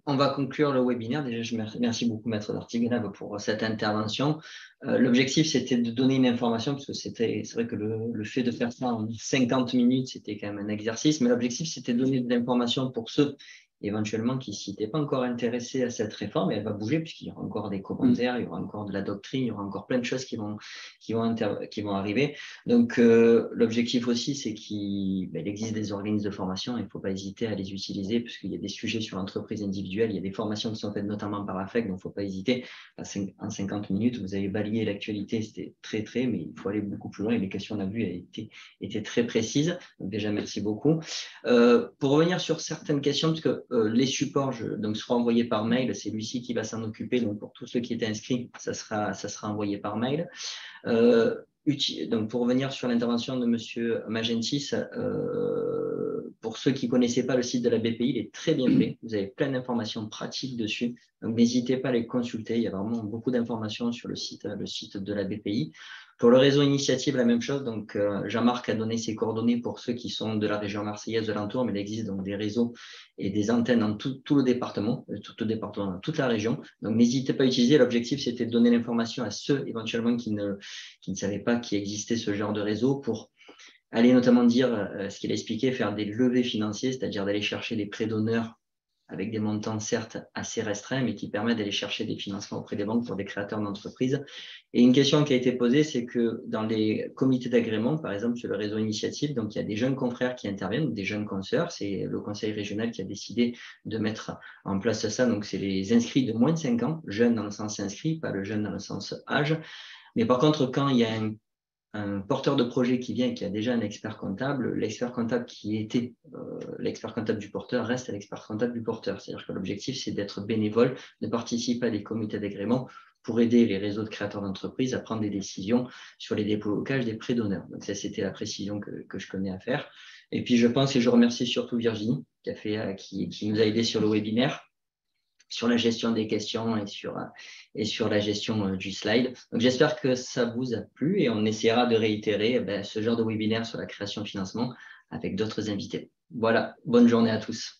On va conclure le webinaire. Déjà, je remercie beaucoup Maître d'Artigonave pour cette intervention. L'objectif, c'était de donner une information, parce que c'est vrai que le fait de faire ça en 50 minutes, c'était quand même un exercice, mais l'objectif, c'était de donner de l'information pour ceux éventuellement qui s'y étaient pas encore intéressés à cette réforme, et elle va bouger puisqu'il y aura encore des commentaires, il y aura encore de la doctrine, il y aura encore plein de choses qui vont arriver. Donc, l'objectif aussi, c'est qu'il existe des organismes de formation, il ne faut pas hésiter à les utiliser puisqu'il y a des sujets sur l'entreprise individuelle, il y a des formations qui sont faites notamment par la FEC, donc il ne faut pas hésiter. En 50 minutes, vous avez balayé l'actualité, c'était très, mais il faut aller beaucoup plus loin et les questions, on a vu, étaient très précises. Donc déjà, merci beaucoup. Pour revenir sur certaines questions, parce que les supports seront envoyés par mail, c'est Lucie qui va s'en occuper, donc pour tous ceux qui étaient inscrits, ça sera envoyé par mail. Donc pour revenir sur l'intervention de M. Magentis, pour ceux qui ne connaissaient pas le site de la BPI, il est très bien fait, vous avez plein d'informations pratiques dessus, donc n'hésitez pas à les consulter, il y a vraiment beaucoup d'informations sur le site de la BPI. Pour le réseau Initiative, la même chose. Donc, Jean-Marc a donné ses coordonnées pour ceux qui sont de la région marseillaise de l'entour, mais il existe donc des réseaux et des antennes dans tout le département, dans toute la région. Donc, n'hésitez pas à utiliser. L'objectif, c'était de donner l'information à ceux éventuellement qui ne savaient pas qu'il existait ce genre de réseau pour aller notamment dire ce qu'il a expliqué, faire des levées financières, c'est-à-dire d'aller chercher des prêts d'honneur avec des montants certes assez restreints, mais qui permettent d'aller chercher des financements auprès des banques pour des créateurs d'entreprises. Et une question qui a été posée, c'est que dans les comités d'agrément, par exemple sur le réseau Initiative, donc il y a des jeunes confrères qui interviennent, des jeunes consoeurs, c'est le conseil régional qui a décidé de mettre en place ça, donc c'est les inscrits de moins de 5 ans, jeunes dans le sens inscrit, pas le jeune dans le sens âge. Mais par contre, quand il y a un porteur de projet qui vient et qui a déjà un expert comptable, l'expert comptable qui était l'expert comptable du porteur reste l'expert comptable du porteur. C'est-à-dire que l'objectif, c'est d'être bénévole, de participer à des comités d'agrément pour aider les réseaux de créateurs d'entreprises à prendre des décisions sur les déblocages des prêts d'honneur. Donc ça, c'était la précision que je connais à faire. Et puis, je pense, et je remercie surtout Virginie qui nous a aidés sur le webinaire, sur la gestion des questions et sur la gestion du slide. Donc, j'espère que ça vous a plu et on essaiera de réitérer ce genre de webinaire sur la création de financement avec d'autres invités. Voilà, bonne journée à tous.